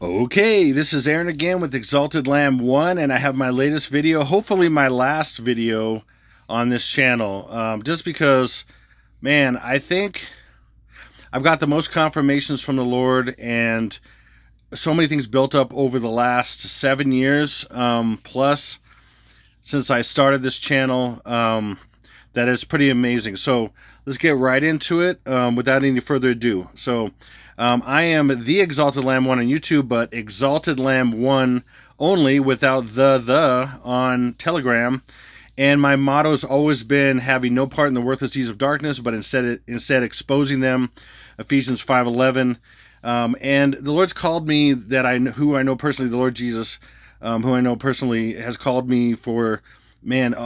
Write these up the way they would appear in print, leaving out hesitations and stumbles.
Okay, this is Aaron again with Exalted Lamb 1, and I have my latest video, hopefully my last video on this channel. Just because, man, I think I've got the most confirmations from the Lord, and so many things built up over the last 7 years, plus since I started this channel, that is pretty amazing. So let's get right into it without any further ado. So I am the Exalted Lamb 1 on YouTube, but Exalted Lamb 1 only without the on Telegram. And my motto has always been having no part in the worthless deeds of darkness, but instead exposing them. Ephesians 5:11. And the Lord's called me who I know personally, the Lord Jesus, who I know personally has called me for, man,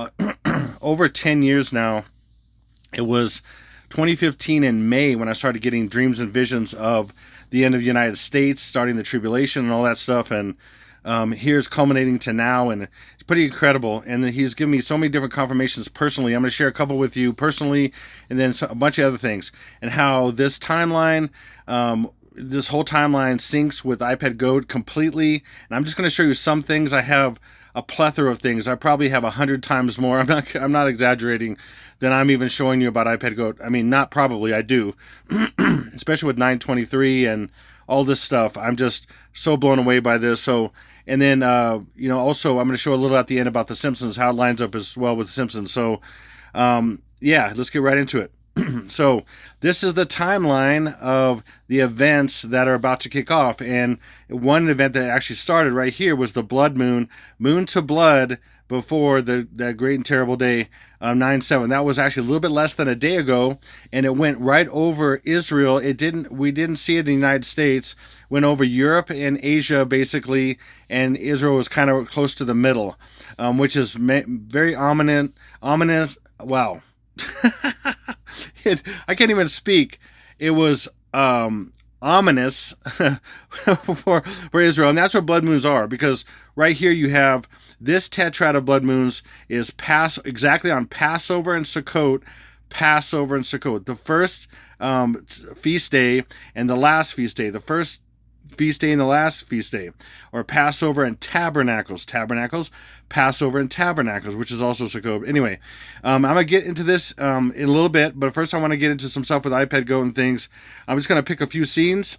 over 10 years now. It was 2015 in May when I started getting dreams and visions of the end of the United States, starting the tribulation and all that stuff. And here's culminating to now, and it's pretty incredible. And he's given me so many different confirmations personally. I'm going to share a couple with you personally, and then a bunch of other things, and how this timeline, this whole timeline syncs with iPad Goat completely. And I'm just going to show you some things. I have a plethora of things. I probably have 100 times more. I'm not exaggerating than I'm even showing you about iPad Goat. I mean, not probably, I do. Especially with 923 and all this stuff. I'm just so blown away by this. So, and then, also I'm going to show a little at the end about the Simpsons, how it lines up as well with the Simpsons. So, yeah, let's get right into it. So this is the timeline of the events that are about to kick off. And one event that actually started right here was the blood moon to blood, before that great and terrible day, 9/7. That was actually a little bit less than a day ago, and it went right over Israel. We didn't see it in the United States. Went over Europe and Asia basically, and Israel was kind of close to the middle, which is very ominous. Wow. I can't even speak. It was ominous for Israel, and that's what blood moons are, because right here you have this tetrad of blood moons is exactly on Passover and Sukkot. The first feast day and the last feast day. The first feast day and the last feast day, or Passover and Tabernacles, Passover and Tabernacles, which is also Sukkot. Anyway, I'm gonna get into this in a little bit, but first I want to get into some stuff with iPad Go and things. I'm just gonna pick a few scenes,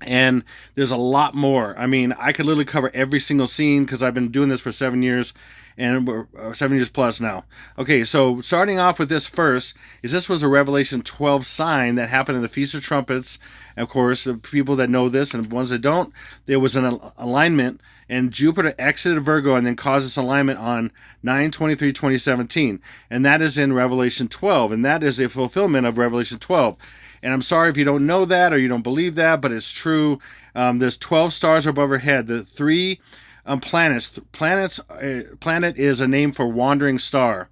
and there's a lot more. I mean, I could literally cover every single scene because I've been doing this for 7 years, and we're 7 years plus now. Okay, so starting off with this first, this was a Revelation 12 sign that happened in the Feast of Trumpets. Of course, the people that know this and the ones that don't, there was an alignment, and Jupiter exited Virgo and then caused this alignment on 9/23/2017. And that is in Revelation 12, and that is a fulfillment of Revelation 12. And I'm sorry if you don't know that or you don't believe that, but it's true. There's 12 stars above her head. The three planets. Planet is a name for wandering star.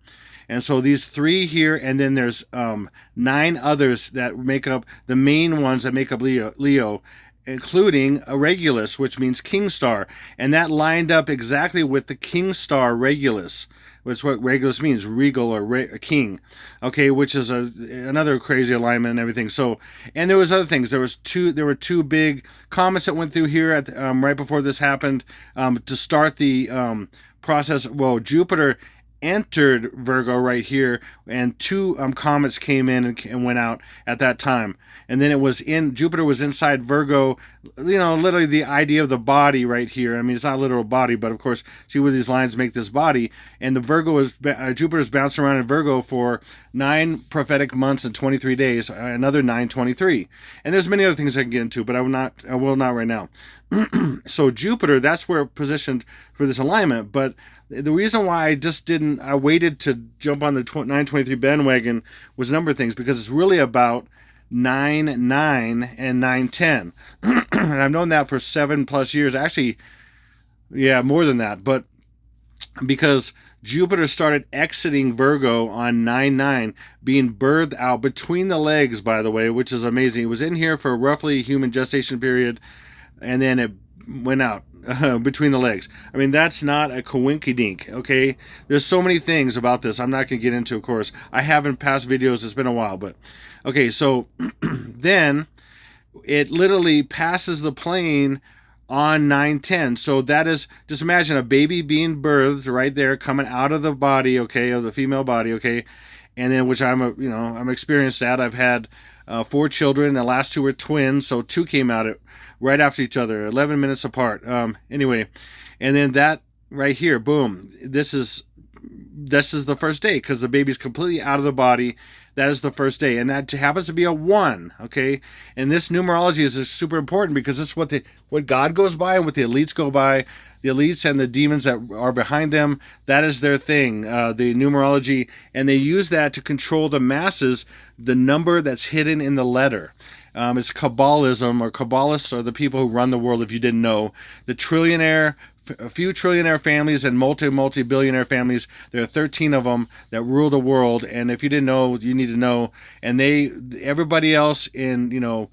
And so these three here, and then there's 9 others that make up the main ones that make up Leo, including a Regulus, which means King Star. And that lined up exactly with the King Star Regulus, which is what Regulus means, regal or king. Okay, which is another crazy alignment and everything. So, and there was other things. There were two big comets that went through here at right before this happened, to start the process. Well, Jupiter entered Virgo right here, and 2 comets came in and went out at that time. And then Jupiter was inside Virgo, literally the idea of the body right here. I mean, it's not a literal body, but of course, see where these lines make this body. And Jupiter's bouncing around in Virgo for 9 prophetic months and 23 days, another 9/23. And there's many other things I can get into, but I will not right now. So Jupiter, that's where it positioned for this alignment. But the reason why I waited to jump on the 9/23 bandwagon was a number of things, because it's really about 9/9 and 9/10. And I've known that for 7+ years. Actually, yeah, more than that. But because Jupiter started exiting Virgo on 9/9, being birthed out between the legs, by the way, which is amazing. It was in here for roughly a human gestation period, and then it went out between the legs. I mean, that's not a coinkydink, okay? There's so many things about this I'm not going to get into, of course. I have in past videos. It's been a while, but okay, so then it literally passes the plane on 9/10. So that is, just imagine a baby being birthed right there, coming out of the body, okay, of the female body, okay, and then, which I'm experienced at. I've had 4 children. The last 2 were twins, so 2 came out right after each other, 11 minutes apart. Anyway, and then that right here, boom. This is the first day, because the baby's completely out of the body. That is the first day, and that happens to be a 1. Okay, and this numerology is super important, because this is what God goes by and what the elites go by. The elites and the demons that are behind them, that is their thing, the numerology, and they use that to control the masses, the number that's hidden in the letter. It's Kabbalism, or Kabbalists are the people who run the world, if you didn't know. A few trillionaire families and multi-billionaire families. There are 13 of them that rule the world, and if you didn't know, you need to know. And everybody else in,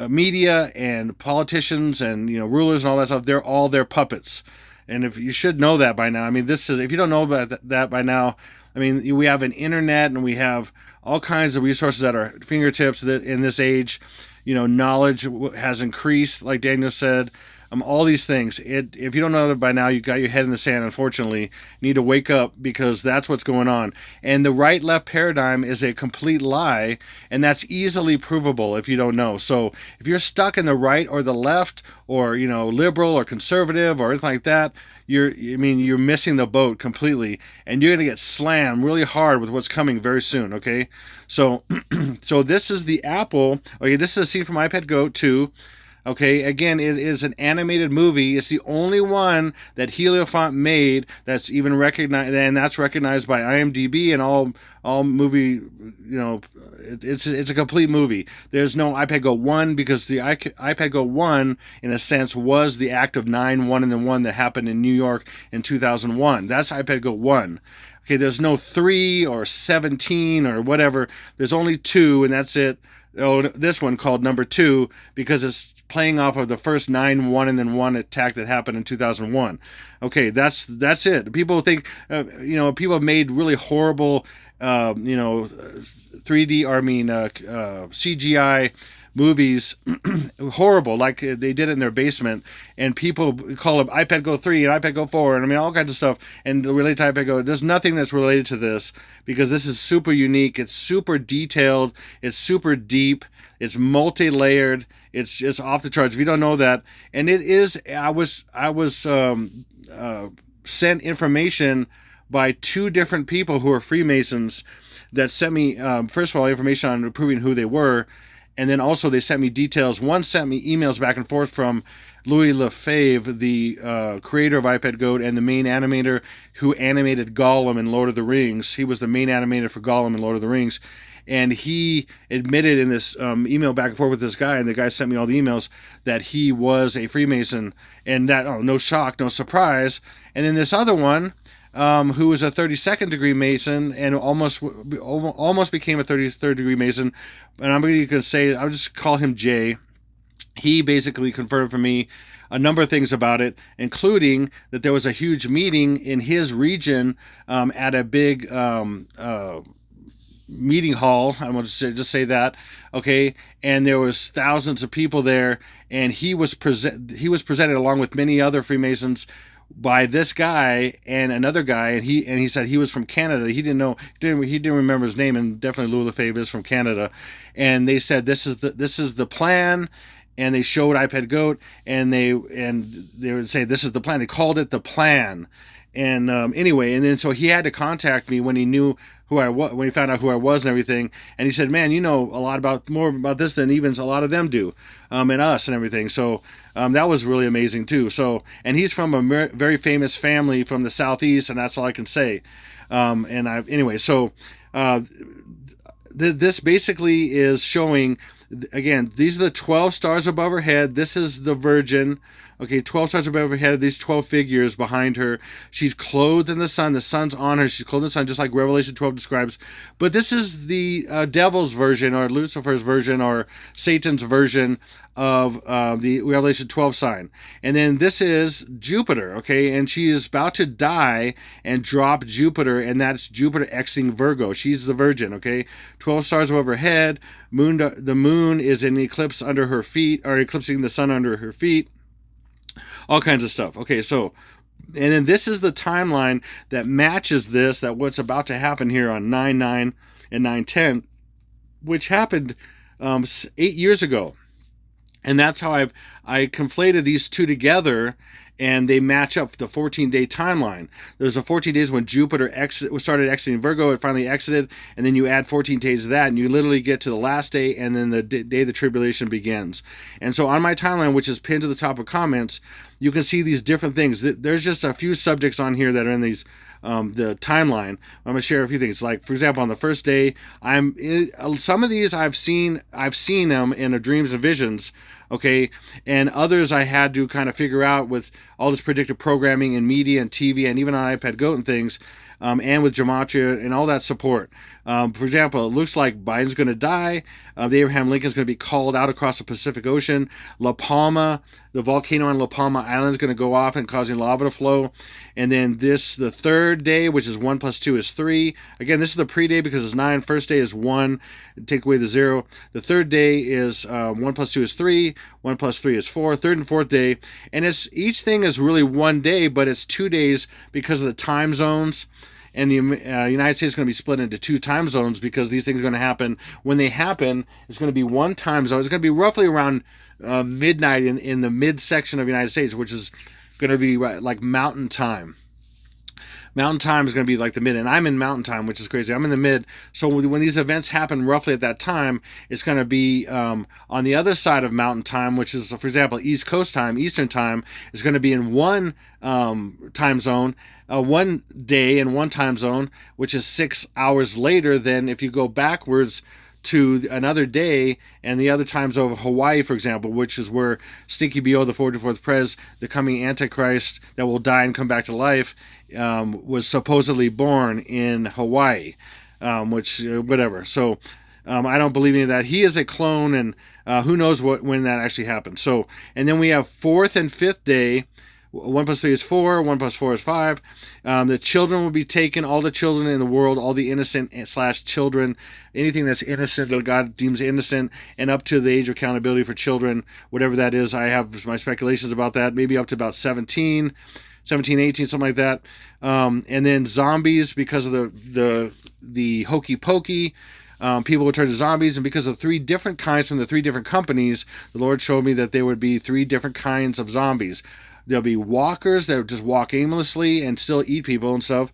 media and politicians and rulers and all that stuff, they're all their puppets. And if you should know that by now, I mean, if you don't know about that by now, I mean, we have an internet and we have all kinds of resources at our fingertips that in this age. Knowledge has increased, like Daniel said. All these things. If you don't know that by now, you got your head in the sand, unfortunately. You need to wake up, because that's what's going on. And the right-left paradigm is a complete lie, and that's easily provable if you don't know. So if you're stuck in the right or the left, or liberal or conservative or anything like that, you're missing the boat completely, and you're going to get slammed really hard with what's coming very soon. Okay, so so this is the Apple. Okay, this is a scene from iPad Go 2. Okay, again, it is an animated movie. It's the only one that Heliofont made that's even recognized, and that's recognized by IMDb and all movie. It's a complete movie. There's no iPad Go 1, because the iPad Go 1, in a sense, was the act of 9/1 and then 1 that happened in New York in 2001. That's iPad Go 1. Okay, there's no 3 or 17 or whatever. There's only 2, and that's it. Oh, this one called number 2, because it's playing off of the first 9/1 and then 1 attack that happened in 2001. Okay, that's it. People think, people have made really horrible, 3D, or CGI movies, horrible, like they did it in their basement, and people call them iPad Go 3 and iPad Go 4, and all kinds of stuff, and related to iPad Go. There's nothing that's related to this, because this is super unique. It's super detailed. It's super deep. It's multi-layered. It's just off the charts. If you don't know that, and it is, I was sent information by 2 different people who are Freemasons that sent me, first of all, information on proving who they were, and then also they sent me details. One sent me emails back and forth from Louis Lefebvre, the creator of iPad Goat and the main animator who animated Gollum in Lord of the Rings. He was the main animator for Gollum in Lord of the Rings. And he admitted in this email back and forth with this guy, and the guy sent me all the emails, that he was a Freemason. And that, no shock, no surprise. And then this other one, who was a 32nd degree Mason and almost became a 33rd degree Mason. And I'm going to say, I'll just call him Jay. He basically confirmed for me a number of things about it, including that there was a huge meeting in his region at a big meeting hall. I'm going to just say that, okay. And there was thousands of people there, and he was presented along with many other Freemasons by this guy and another guy, and he said he was from Canada. He didn't know, he didn't remember his name, and definitely Louis Lefebvre is from Canada. And they said this is the plan. And they showed iPad Goat, and they would say this is the plan. They called it the plan. And anyway, and then so he had to contact me when he knew who I was, when he found out who I was and everything. And he said, "Man, you know a lot more about this than even a lot of them do, and us and everything." So that was really amazing too. So, and he's from a very famous family from the Southeast, and that's all I can say. This basically is showing. Again, these are the 12 stars above her head. This is the Virgin. Okay, 12 stars above her head. These 12 figures behind her. She's clothed in the sun. The sun's on her. She's clothed in the sun, just like Revelation 12 describes. But this is the devil's version, or Lucifer's version, or Satan's version of the Revelation 12 sign. And then this is Jupiter, okay? And she is about to die and drop Jupiter, and that's Jupiter Xing Virgo. She's the Virgin, okay? 12 stars above her head. The moon is in eclipse under her feet, or eclipsing the sun under her feet. all kinds of stuff. Okay, so and then this is the timeline that matches this, that what's about to happen here on 9/9 and 9/10, which happened 8 years ago. And that's how I conflated these two together, and they match up the 14-day timeline. There's a 14 days when Jupiter started exiting Virgo. It finally exited, and then you add 14 days to that, and you literally get to the last day, and then the day the tribulation begins. And so on my timeline, which is pinned to the top of comments, you can see these different things. There's just a few subjects on here that are in these the timeline. I'm going to share a few things. Like, for example, on the first day, some of these I've seen them in dreams and visions. Okay, and others I had to kind of figure out with all this predictive programming in media and TV and even on iPad Goat and things, and with gematria and all that support. For example, it looks like Biden's going to die. The Abraham Lincoln's going to be called out across the Pacific Ocean. La Palma, the volcano on La Palma Island, is going to go off and causing lava to flow. And then the third day, which is 1 plus 2 is 3. Again, this is the pre-day because it's 9. First day is 1. Take away the 0. The third day is 1 plus 2 is 3. 1 plus 3 is 4. Third and fourth day. And each thing is really 1 day, but it's 2 days because of the time zones. And the United States is going to be split into 2 time zones because these things are going to happen. When they happen, it's going to be 1 time zone. It's going to be roughly around midnight in the midsection of the United States, which is going to be like mountain time. Mountain time is going to be like the mid, and I'm in mountain time, which is crazy. I'm in the mid. So when these events happen roughly at that time, it's going to be on the other side of mountain time, which is, for example, East Coast time, Eastern time, is going to be in 1 time zone, 1 day in 1 time zone, which is 6 hours later than if you go backwards to another day and the other times of Hawaii, for example, which is where Stinky B.O., the 44th Prez, the coming Antichrist that will die and come back to life, was supposedly born in Hawaii, which, whatever. So I don't believe any of that. He is a clone, and who knows when that actually happened. So, and then we have 4th and 5th day. 1 plus 3 is 4. 1 plus 4 is 5. The children will be taken. All the children in the world, all the innocent / children, anything that's innocent that God deems innocent, and up to the age of accountability for children, whatever that is. I have my speculations about that. Maybe up to about 17, 18, something like that. And then zombies, because of the hokey pokey. People will turn to zombies, and because of 3 different kinds from the 3 different companies, the Lord showed me that there would be 3 different kinds of zombies. There'll be walkers that just walk aimlessly and still eat people and stuff,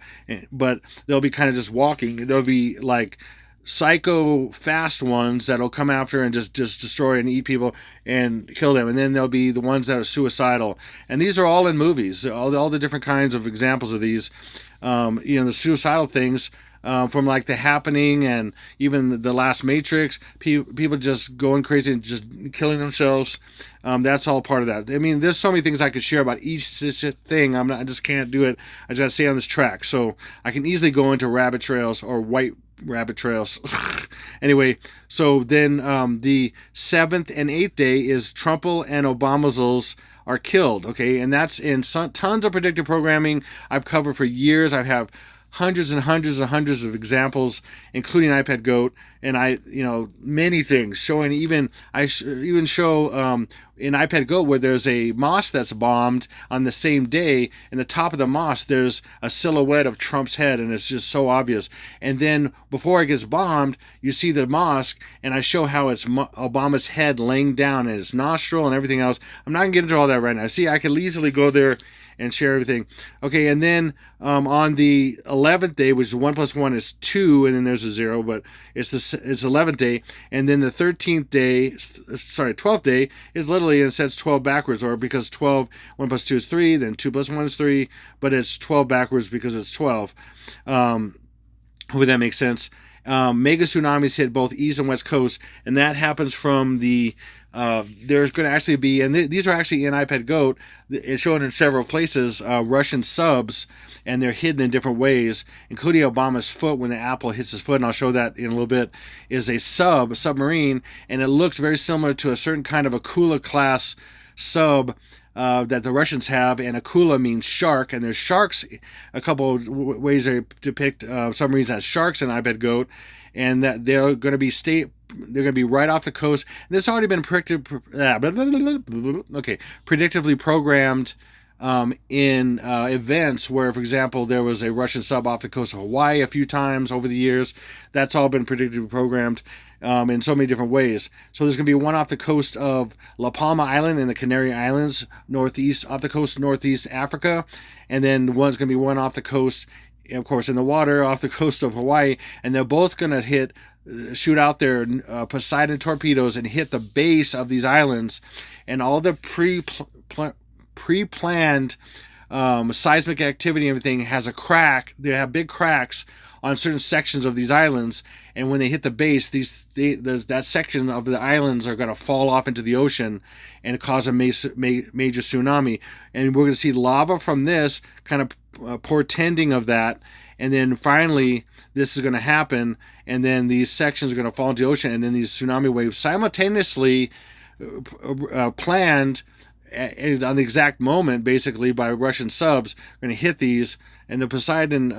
but they'll be kind of just walking. There'll be like psycho fast ones that'll come after and just destroy and eat people and kill them. And then there'll be the ones that are suicidal. And these are all in movies, all the different kinds of examples of these. The suicidal things, from like The Happening and even The Last Matrix, people just going crazy and just killing themselves. That's all part of that. I mean, there's so many things I could share about each thing. I just can't do it. I just got to stay on this track. So I can easily go into rabbit trails or white rabbit trails. Anyway, so then the 7th and 8th day is Trumple and Obama's are killed. Okay, and that's in tons of predictive programming I've covered for years. I have hundreds and hundreds and hundreds of examples, including iPad Goat, and many things showing. Even even show in iPad Goat where there's a mosque that's bombed on the same day. In the top of the mosque, there's a silhouette of Trump's head, and it's just so obvious. And then before it gets bombed, you see the mosque, and I show how it's Obama's head laying down and his nostril and everything else. I'm not gonna get into all that right now. See, I could easily go there and share everything. Okay, and then on the 11th day, which is 1 plus 1 is 2, and then there's a 0, but it's 11th day, and then the 12th day is literally, in a sense, 12 backwards, or because 1 plus 2 is 3, then 2 plus 1 is 3, but it's 12 backwards because it's 12. Hopefully that makes sense. Mega tsunamis hit both east and west coast, and that happens from the there's going to actually be, and these are actually in iPad Goat, it's shown in several places, Russian subs, and they're hidden in different ways, including Obama's foot. When the apple hits his foot, and I'll show that in a little bit, is a submarine, and it looks very similar to a certain kind of Akula class sub that the Russians have, and akula means shark, and there's sharks. A couple of ways they depict submarines as sharks in iPad Goat, and that they're going to be right off the coast. And it's already been predictively programmed in events where, for example, there was a Russian sub off the coast of Hawaii a few times over the years. That's all been predictively programmed in so many different ways. So there's going to be one off the coast of La Palma Island in the Canary Islands, off the coast of northeast Africa, and then one's going to be one off the coast, of course, in the water off the coast of Hawaii, and they're both going to shoot out their Poseidon torpedoes and hit the base of these islands, and all the pre-planned seismic activity and everything has a crack. They have big cracks on certain sections of these islands, and when they hit the base, that section of the islands are going to fall off into the ocean and cause a major tsunami. And we're going to see lava from this kind of portending of that. And then finally, this is going to happen, and then these sections are going to fall into the ocean, and then these tsunami waves simultaneously planned on the exact moment, basically, by Russian subs, are going to hit these. And the Poseidon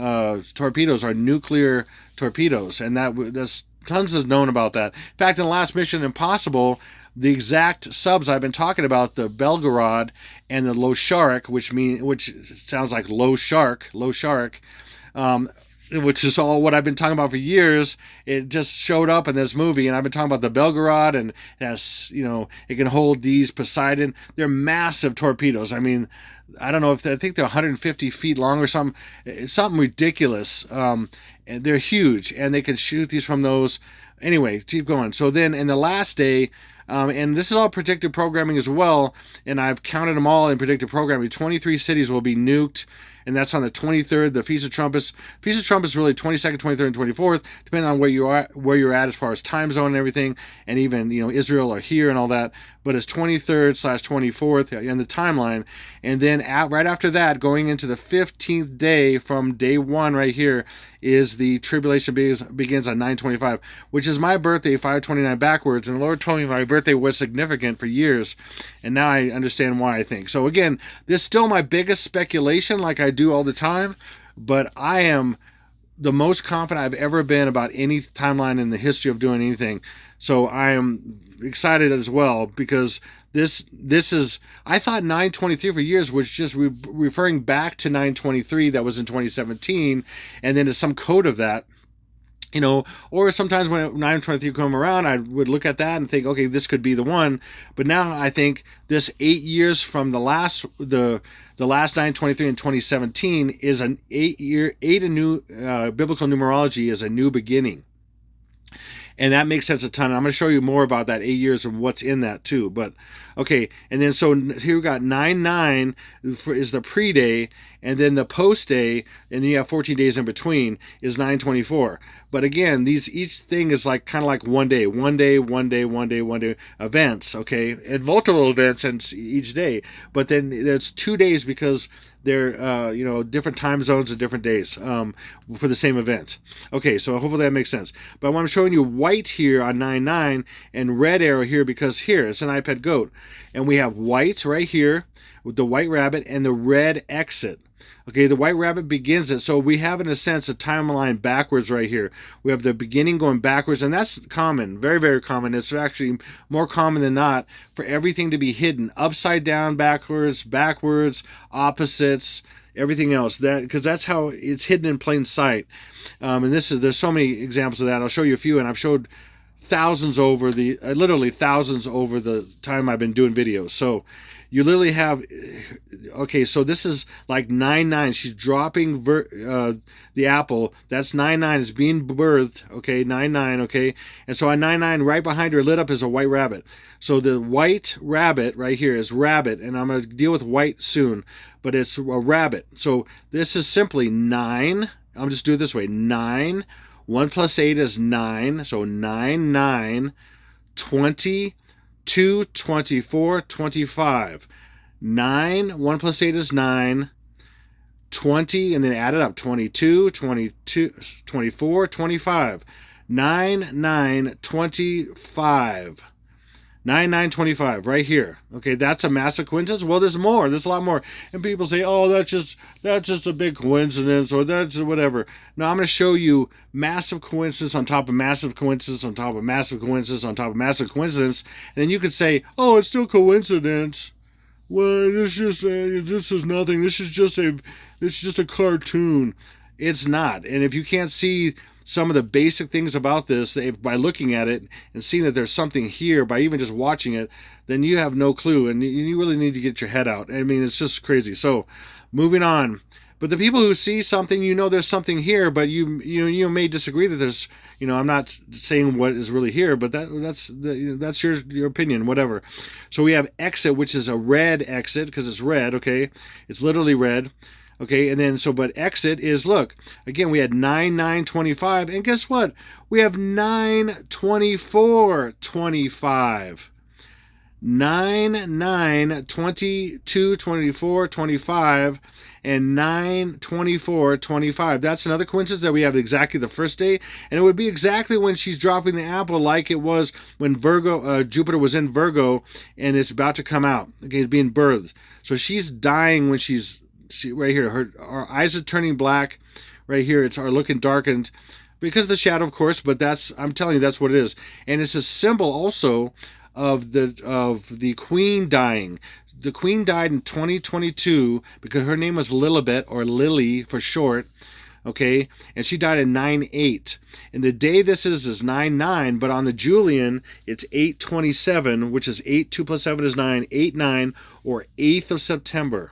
torpedoes are nuclear torpedoes, and there's tons is known about that. In fact, in the last Mission Impossible, the exact subs I've been talking about, the Belgorod and the Loshark, which sounds like low shark, which is all what I've been talking about for years. It just showed up in this movie, and I've been talking about the Belgorod, and it has, it can hold these Poseidon. They're massive torpedoes. I mean, I don't know I think they're 150 feet long or something. It's something ridiculous. And they're huge, and they can shoot these from those. Anyway, keep going. So then in the last day, and this is all predictive programming as well, and I've counted them all in predictive programming. 23 cities will be nuked, and that's on the 23rd. The Feast of Trumpets. Feast of Trumpets is really 22nd, 23rd, and 24th, depending on where you're at as far as time zone and everything, and even Israel or here and all that. But it's 23rd/24th in the timeline, and then right after that, going into the 15th day from day one, right here, is the tribulation begins on 9/25, which is my birthday, 5/29 backwards. And the Lord told me my birthday was significant for years, and now I understand why, I think. So again, this is still my biggest speculation, like I do all the time, but I am the most confident I've ever been about any timeline in the history of doing anything. So I am excited as well, because this is, I thought 9/23 for years was just referring back to 9/23 that was in 2017, and then to some code of that. Or sometimes when 9/23 come around, I would look at that and think, okay, this could be the one. But now I think this 8 years from the last 9/23 in 2017 is an 8 year, a new biblical numerology is a new beginning. And that makes sense a ton. I'm going to show you more about that 8 years and what's in that too. But okay, and then so here we got 9/9 is the pre-day, and then the post-day, and then you have 14 days in between, is 9/24. But again, each thing is like kind of like one day events, okay, and multiple events in each day. But then there's 2 days because they're different time zones and different days for the same event. Okay, so hopefully that makes sense. But I'm showing you white here on 9/9 and red arrow here because here it's an iPad Goat, and we have white right here with the white rabbit and the red exit. Okay, the white rabbit begins it. So we have, in a sense, a timeline backwards right here. We have the beginning going backwards, and that's common, very, very common. It's actually more common than not for everything to be hidden upside down, backwards, opposites, everything else. Because that's how it's hidden in plain sight. And there's so many examples of that. I'll show you a few, and I've showed literally thousands over the time I've been doing videos. So you literally have, okay, so this is like 9/9. She's dropping the apple. That's 9/9 is being birthed, okay, 9/9, okay. And so on 9/9, right behind her lit up is a white rabbit. So the white rabbit right here is rabbit, and I'm going to deal with white soon, but it's a rabbit. So this is simply 9. I'm just do it this way. 9. 1 plus 8 is 9. So 9, 9, 20, 2, 24, 25. 9, 1 plus 8 is 9, 20, and then add it up. 22, 24, 25. 9, 9, 25. 9925 right here. Okay, that's a massive coincidence. Well, there's more. There's a lot more. And people say, "Oh, that's just a big coincidence, or that's whatever." No, I'm going to show you massive coincidence on top of massive coincidence on top of massive coincidence on top of massive coincidence. And then you could say, "Oh, it's still coincidence. Well, this is nothing. This is just a cartoon." It's not. And if you can't see some of the basic things about this by looking at it and seeing that there's something here by even just watching it, then you have no clue, and you really need to get your head out. I mean, it's just crazy. So, moving on. But the people who see something, there's something here, but you may disagree that there's, I'm not saying what is really here, but that's your opinion, whatever. So we have exit, which is a red exit because it's red. Okay, it's literally red. Okay, and then but exit is, look, again, we had 9925, and guess what? We have 92425. 9, 9, 22, 24, 25, and 9, 24, 25. That's another coincidence that we have exactly the first day, and it would be exactly when she's dropping the apple, like it was when Jupiter was in Virgo, and it's about to come out. Okay, it's being birthed. So she's dying when she right here. Our eyes are turning black. Right here, are looking darkened because of the shadow, of course. But I'm telling you, that's what it is, and it's a symbol also of the queen dying. The queen died in 2022 because her name was Lilibet, or Lily for short. Okay, and she died in 9/8. And the day this is 9/9, but on the Julian it's 8/27, which is 8. 2 plus 7 is 9. 8/9, or 8th of September.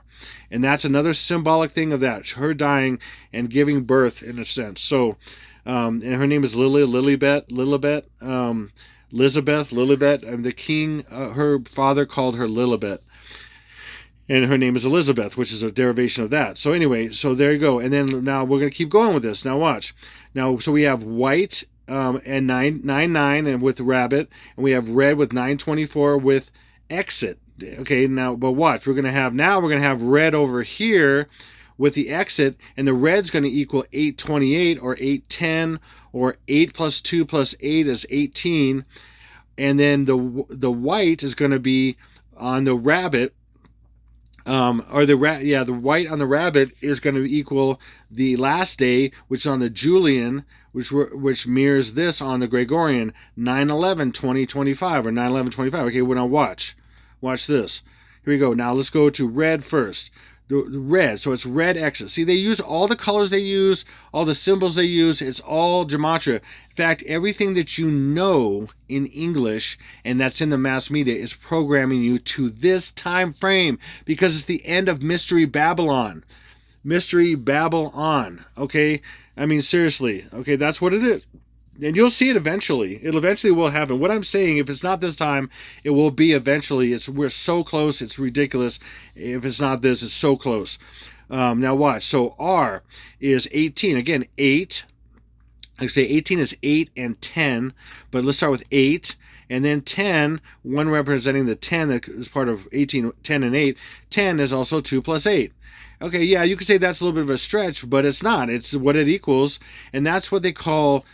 And that's another symbolic thing of that, her dying and giving birth in a sense. So, and her name is Lilibet. And the king, her father called her Lilibet. And her name is Elizabeth, which is a derivation of that. So anyway, so there you go. And then now we're going to keep going with this. Now watch. Now, so we have white and 999 and with rabbit, and we have red with 924 with exit. Okay, now, but watch. We're going to have red over here with the exit, and the red's going to equal 828 or 810, or 8 plus 2 plus 8 is 18. And then the white is going to be on the rabbit, the white on the rabbit is going to equal the last day, which is on the Julian, which mirrors this on the Gregorian, 9/11/2025 or 9/11/25. Okay, well, now watch this. Here we go. Now let's go to red first. The red, so it's red exit. See, they use all the colors they use, all the symbols they use. It's all gematria. In fact, everything that you know in English and that's in the mass media is programming you to this time frame because it's the end of Mystery Babylon. Mystery Babylon. Okay, I mean, seriously. Okay, that's what it is. And you'll see it eventually. It eventually will happen. What I'm saying, if it's not this time, it will be eventually. We're so close, it's ridiculous. If it's not this, it's so close. Now watch. So R is 18. Again, 8. Like I say, 18 is 8 and 10. But let's start with 8. And then 10, one representing the 10 that is part of 18, 10, and 8. 10 is also 2 plus 8. Okay, yeah, you could say that's a little bit of a stretch, but it's not. It's what it equals. And that's what they call...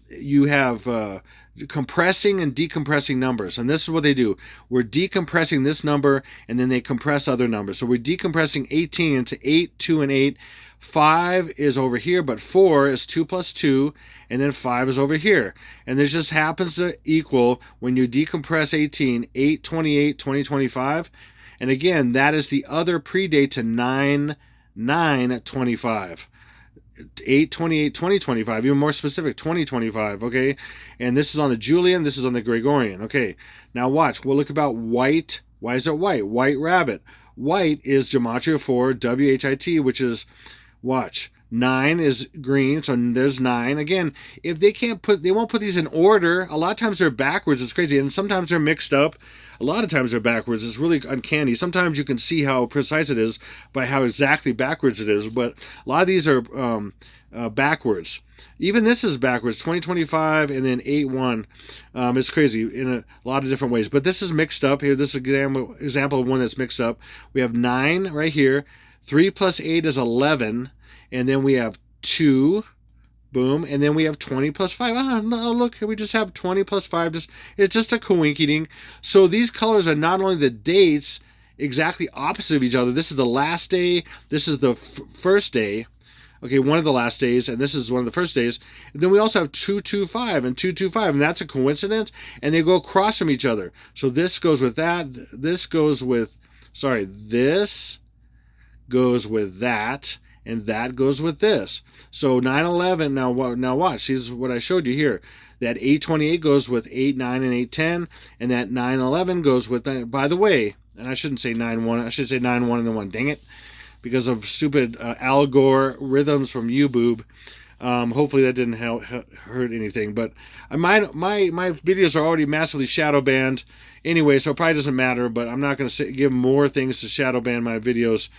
you have compressing and decompressing numbers, and this is what they do. We're decompressing this number, and then they compress other numbers. So we're decompressing 18 into 8, 2, and 8. 5 is over here, but 4 is 2 plus 2, and then 5 is over here. And this just happens to equal, when you decompress 18, 8, 28, 20, 25. And again, that is the other predate to 9, 9, 25. 8/28, 2025, even more specific, 2025, okay? And this is on the Julian, this is on the Gregorian, okay? Now watch, we'll look about white. Why is it white? White rabbit. White is gematria for WHIT, which is, watch, 9 is green, so there's 9. Again, if they won't put these in order. A lot of times they're backwards, it's crazy, and sometimes they're mixed up. A lot of times they're backwards. It's really uncanny. Sometimes you can see how precise it is by how exactly backwards it is, but a lot of these are backwards. Even this is backwards, 2025 and then 8/1. It's crazy in a lot of different ways, but this is mixed up here. This is an example of one that's mixed up. We have 9 right here. 3 plus 8 is 11, and then we have 2 boom, and then we have 20 plus 5. Oh, no, look, we just have 20 plus 5. It's just a coinking. So these colors are not only the dates exactly opposite of each other. This is the last day. This is the first day. Okay, one of the last days, and this is one of the first days. And then we also have 225 and 225, and that's a coincidence, and they go across from each other. So this goes with that. This goes with that, and that goes with this. So 9/11, now watch. This is what I showed you here. That 8/28 goes with 8/9 and 8/10, and that 9/11 goes with that. By the way, and I shouldn't say 9/1, I should say 9/1 and then 1. Dang it. Because of stupid algorithms from YouBoob. Hopefully that didn't hurt anything. But my videos are already massively shadow banned anyway, so it probably doesn't matter. But I'm not going to give more things to shadow ban my videos.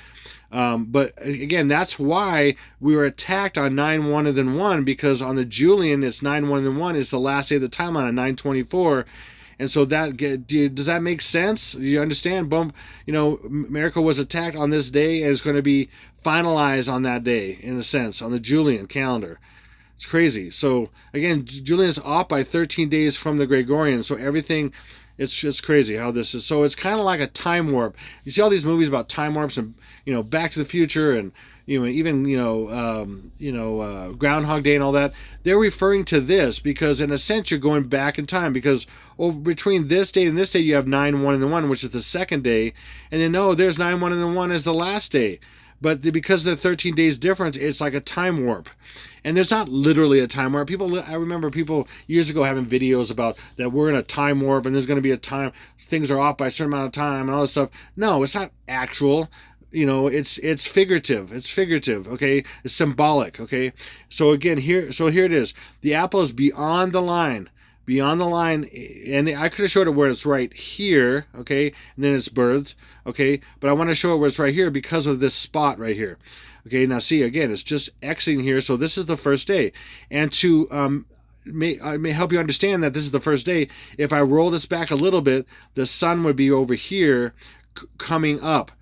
But again, that's why we were attacked on 9/1 and then 1, because on the Julian, it's 9/1 and then 1 is the last day of the timeline on 9/24. And so does that make sense? Do you understand? America was attacked on this day, and it's going to be finalized on that day, in a sense, on the Julian calendar. It's crazy. So again, Julian is off by 13 days from the Gregorian. So everything, it's crazy how this is. So it's kind of like a time warp. You see all these movies about time warps and Back to the Future and Groundhog Day and all that. They're referring to this because, in a sense, you're going back in time, because between this date and this date, you have 9/1 and the 1, which is the second day, and then there's 9/1 and the 1 is the last day. But because of the 13 days difference, it's like a time warp. And there's not literally a time warp. I remember people years ago having videos about that we're in a time warp and there's going to be a time, things are off by a certain amount of time and all this stuff. No, it's not actual. It's figurative. It's figurative, okay? It's symbolic, okay? So again, here it is. The apple is beyond the line, and I could have showed it where it's right here, okay? And then it's birthed, okay? But I want to show it where it's right here because of this spot right here. Okay, now see, again, it's just exiting here. So this is the first day. And to may help you understand that this is the first day, if I roll this back a little bit, the sun would be over here coming up.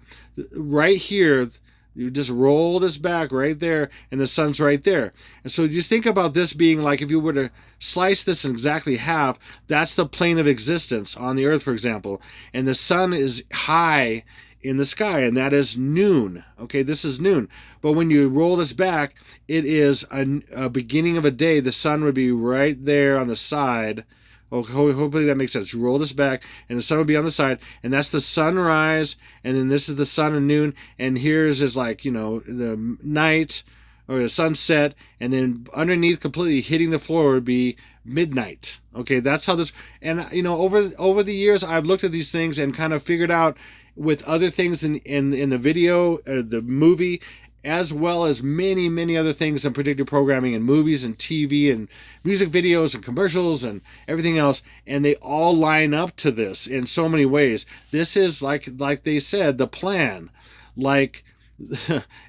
Right here, you just roll this back right there, and the sun's right there. And so just think about this being like, if you were to slice this in exactly half, that's the plane of existence on the earth, for example. And the sun is high in the sky, and that is noon. Okay, this is noon. But when you roll this back, it is a beginning of a day. The sun would be right there on the side. Hopefully that makes sense. You roll this back, and the sun will be on the side, and that's the sunrise, and then this is the sun and noon, and here's is like, the night or the sunset, and then underneath, completely hitting the floor, would be midnight. Okay, that's how this, and over the years, I've looked at these things and kind of figured out with other things in the video, the movie, as well as many, many other things in predictive programming and movies and TV and music videos and commercials and everything else. And they all line up to this in so many ways. This is like they said, the plan. Like,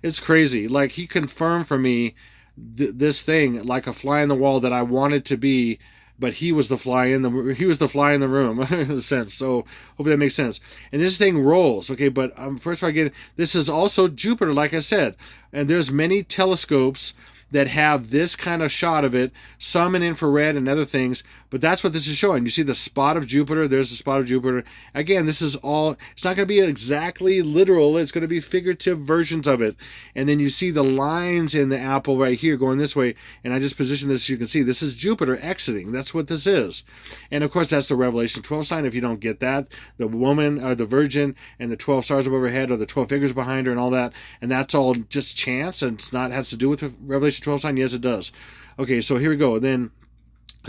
it's crazy. Like, he confirmed for me this thing like a fly in the wall that I wanted to be, but he was the fly in the room in a sense. So hopefully that makes sense. And this thing rolls, okay. But first of all, this is also Jupiter, like I said, and there's many telescopes that have this kind of shot of it, some in infrared and other things, but that's what this is showing. You see the spot of Jupiter, there's the spot of Jupiter. Again, this is all, it's not going to be exactly literal, it's going to be figurative versions of it. And then you see the lines in the apple right here going this way, and I just positioned this so you can see this is Jupiter exiting. That's what this is. And of course, that's the Revelation 12 sign. If you don't get that, the woman, or the virgin, and the 12 stars above her head, or the 12 figures behind her, and all that, and that's all just chance, and it's not has to do with the Revelation 12 sign. Yes, it does. Okay, so here we go. Then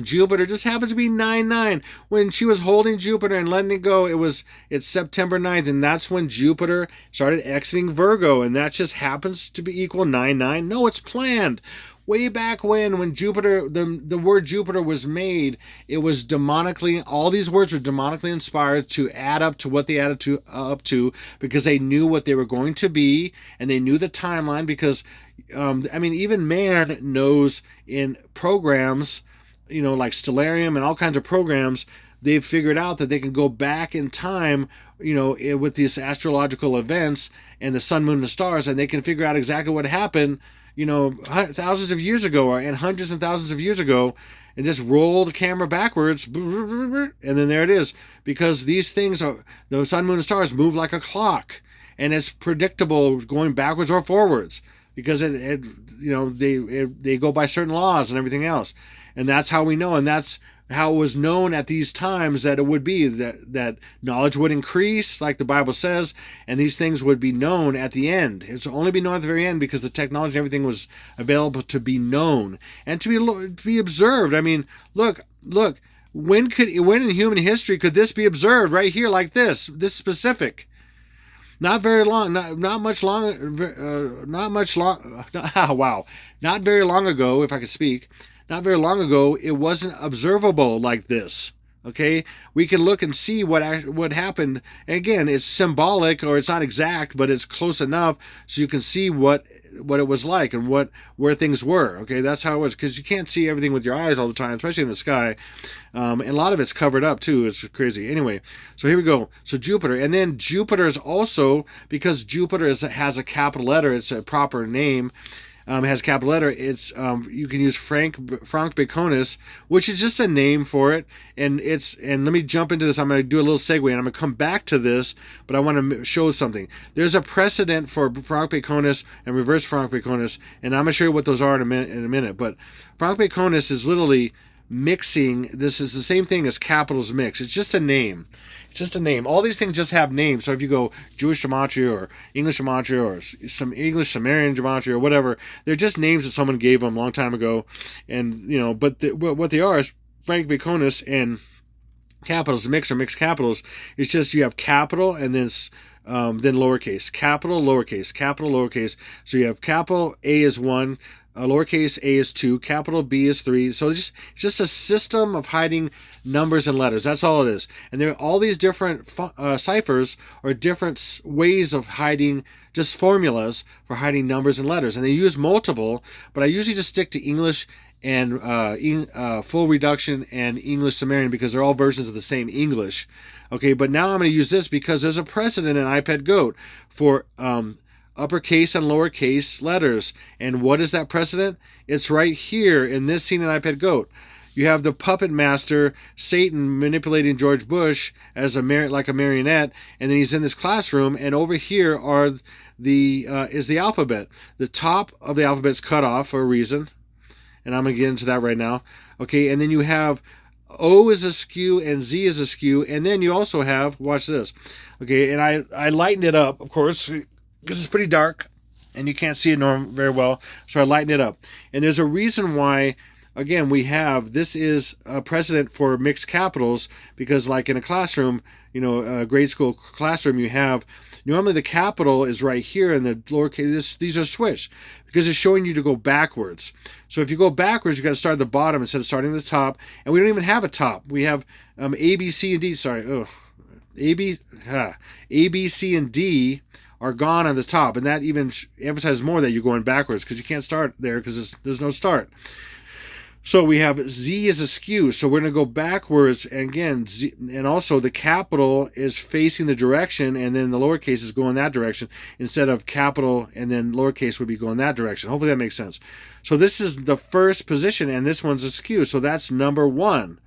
Jupiter just happens to be 9/9. When she was holding Jupiter and letting it go, it's September 9th, and that's when Jupiter started exiting Virgo, and that just happens to be equal 9/9. No, it's planned. Way back when Jupiter, the word Jupiter was made, it was demonically, all these words were demonically inspired to add up to what they added up to, because they knew what they were going to be, and they knew the timeline, because, even man knows in programs, like Stellarium and all kinds of programs, they've figured out that they can go back in time, with these astrological events and the sun, moon, and stars, and they can figure out exactly what happened thousands of years ago and hundreds and thousands of years ago, and just roll the camera backwards, and then there it is. Because these things are, the sun, moon, and stars move like a clock, and it's predictable going backwards or forwards because they go by certain laws and everything else, and that's how we know, and that's how it was known at these times that it would be that knowledge would increase, like the Bible says, and these things would be known at the end. It's only be known at the very end because the technology and everything was available to be known and to be observed. I mean, look. When in human history could this be observed right here like this specific? Not very long. Not much long. Not much long. Wow. Not very long ago, if I could speak. Not very long ago, it wasn't observable like this. Okay, we can look and see what happened. And again, it's symbolic, or it's not exact, but it's close enough so you can see what it was like and where things were. Okay, that's how it was, because you can't see everything with your eyes all the time, especially in the sky, and a lot of it's covered up too. It's crazy. Anyway, so here we go. So Jupiter, and then Jupiter is also, because Jupiter has a capital letter, it's a proper name. It has a capital letter. It's you can use Frank Baconus, which is just a name for it. And let me jump into this. I'm going to do a little segue, and I'm going to come back to this, but I want to show something. There's a precedent for Frank Baconus and reverse Frank Baconus, and I'm going to show you what those are in a minute. But Frank Baconus is literally mixing. This is the same thing as capitals mix. It's just a name. It's just a name. All these things just have names. So if you go Jewish gematria or English gematria or some English Sumerian gematria or whatever, they're just names that someone gave them a long time ago. And but what they are is Frank Baconus and capitals mix or mixed capitals. It's just you have capital and then lowercase, capital, lowercase, capital, lowercase. So you have capital A is 1, lowercase a is 2, capital B is 3. So it's just a system of hiding numbers and letters. That's all it is. And there are all these different ciphers or different ways of hiding, just formulas for hiding numbers and letters. And they use multiple, but I usually just stick to English and full reduction and English Sumerian because they're all versions of the same English. Okay, but now I'm going to use this because there's a precedent in iPad Goat for uppercase and lowercase letters. And what is that precedent? It's right here in this scene in iPad Goat. You have the puppet master, Satan, manipulating George Bush as like a marionette, and then he's in this classroom, and over here is the alphabet. The top of the alphabet's cut off for a reason, and I'm going to get into that right now. Okay, and then you have O is askew and Z is askew, and then you also have, watch this. Okay, and I lightened it up, of course, because it's pretty dark, and you can't see it very well, so I lightened it up. And there's a reason why, again, this is a precedent for mixed capitals, because like in a classroom, a grade school classroom, you have, normally the capital is right here and the lowercase, these are switched because it's showing you to go backwards. So if you go backwards, you got to start at the bottom instead of starting at the top, and we don't even have a top. We have A, B, C, and D, A, B, C, and D are gone on the top, and that even emphasizes more that you're going backwards because you can't start there because there's no start. So we have Z is askew, so we're going to go backwards, and again, Z, and also the capital is facing the direction, and then the lowercase is going that direction, instead of capital and then lowercase would be going that direction. Hopefully that makes sense. So this is the first position, and this one's askew, so that's number 1.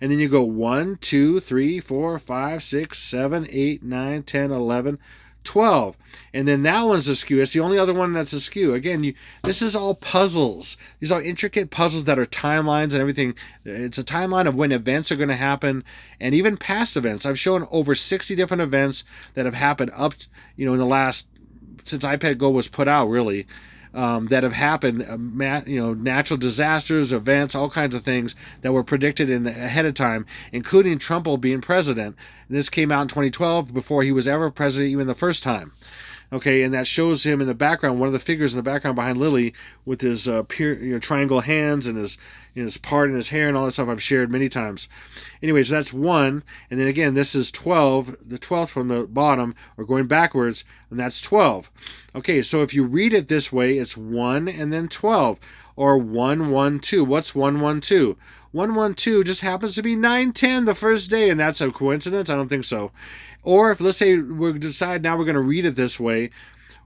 And then you go 1, 2, 3, 4, 5, 6, 7, 8, 9, 10, 11, 12, and then that one's askew. It's the only other one that's askew. Again, this is all puzzles. These are intricate puzzles that are timelines and everything. It's a timeline of when events are going to happen, and even past events. I've shown over 60 different events that have happened up, in the last, since iPad Go was put out, really. That have happened, natural disasters, events, all kinds of things that were predicted ahead of time, including Trump being president. And this came out in 2012 before he was ever president, even the first time. Okay, and that shows him in the background, one of the figures in the background behind Lily with his triangle hands and his part in his hair and all that stuff I've shared many times. Anyways, that's 1, and then again, this is 12, the 12th from the bottom, or going backwards, and that's 12. Okay, so if you read it this way, it's 1 and then 12, or 1, 1, 2. What's 1, 1, 2? 1, 1, 2 just happens to be 9, 10 the first day, and that's a coincidence? I don't think so. Or if, let's say, we decide now we're going to read it this way,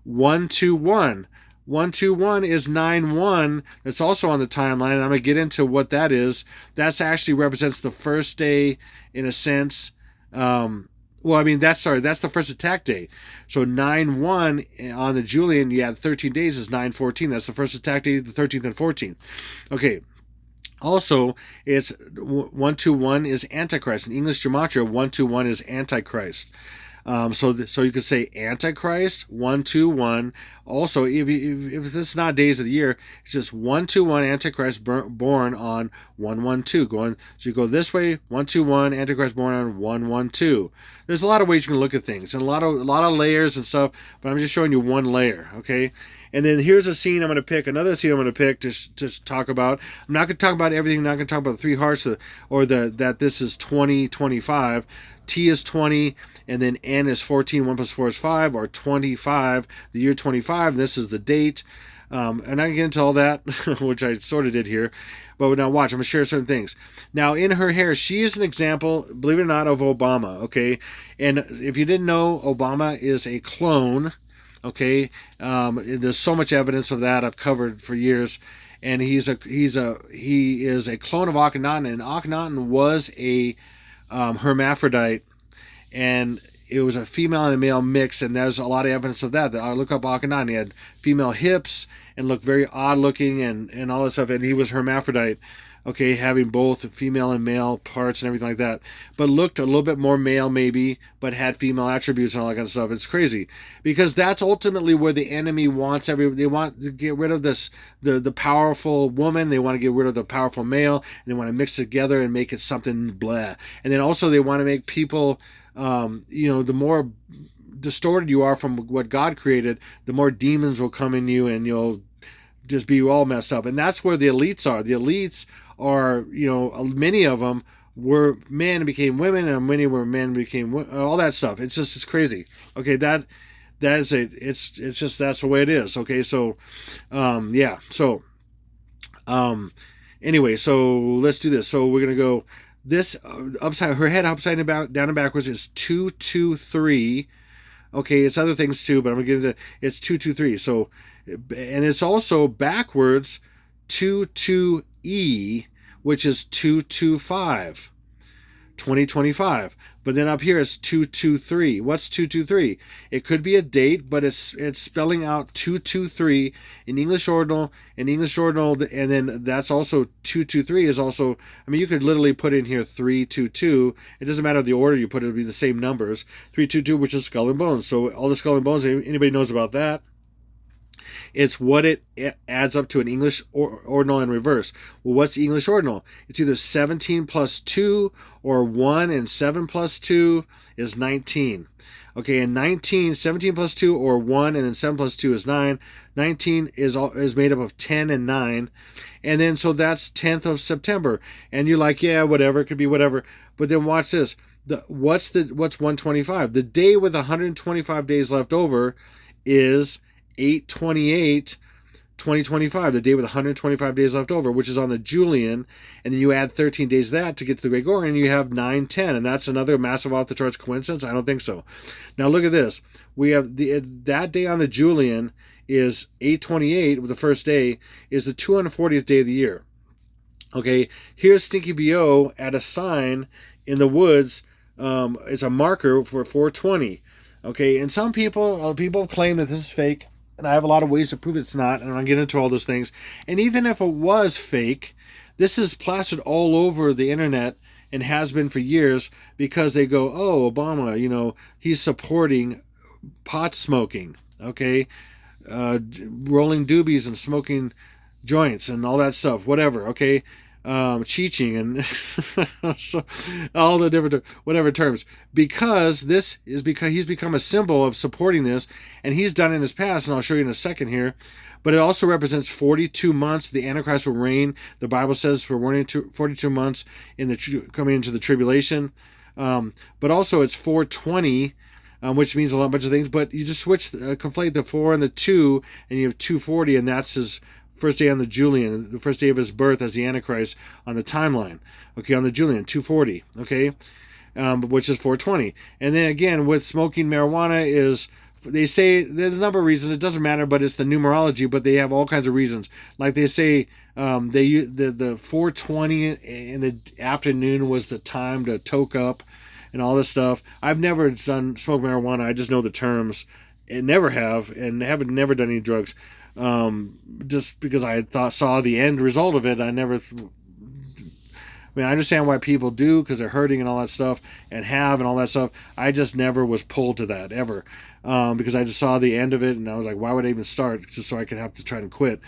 1, 2, 1. 121 is 9-1. That's also on the timeline, and I'm going to get into what that is. That's actually represents the first day, in a sense. Well, I mean, that's the first attack day. So 9-1 on the Julian, you had 13 days is 9-14. That's the first attack day, the 13th and 14th. Okay. Also, it's 121 is Antichrist. In English gematria, 121 is Antichrist. So you could say Antichrist 121. Also, if this is not days of the year, it's just 121 Antichrist born on 112. So you go this way, 121 Antichrist born on 112. There's a lot of ways you can look at things, and a lot of layers and stuff. But I'm just showing you one layer, okay? And then here's a scene I'm going to pick, another scene I'm going to pick to talk about. I'm not going to talk about everything. I'm not going to talk about the three hearts or that this is 2025. T is 20, and then N is 14. 1 plus 4 is 5, or 25, the year 25. And this is the date. And I can get into all that, which I sort of did here. But now watch, I'm going to share certain things. Now, in her hair, she is an example, believe it or not, of Obama, okay? And if you didn't know, Obama is a clone. Okay, there's so much evidence of that I've covered for years, and he is a clone of Akhenaten, and Akhenaten was a hermaphrodite, and it was a female and a male mix, and there's a lot of evidence of that. I look up Akhenaten; he had female hips and looked very odd looking, and all this stuff, and he was hermaphrodite. Okay, having both female and male parts and everything like that, but looked a little bit more male maybe, but had female attributes and all that kind of stuff. It's crazy, because that's ultimately where the enemy wants they want to get rid of the powerful woman, they want to get rid of the powerful male, and they want to mix it together and make it something blah. And then also they want to make people, the more distorted you are from what God created, the more demons will come in you, and you'll just be all messed up. And that's where the elites are. The elites are, many of them were men and became women, and many were men and became all that stuff. It's crazy. Okay, that is it. It's just that's the way it is. Okay, so yeah. So anyway, so let's do this. So we're gonna go this upside. Her head upside down and backwards is 223. Okay, it's other things too, but I'm gonna get into it's 223. So, and it's also backwards 22E, which is 225, 2025. But then up here it's 223. What's 223? It could be a date, but it's spelling out 223 in English ordinal, and then that's also 223 is also, I mean, you could literally put in here 322. It doesn't matter the order you put it, it'll be the same numbers. 322, which is skull and bones. So all the skull and bones, anybody knows about that? It's what it adds up to an English ordinal and reverse. Well, what's the English ordinal? It's either 17 plus 2 or 1 and 7 plus 2 is 19. Okay, and 17 plus 2 or 1 and then 7 plus 2 is 9. 19 is made up of 10 and 9. And then so that's 10th of September. And you're like, yeah, whatever, it could be whatever. But then watch this. What's 125? The day with 125 days left over is 8/28, 2025, the day with 125 days left over, which is on the Julian, and then you add 13 days to that to get to the Gregorian, you have 9/10, and that's another massive off-the-charts coincidence? I don't think so. Now look at this. We have that day on the Julian is 8/28, with the first day, is the 240th day of the year. Okay, here's Stinky B.O. at a sign in the woods. It's a marker for 420. Okay, and some people claim that this is fake, and I have a lot of ways to prove it's not, and I'll get into all those things. And even if it was fake, this is plastered all over the internet and has been for years, because they go, oh, Obama, he's supporting pot smoking, okay, rolling doobies and smoking joints and all that stuff, whatever, okay, cheating and so, all the different whatever terms, because he's become a symbol of supporting this, and he's done it in his past, and I'll show you in a second here. But it also represents 42 months the Antichrist will reign. The Bible says for 42 months coming into the tribulation. But also it's 420, which means a bunch of things. But you just conflate the 4 and the 2, and you have 240, and that's his first day on the Julian, the first day of his birth as the Antichrist on the timeline. Okay, on the Julian, 240. Okay, which is 420. And then again, with smoking marijuana is they say there's a number of reasons. It doesn't matter, but it's the numerology. But they have all kinds of reasons. Like they say, they use the 4:20 in the afternoon was the time to toke up, and all this stuff. I've never smoked marijuana. I just know the terms, and never have, and haven't never done any drugs. Just because I saw the end result of it, I never. I mean, I understand why people do because they're hurting and all that stuff, and all that stuff. I just never was pulled to that ever, because I just saw the end of it, and I was like, why would I even start? Just so I could have to try to quit.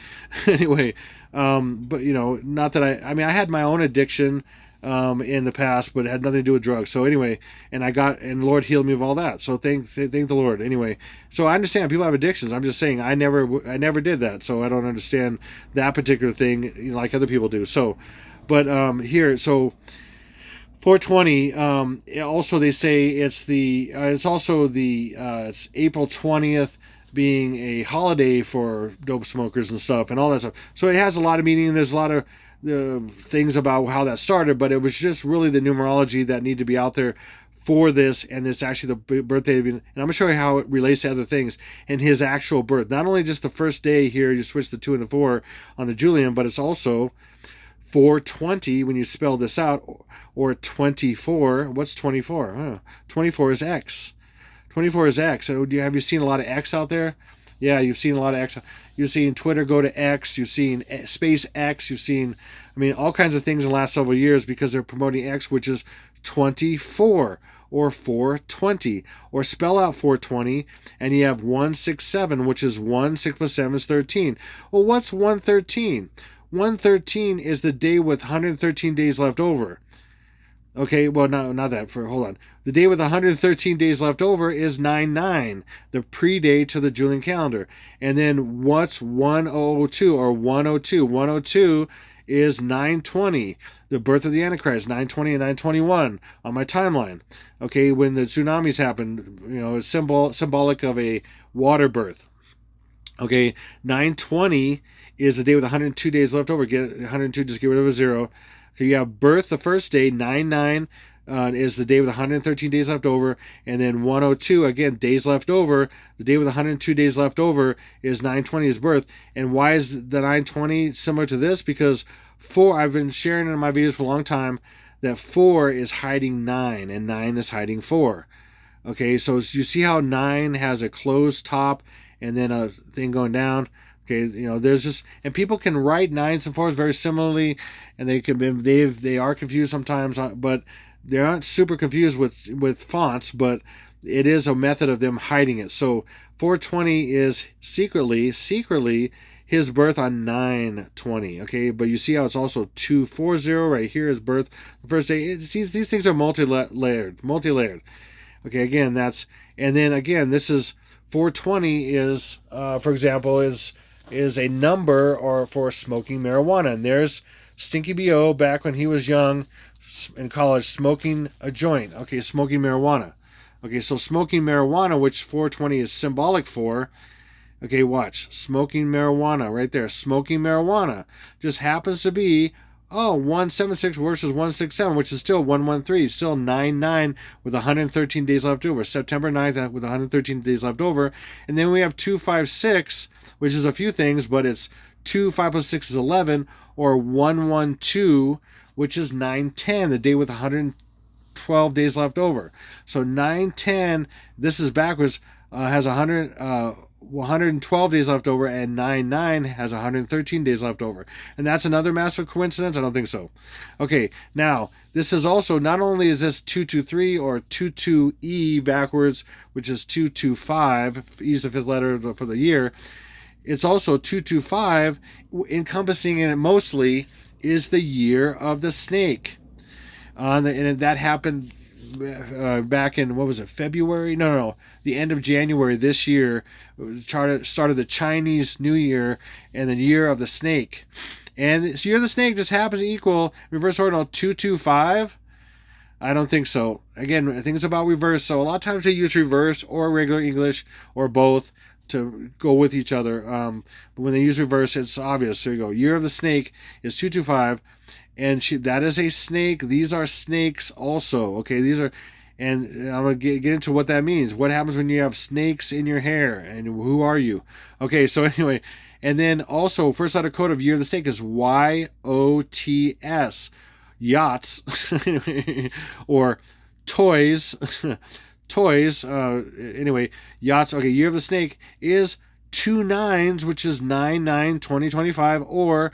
Anyway, but not that I mean, I had my own addiction in the past, but it had nothing to do with drugs. So anyway, and the Lord healed me of all that. So thank the Lord. Anyway, so I understand people have addictions. I'm just saying I never did that, so I don't understand that particular thing like other people do. So. But here, so 420. Also, they say it's it's April 20th being a holiday for dope smokers and stuff and all that stuff. So it has a lot of meaning. There's a lot of things about how that started, but it was just really the numerology that needed to be out there for this, and it's actually the birthday of, and I'm going to show you how it relates to other things and his actual birth. Not only just the first day here, you switch the 2 and the 4 on the Julian, but it's also 420 when you spell this out, or 24. What's 24? 24 is X. 24 is X. So have you seen a lot of X out there? Yeah, you've seen a lot of X. You've seen Twitter go to X. You've seen Space X. You've seen, I mean, all kinds of things in the last several years because they're promoting X, which is 24 or 420, or spell out 420, and you have 167, which is 1 6 plus 7 is 13. Well, what's 113? 113 is the day with 113 days left over. Okay, well, not that. Hold on. The day with 113 days left over is 9/9, the pre-day to the Julian calendar. And then what's 1002 or 102? 102 is 9/20, the birth of the Antichrist, 9/20 and 9/21 on my timeline. Okay, when the tsunamis happened, it's symbolic of a water birth. Okay, 9/20 is the day with 102 days left over. Get 102, just get rid of a 0. Okay, you have birth the first day. 9/9 is the day with 113 days left over. And then 102, again, days left over. The day with 102 days left over is 9/20 is birth. And why is the 9/20 similar to this? Because 4, I've been sharing in my videos for a long time that 4 is hiding 9 and 9 is hiding 4. Okay, so you see how 9 has a closed top and then a thing going down. Okay, there's just, and people can write 9s and 4s very similarly, and they are confused sometimes, but they aren't super confused with fonts, but it is a method of them hiding it. So 420 is secretly his birth on 9/20. Okay, but you see how it's also 240 right here, his birth the first day. These things are multi-layered. Okay, again, and then again, this is 420 is, for example, is a number or for smoking marijuana. And there's Stinky B.O. back when he was young in college smoking a joint. Okay, smoking marijuana. Okay, so smoking marijuana, which 420 is symbolic for. Okay, watch. Smoking marijuana right there. Smoking marijuana just happens to be 176 versus 167, which is still 113, still 9/9 with 113 days left over. September 9th with 113 days left over. And then we have 256, which is a few things, but it's 2, 5 plus 6 is 11, or 112, which is 9/10, the day with 112 days left over. So 9/10, this is backwards, has 112 days left over, and 9/9 has 113 days left over. And that's another massive coincidence? I don't think so. Okay, now, this is also, not only is this 223 or 22E backwards, which is 225, E is the 5th letter for the year, it's also 225, encompassing in it mostly is the year of the snake. And that happened back in, what was it, February? No, the end of January this year started the Chinese New Year and the year of the snake. And this year of the snake just happens to equal reverse ordinal 225. I don't think so. Again, I think it's about reverse. So a lot of times they use reverse or regular English or both to go with each other. But when they use reverse, it's obvious. There you go. Year of the snake is 225. And that is a snake. These are snakes also. Okay, these are, And I'm going to get into what that means. What happens when you have snakes in your hair, and who are you? Okay, so anyway, and then also, first letter code of year of the snake is YOTS, yachts, or toys, toys. Anyway, yachts. Okay, year of the snake is 2 9s, which is 9/9/2025, or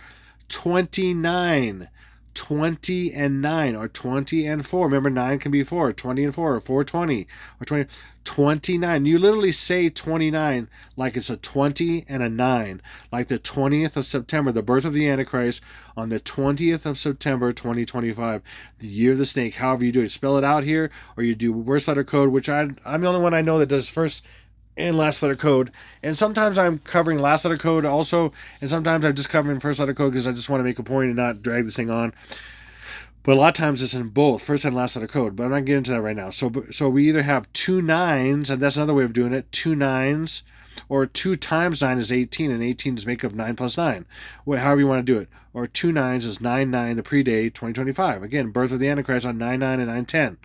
29. 20 and 9, or 20 and 4. Remember, 9 can be 4, 20 and 4, or 420, or 20, 29. You literally say 29 like it's a 20 and a 9, like the 20th of September, the birth of the Antichrist on the 20th of September 2025, the year of the snake. However you do it, spell it out here, or you do first letter code, which I'm the only one I know that does first and last letter code. And sometimes I'm covering last letter code also, and sometimes I'm just covering first letter code because I just want to make a point and not drag this thing on. But a lot of times it's in both first and last letter code, but I'm not getting into that right now. So we either have 2 9s, and that's another way of doing it, 2 9s, or 2 times 9 is 18, and 18 is make of 9 plus 9. However you want to do it. Or 2 9s is 9/9, the pre-day, 2025. Again, birth of the Antichrist on 9/9 and 9/10.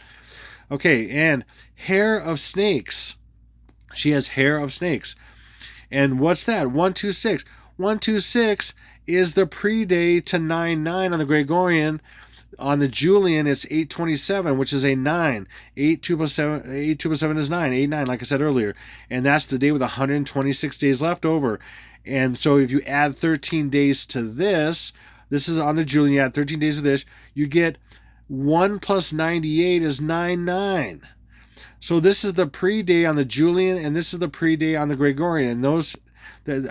Okay, and hair of snakes. She has hair of snakes. And what's that? 126. 126 is the pre-day to 9/9 on the Gregorian. On the Julian, it's 8/27, which is a 9. 8 2 plus 7, 8 2 plus 7 is 9. 8 9, like I said earlier. And that's the day with 126 days left over. And so if you add 13 days to this is on the Julian, you add 13 days of this, you get 1 plus 98 is 9/9. So this is the pre-day on the Julian, and this is the pre-day on the Gregorian. And those,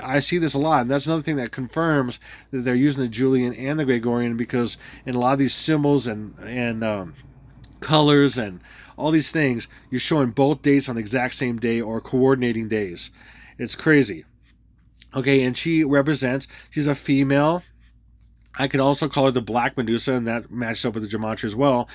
I see this a lot, and that's another thing that confirms that they're using the Julian and the Gregorian, because in a lot of these symbols and colors and all these things, you're showing both dates on the exact same day or coordinating days. It's crazy. Okay, and she's a female. I could also call her the Black Medusa, and that matches up with the gematria as well.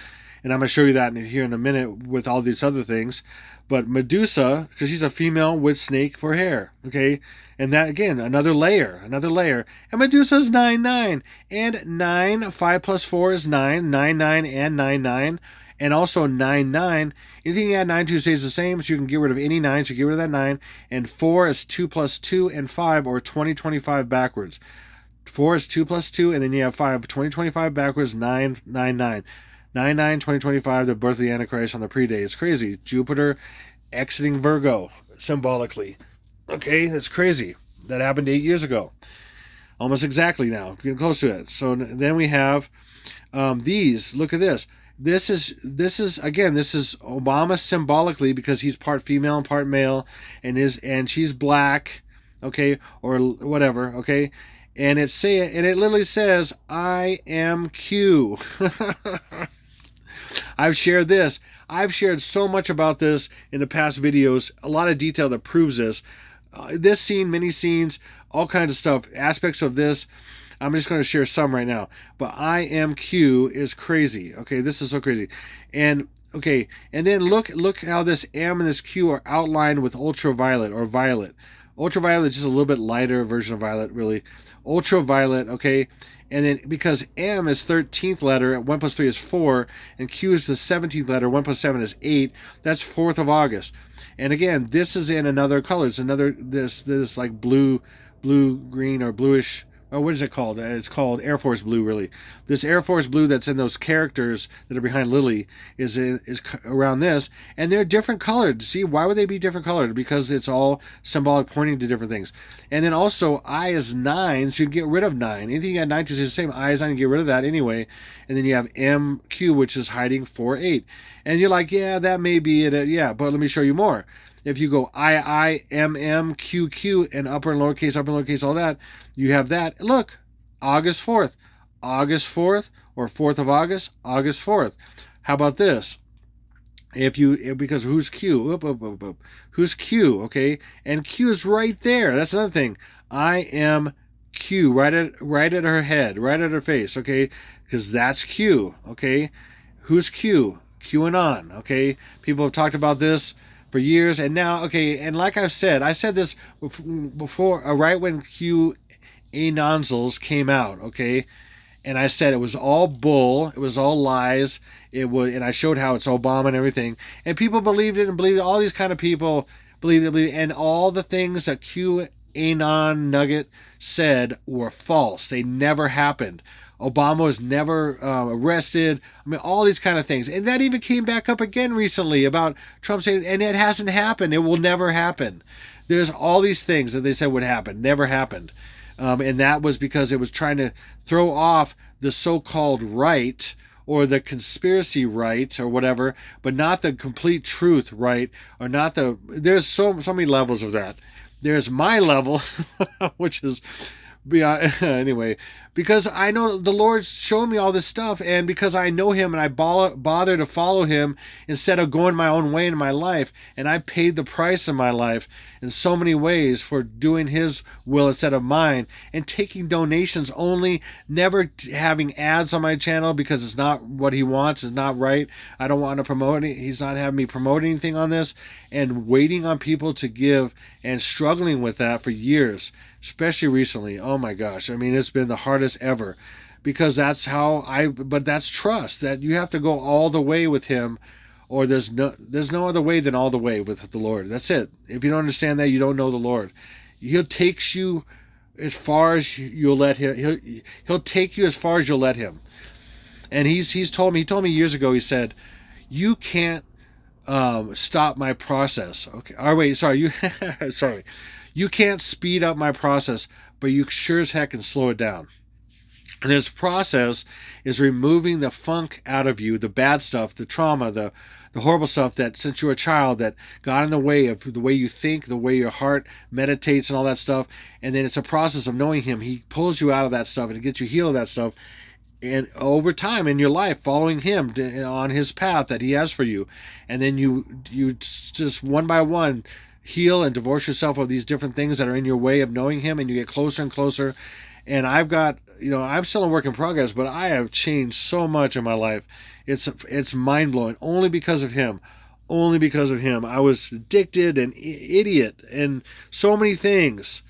And I'm going to show you that here in a minute with all these other things. But Medusa, because she's a female with snake for hair, okay? And that, again, another layer. And Medusa's 9/9. And 9, 5 plus 4 is 9. 9/9 and 9/9. And also 9/9. Anything you add 9 to stays the same, so you can get rid of any 9, so get rid of that 9. And 4 is 2 plus 2 and 5, or 2025 backwards. 4 is 2 plus 2, and then you have 5. 2025 backwards, 9, 9, 9. 9/9/2025, the birth of the Antichrist on the pre-day. It's crazy. Jupiter exiting Virgo, symbolically. Okay, that's crazy. That happened 8 years ago. Almost exactly now. Getting close to it. So then we have these. Look at this. This is Obama symbolically, because he's part female and part male, and she's black, okay, or whatever, okay. And it literally says, I am Q. I've shared this. I've shared so much about this in the past videos, a lot of detail that proves this. This scene, many scenes, all kinds of stuff, aspects of this. I'm just going to share some right now. But I am Q is crazy. Okay, this is so crazy. And okay, and then look how this M and this Q are outlined with ultraviolet or violet. Ultraviolet is just a little bit lighter version of violet, really. Ultraviolet, okay? And then because M is 13th letter, 1 plus 3 is 4, and Q is the 17th letter, 1 plus 7 is 8. That's 4th of August. And again, this is in another color. It's another, this like blue, green, or bluish. Oh, what is it called? It's called Air Force Blue, really. This Air Force Blue that's in those characters that are behind Lily is around this, and they're different colored. See, why would they be different colored? Because it's all symbolic, pointing to different things. And then also, I is 9, so you get rid of 9. Anything you got 9 to is the same. I is 9, you get rid of that anyway. And then you have MQ, which is hiding 4, 8. And you're like, yeah, that may be it. Yeah, but let me show you more. If you go I, M, M, Q, Q, and upper and lowercase, all that, you have that. Look, August 4th. August 4th, or 4th of August, August 4th. How about this? Because who's Q? Who's Q, okay? And Q is right there. That's another thing. I am Q, right at her head, right at her face, okay? Because that's Q, okay? Who's Q? QAnon, okay? People have talked about this for years, and now, okay, and like I've said, I said this before, right when QAnonzels came out, okay, And I said it was all bull, it was all lies, it was, and I showed how it's Obama and everything, and people believed it and believed it. All these kind of people believed it, and all the things that QAnon Nugget said were false. They never happened. Obama was never arrested. I mean, all these kind of things. And that even came back up again recently about Trump saying, and it hasn't happened. It will never happen. There's all these things that they said would happen. Never happened. And that was because it was trying to throw off the so-called right or the conspiracy right or whatever, but not the complete truth right, or not the, there's so many levels of that. There's my level, which is beyond, anyway, because I know the Lord's shown me all this stuff, and because I know him and I bother to follow him instead of going my own way in my life, and I paid the price in my life in so many ways for doing his will instead of mine, and taking donations only, never having ads on my channel because it's not what he wants, it's not right. I don't want to promote it. He's not having me promote anything on this, and waiting on people to give and struggling with that for years, especially recently. Oh my gosh. I mean, it's been the hardest ever, because that's but that's trust, that you have to go all the way with him, or there's no other way than all the way with the Lord. That's it. If you don't understand that, you don't know the Lord. He'll take you as far as you'll let him. He'll take you as far as you'll let him. And he told me years ago, he said, you can't stop my process. Okay. Oh, wait, sorry. Sorry. You can't speed up my process, but you sure as heck can slow it down. And this process is removing the funk out of you, the bad stuff, the trauma, the horrible stuff that since you were a child that got in the way of the way you think, the way your heart meditates and all that stuff. And then it's a process of knowing him. He pulls you out of that stuff and gets you healed of that stuff. And over time in your life, following him on his path that he has for you. And then you just one by one heal and divorce yourself of these different things that are in your way of knowing him, and you get closer and closer. And I've got, I'm still a work in progress, but I have changed so much in my life. It's mind-blowing, only because of him. Only because of him. I was addicted and idiot and so many things.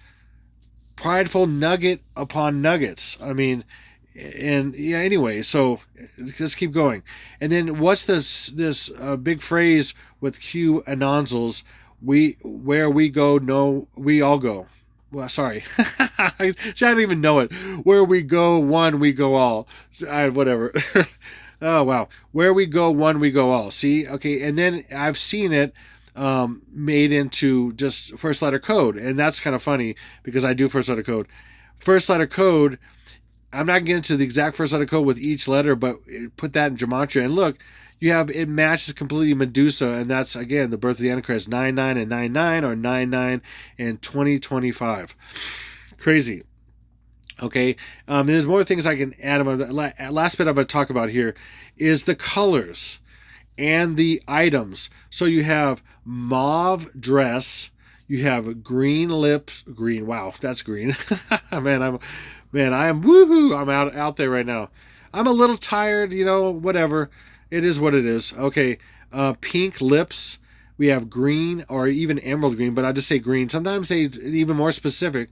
Prideful nugget upon nuggets. I mean, and yeah, anyway, so let's keep going. And then what's this big phrase with QAnonzels? Where we go, no, we all go. Well, sorry. I don't even know it. Where we go, one, we go all. Whatever. Oh, wow. Where we go, one, we go all. See? Okay. And then I've seen it made into just first letter code. And that's kind of funny because I do first letter code. First letter code, I'm not getting into the exact first letter code with each letter, but put that in gematria. And look, you have, it matches completely Medusa, and that's, again, the birth of the Antichrist, 99 and 99, or 99 and 2025. Crazy. Okay, there's more things I can add about. Last bit I'm going to talk about here is the colors and the items. So you have mauve dress, you have green lips, green, wow, that's green. Man, I am woohoo, I'm out there right now. I'm a little tired, whatever. It is what it is. Okay, pink lips. We have green or even emerald green, but I just say green. Sometimes they even more specific,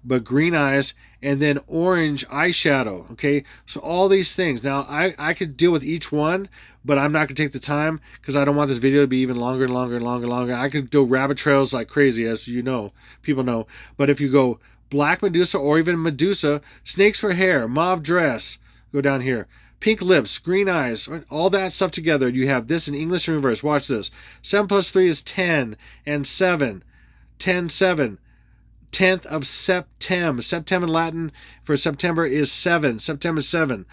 but green eyes, and then orange eyeshadow. Okay, so all these things. Now, I could deal with each one, but I'm not going to take the time because I don't want this video to be even longer and longer and longer and longer. I could do rabbit trails like crazy, as you know, people know. But if you go black Medusa or even Medusa, snakes for hair, mauve dress, go down here. Pink lips, green eyes, all that stuff together. You have this in English in reverse. Watch this. 7 plus 3 is 10, and 7. 10, 7. 10th of September. September in Latin for September is 7. September 7.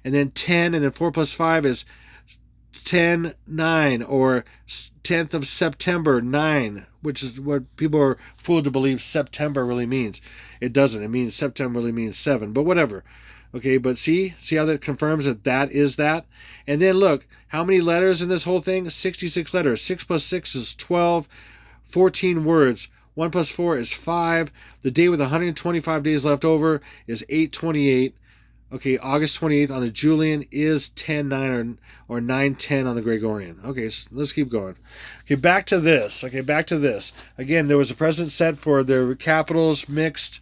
And then 10, and then 4 plus 5 is 10, 9, or 10th of September, 9, which is what people are fooled to believe September really means. It doesn't. It means September really means 7, but whatever. Okay, but see how that confirms that is that? And then look, how many letters in this whole thing? 66 letters. 6 plus 6 is 12. 14 words. 1 plus 4 is 5. The day with 125 days left over is 8/28. Okay, August 28th on the Julian is 10/9 or 9/10 on the Gregorian. Okay, so let's keep going. Okay, back to this. Again, there was a precedent set for their capitals mixed.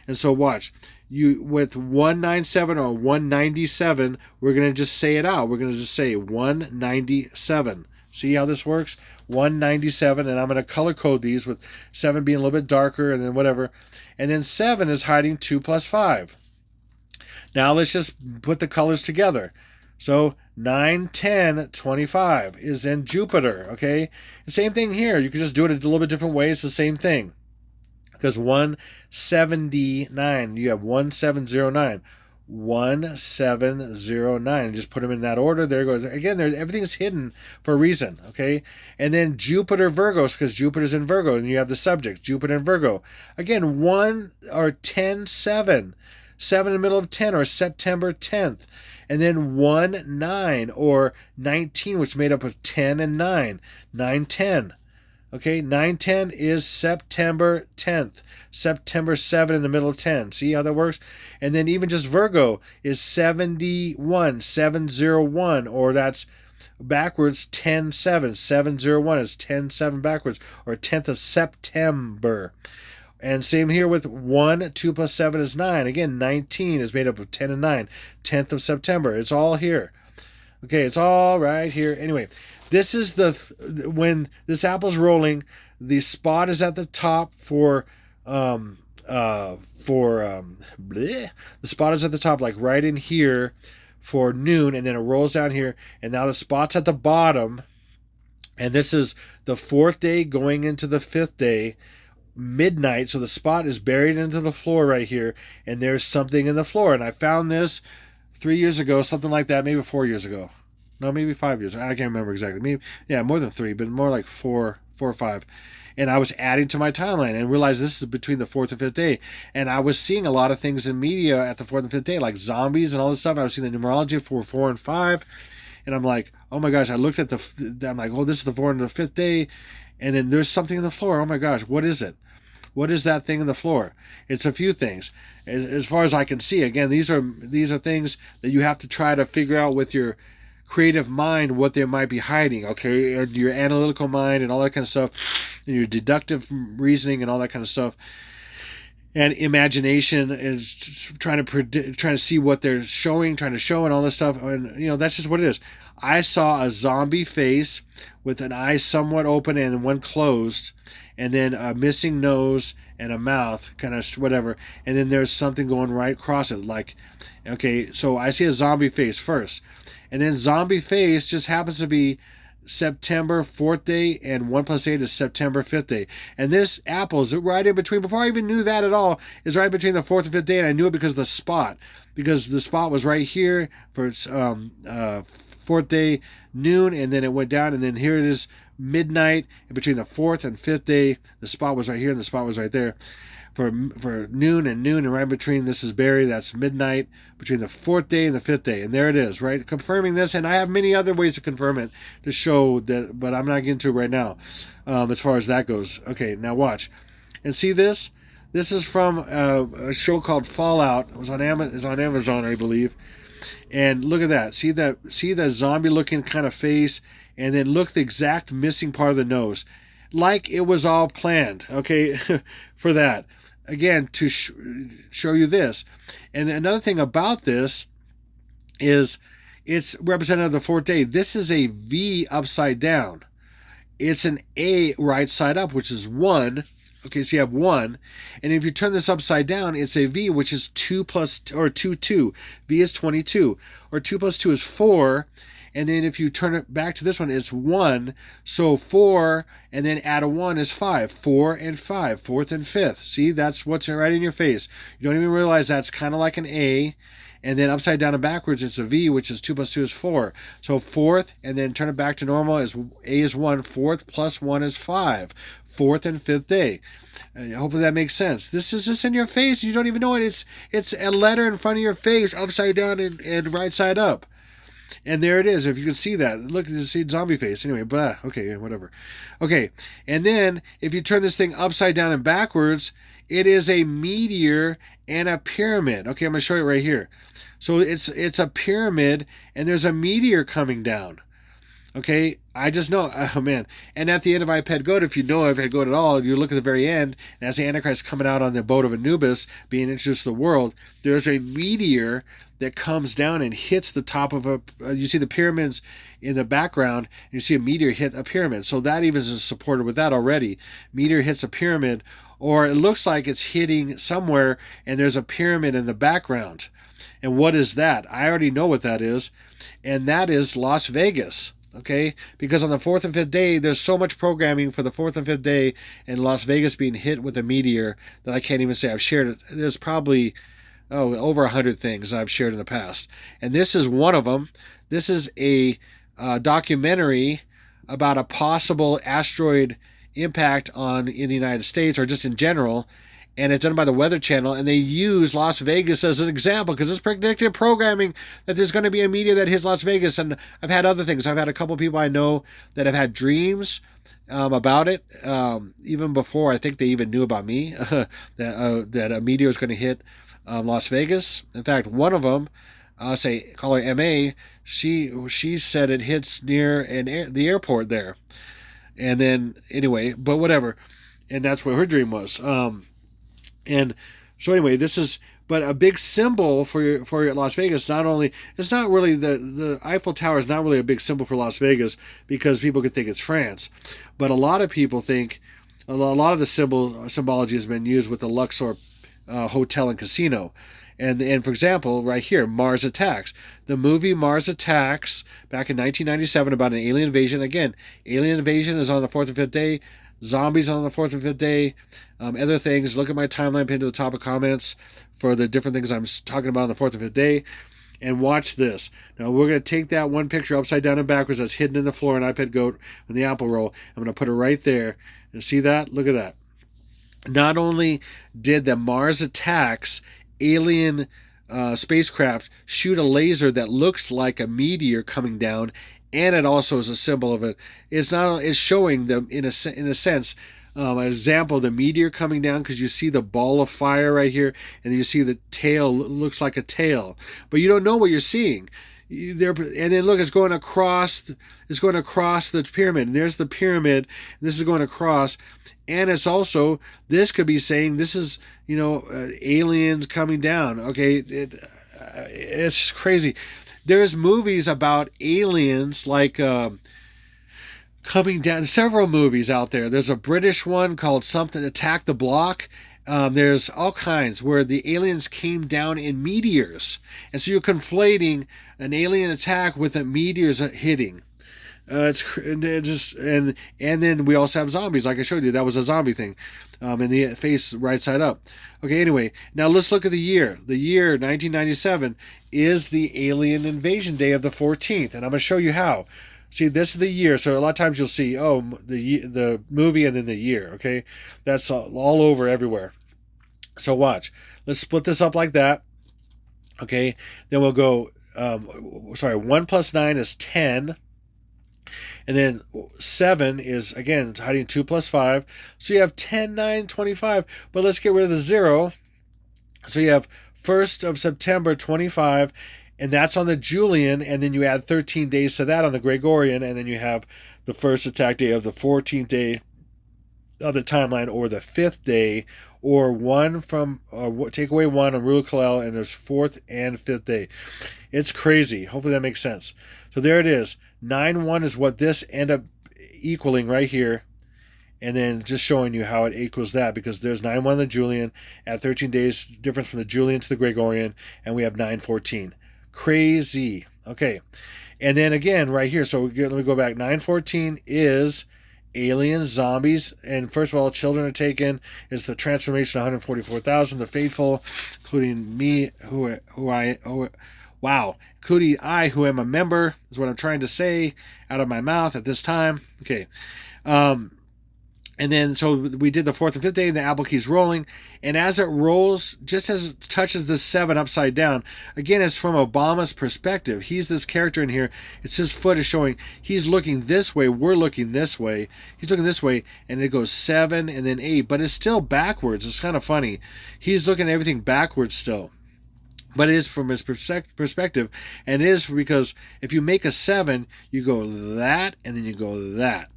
And so watch. you with 197 or 197, we're going to just say it out. We're going to just say 197. See how this works? 197, and I'm going to color code these with 7 being a little bit darker and then whatever. And then 7 is hiding 2 plus 5. Now let's just put the colors together. So 9, 10, 25 is in Jupiter, okay? The same thing here. You can just do it a little bit different way. It's the same thing. Because 179, you have 1709. 1709. Just put them in that order. There it goes. Again, everything's hidden for a reason, okay? And then Jupiter Virgos, because Jupiter's in Virgo, and you have the subject, Jupiter and Virgo. Again, 1 or 10, 7. 7 in the middle of 10, or September 10th. And then 1, 9, or 19, which is made up of 10 and 9. 9, 10. Okay, 9-10 is September 10th. September 7 in the middle of 10. See how that works? And then even just Virgo is 71, 701, or that's backwards 10-7. 701 is 10-7 backwards, or 10th of September. And same here with 1, 2 plus 7 is 9. Again, 19 is made up of 10 and 9. 10th of September. It's all here. Okay, it's all right here. Anyway, this is when this apple's rolling, the spot is at the top for the spot is at the top, like right in here for noon, and then it rolls down here, and now the spot's at the bottom, and this is the 4th day going into the 5th day, midnight. So the spot is buried into the floor right here, and there's something in the floor. And I found this 3 years ago, something like that, maybe 4 years ago. No, maybe 5 years. I can't remember exactly. Maybe, yeah, more than 3, but more like 4 or 5. And I was adding to my timeline and realized this is between the 4th and 5th day. And I was seeing a lot of things in media at the 4th and 5th day, like zombies and all this stuff. I was seeing the numerology for 4 and 5. And I'm like, oh my gosh, I looked at I'm like, oh, this is the 4th and the 5th day. And then there's something in the floor. Oh my gosh, what is it? What is that thing in the floor? It's a few things. As far as I can see, again, these are things that you have to try to figure out with your creative mind what they might be hiding, okay? And your analytical mind and all that kind of stuff, and your deductive reasoning and all that kind of stuff. And imagination is trying to see what they're showing, trying to show, and all this stuff. And that's just what it is. I saw a zombie face with an eye somewhat open and one closed, and then a missing nose and a mouth, kind of whatever. And then there's something going right across it, like, okay, so I see a zombie face first, and then zombie face just happens to be September 4th day, and 1 plus 8 is September 5th day. And this apple is right in between. Before I even knew that at all, is right between the 4th and 5th day, and I knew it because of the spot. Because the spot was right here for 4th day noon, and then it went down, and then here it is midnight. And between the 4th and 5th day, the spot was right here, and the spot was right there. For noon, and right between this is Barry, that's midnight, between the 4th day and the 5th day. And there it is, right? Confirming this, and I have many other ways to confirm it to show that, but I'm not getting to it right now as far as that goes. Okay, now watch. And see this? This is from a show called Fallout. It was on Amazon, I believe. And look at that. See that zombie-looking kind of face? And then look the exact missing part of the nose. Like it was all planned, okay, for that. Again, to show you this. And another thing about this is it's representative of the 4th day. This is a V upside down. It's an A right side up, which is 1. Okay, so you have 1. And if you turn this upside down, it's a V, which is 2 plus, or 2, 2. V is 22. Or 2 plus 2 is 4. And then if you turn it back to this one, it's 1. So 4, and then add a 1 is 5. 4 and 5, 4th and 5th. See, that's what's right in your face. You don't even realize that's kind of like an A. And then upside down and backwards, it's a V, which is 2 plus 2 is 4. So 4th, and then turn it back to normal, is A is 1. 4th plus 1 is 5. 4th and 5th day. Hopefully that makes sense. This is just in your face. You don't even know it. It's a letter in front of your face, upside down and right side up. And there it is, if you can see that. Look, you see zombie face. Anyway, blah. Okay, whatever. Okay, and then if you turn this thing upside down and backwards, it is a meteor and a pyramid. Okay, I'm going to show you right here. So it's a pyramid, and there's a meteor coming down. Okay, I just know, oh man. And at the end of iPad Goat, if you know iPad Goat at all, you look at the very end, and as the Antichrist coming out on the boat of Anubis, being introduced to the world, there's a meteor that comes down and hits the top of a. You see the pyramids in the background, and you see a meteor hit a pyramid. So that even is supported with that already. Meteor hits a pyramid, or it looks like it's hitting somewhere, and there's a pyramid in the background. And what is that? I already know what that is, and that is Las Vegas. Okay, because on the fourth and fifth day, there's so much programming for the fourth and fifth day, and Las Vegas being hit with a meteor that I can't even say. I've shared it. There's probably over 100 things I've shared in the past, and this is one of them. This is a documentary about a possible asteroid impact in the United States or just in general, and it's done by the Weather Channel, and they use Las Vegas as an example because it's predictive programming that there's going to be a meteor that hits Las Vegas. And I've had other things. I've had a couple people I know that have had dreams about it, even before I think they even knew about me, that a meteor is going to hit Las Vegas. In fact, one of them, call her MA, she said it hits near the airport there. And then, anyway, but whatever. And that's what her dream was. And so anyway, this is but a big symbol for Las Vegas. Not only it's not really the Eiffel Tower is not really a big symbol for Las Vegas because people could think it's France, but a lot of people think a lot of the symbology has been used with the Luxor hotel and casino. And for example, right here, Mars Attacks. The movie Mars Attacks back in 1997 about an alien invasion. Again, alien invasion is on the fourth and fifth day. Zombies on the fourth and fifth day. Other things. Look at my timeline pinned to the top of comments for the different things I'm talking about on the fourth and fifth day. And watch this. Now we're going to take that one picture upside down and backwards that's hidden in the floor in iPad Goat in the Apple roll. I'm going to put it right there. And see that? Look at that. Not only did the Mars Attacks alien spacecraft shoot a laser that looks like a meteor coming down, and it also is a symbol of it. It's showing them in a sense an example of the meteor coming down because you see the ball of fire right here, and then you see the tail looks like a tail, but you don't know what you're seeing. And then look, it's going across. It's going across the pyramid. And there's the pyramid. This is going across, and it's also this could be saying this is aliens coming down. Okay, it's crazy. There's movies about aliens like coming down. Several movies out there. There's a British one called something Attack the Block. There's all kinds where the aliens came down in meteors, and so you're conflating an alien attack with a meteors hitting. And then we also have zombies, like I showed you. That was a zombie thing, in the face right side up. Okay, anyway, now let's look at the year. The year 1997 is the alien invasion day of the 14th, and I'm going to show you how. See, this is the year. So a lot of times you'll see, the movie and then the year. Okay, that's all over everywhere. So watch. Let's split this up like that. Okay, then we'll go. 1 plus 9 is 10. And then 7 is, again, hiding 2 plus 5. So you have 10, 9, 25. But let's get rid of the 0. So you have 1st of September, 25. And that's on the Julian. And then you add 13 days to that on the Gregorian. And then you have the first attack day of the 14th day of the timeline, or the 5th day, or take away 1 on Rule Kalel, and there's 4th and 5th day. It's crazy. Hopefully that makes sense. So there it is. 9-1 is what this end up equaling right here. And then just showing you how it equals that, because there's 9-1 the Julian, at 13 days difference from the Julian to the Gregorian, and we have 9-14. Crazy. Okay. And then again, right here, so let me go back. 9-14 is aliens, zombies, and first of all, children are taken. Is the transformation of 144,000, the faithful, including me, including I, who am a member, is what I'm trying to say out of my mouth at this time. Okay. And then, so we did the 4th and 5th day, and the apple keys rolling. And as it rolls, just as it touches the 7 upside down, again, it's from Obama's perspective. He's this character in here. It's his foot is showing. He's looking this way. We're looking this way. He's looking this way, and it goes 7 and then 8. But it's still backwards. It's kind of funny. He's looking at everything backwards still. But it is from his perspective, and it is because if you make a 7, you go that, and then you go that.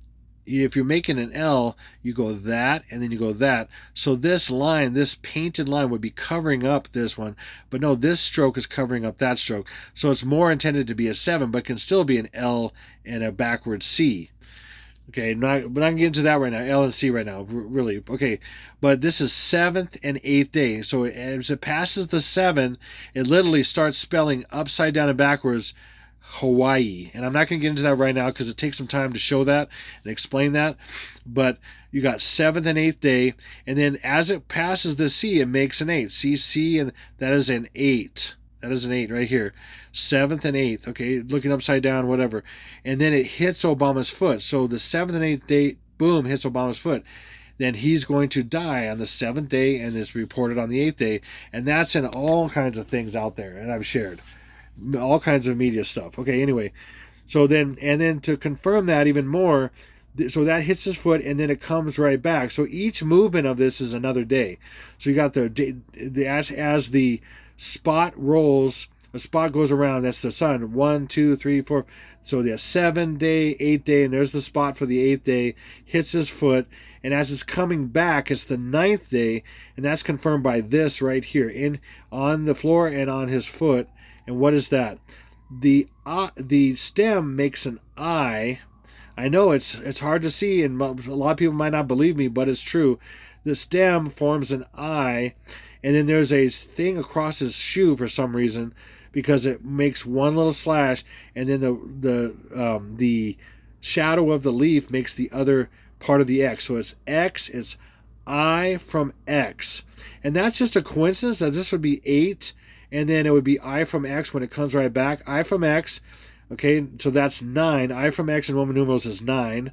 If you're making an L, you go that, and then you go that. So this line, this painted line, would be covering up this one, but no, this stroke is covering up that stroke. So it's more intended to be a 7, but can still be an L and a backward C. Okay, we're not going to get into that right now, L and C right now, really. Okay, but this is 7th and 8th day. So as it passes the 7, it literally starts spelling upside down and backwards Hawaii. And I'm not going to get into that right now because it takes some time to show that and explain that. But you got 7th and 8th day, and then as it passes the C, it makes an 8. C, and that is an 8. That is an 8 right here. 7th and 8th. Okay, looking upside down, whatever. And then it hits Obama's foot. So the 7th and 8th day, boom, hits Obama's foot. Then he's going to die on the 7th day, and it's reported on the 8th day. And that's in all kinds of things out there, and I've shared. All kinds of media stuff. Okay, anyway. So then, and then to confirm that even more, so that hits his foot, and then it comes right back. So each movement of this is another day. So you got as the spot rolls, a spot goes around, that's the sun. 1, 2, 3, 4. So the 7th day, 8th day, and there's the spot for the 8th day, hits his foot, and as it's coming back, it's the 9th day, and that's confirmed by this right here, on the floor and on his foot. And what is that? The stem makes an I. I know it's hard to see, and a lot of people might not believe me, but it's true. The stem forms an I, and then there's a thing across his shoe for some reason, because it makes one little slash, and then the shadow of the leaf makes the other part of the X. So it's X, it's I from X. And that's just a coincidence that this would be 8, and then it would be I from X when it comes right back. I from X, okay, so that's 9. I from X in Roman numerals is 9.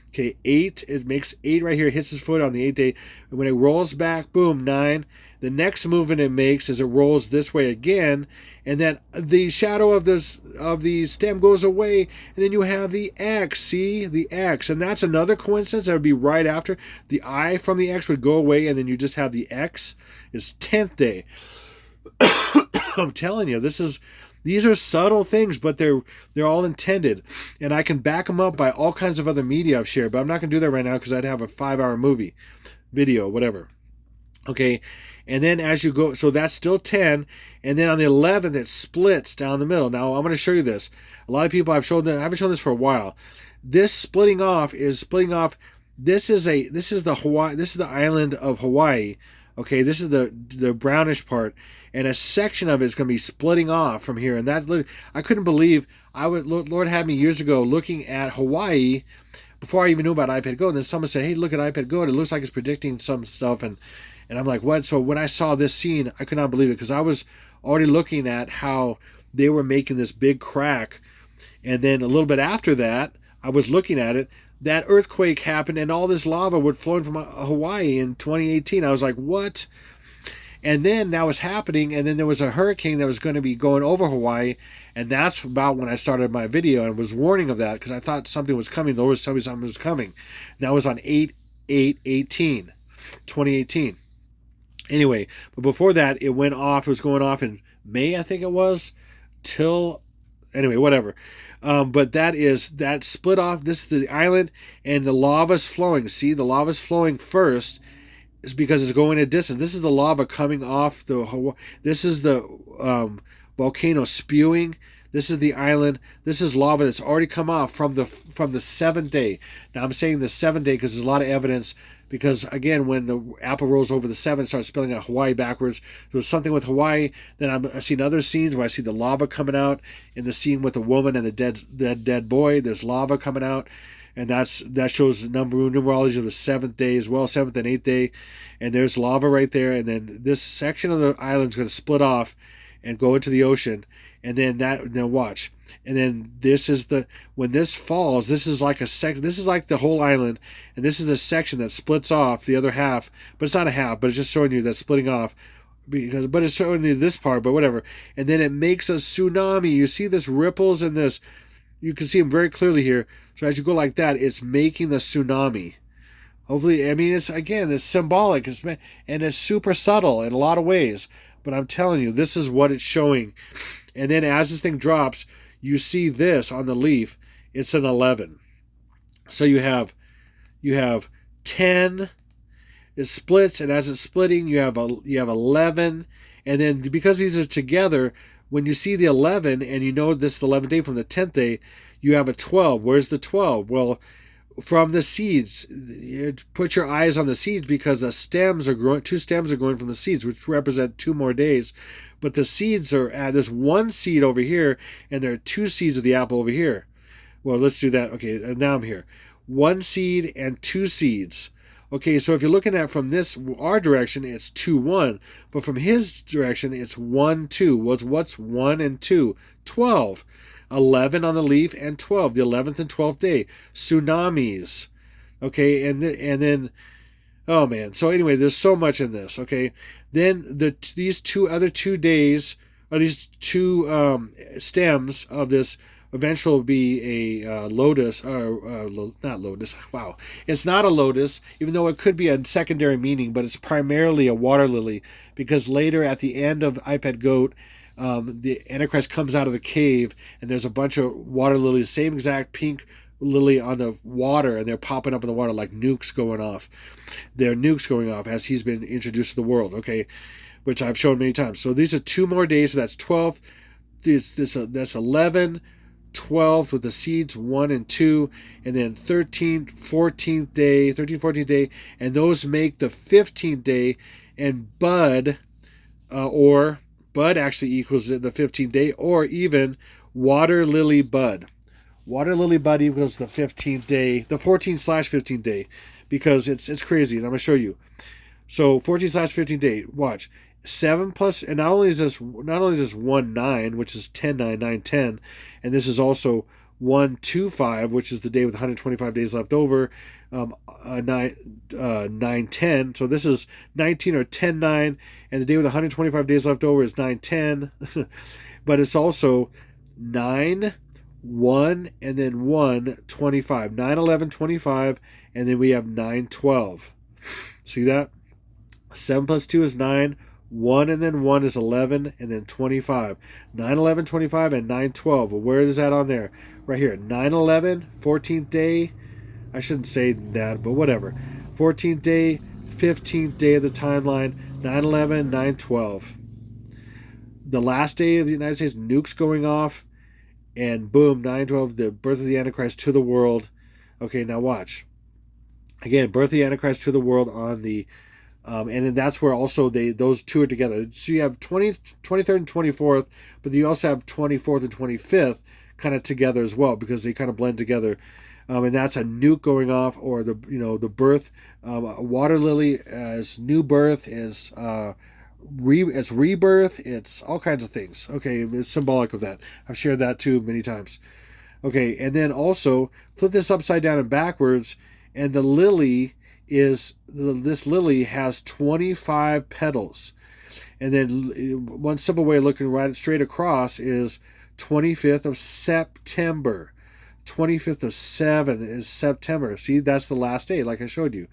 Okay, 8, it makes 8 right here, hits his foot on the 8th day. And when it rolls back, boom, 9. The next movement it makes is it rolls this way again, and then the shadow of the stem goes away, and then you have the X. See, the X, and that's another coincidence. That would be right after the I from the X would go away, and then you just have the X. It's 10th day. I'm telling you, these are subtle things, but they're all intended, and I can back them up by all kinds of other media I've shared. But I'm not going to do that right now because I'd have a 5-hour video, whatever. Okay. And then as you go, so that's still 10, and then on the 11th it splits down the middle. Now I'm going to show you this. A lot of people I haven't shown this for a while. This splitting off is splitting off. This is the island of Hawaii. Okay, this is the brownish part, and a section of it is going to be splitting off from here. And that I couldn't believe. Lord had me years ago looking at Hawaii before I even knew about iPad Go. And then someone said, "Hey, look at iPad Go. It looks like it's predicting some stuff." And I'm like, what? So when I saw this scene, I could not believe it, because I was already looking at how they were making this big crack. And then a little bit after that, I was looking at it. That earthquake happened, and all this lava would flow from Hawaii in 2018. I was like, what? And then that was happening, and then there was a hurricane that was going to be going over Hawaii, and that's about when I started my video and was warning of that, because I thought something was coming. The Lord was telling me something was coming. And that was on 8/8/18, 2018. Anyway, but before that, it went off. It was going off in May, I think it was, anyway, whatever. But that split off. This is the island, and the lava's flowing. See, the lava's flowing first, is because it's going a distance. This is the lava coming off this is the volcano spewing. This is the island. This is lava that's already come off from the 7th day. Now I'm saying the 7th day because there's a lot of evidence. Because again, when the apple rolls over the 7, it starts spelling out Hawaii backwards. There's something with Hawaii. Then I've seen other scenes where I see the lava coming out. In the scene with the woman and the dead boy, there's lava coming out, and that shows the numerology of the 7th day as well, 7th and 8th day. And there's lava right there. And then this section of the island is going to split off and go into the ocean. And then watch. And then when this falls, this is like this is like the whole island, and this is the section that splits off the other half, but it's not a half, but it's just showing you that splitting off, but it's showing you this part, but whatever. And then it makes a tsunami. You see this ripples in this, you can see them very clearly here. So as you go like that, it's making the tsunami. Hopefully, I mean, it's symbolic, and it's super subtle in a lot of ways. But I'm telling you, this is what it's showing. And then as this thing drops, you see this on the leaf. It's an 11. So you have 10. It splits, and as it's splitting, you have 11, and then because these are together, when you see the 11 and you know this is the 11th day from the 10th day, you have a 12. Where's the 12? Well, from the seeds. Put your eyes on the seeds because the stems are growing. 2 stems are growing from the seeds, which represent 2 more days. But the seeds are there's 1 seed over here, and there are 2 seeds of the apple over here. Well, let's do that. Okay, now I'm here. 1 seed and 2 seeds. Okay, so if you're looking at from our direction, it's 2, 1. But from his direction, it's 1, 2. What's 1 and 2? 12. 11 on the leaf and 12. The 11th and 12th day. Tsunamis. Okay, and then, oh man. So anyway, there's so much in this. Okay, then these 2 other 2 days, or these 2 stems of this eventually will be a lotus, or not lotus. Wow, it's not a lotus, even though it could be a secondary meaning, but it's primarily a water lily, because later at the end of iPad Goat, the Antichrist comes out of the cave, and there's a bunch of water lilies, same exact pink lily on the water, and they're popping up in the water like nukes going off. They're nukes going off as he's been introduced to the world. Okay, which I've shown many times. So these are 2 more days. So that's 12. That's 11. 12th with the seeds 1 and 2, and then 13th, 14th day, and those make the 15th day. And bud, or bud actually equals the 15th day, or even water lily bud. Water lily bud equals the 15th day, the 14/15th day, because it's crazy, and I'm gonna show you. So 14/15th day. Watch. 7 plus, and not only is this 1 9, which is 10 9 9 10, and this is also 1 2 5, which is the day with 125 days left over. 9 10. So this is 19 or 10 9, and the day with 125 days left over is 9 10. But it's also 9 1 and then 1 25. 9 11 25, and then we have 9 12. See that? 7 plus 2 is 9. 1 and then 1 is 11, and then 25. 9, 11, 25, and 9, 12. Well, where is that on there? Right here. 9, 11, 14th day. I shouldn't say that, but whatever. 14th day, 15th day of the timeline. 9, 11, 9, 12. The last day of the United States, nukes going off, and boom, 9, 12, the birth of the Antichrist to the world. Okay, now watch. Again, birth of the Antichrist to the world on the and then that's where also those 2 are together. So you have 23rd and 24th, but you also have 24th and 25th kind of together as well, because they kind of blend together. And that's a nuke going off, or the birth. Water lily as new birth, is it's rebirth. It's all kinds of things. Okay, it's symbolic of that. I've shared that too many times. Okay, and then also flip this upside down and backwards, and the lily this lily has 25 petals, and then one simple way of looking right straight across is 25th of September. 25th of 7 is September. See, that's the last day, like I showed you,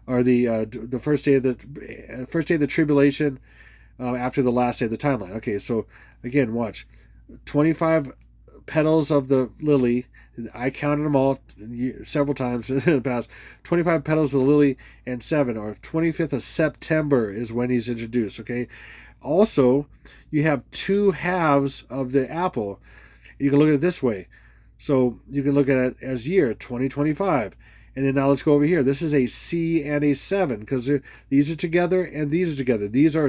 or the first day of the tribulation, after the last day of the timeline. Okay, so again, watch. 25 petals of the lily. I counted them all several times in the past. 25 petals of the lily, and 7, or 25th of September is when he's introduced. Okay. Also, you have 2 halves of the apple. You can look at it this way. So you can look at it as year 2025. And then now let's go over here. This is a C and a 7, because these are together and these are together. These are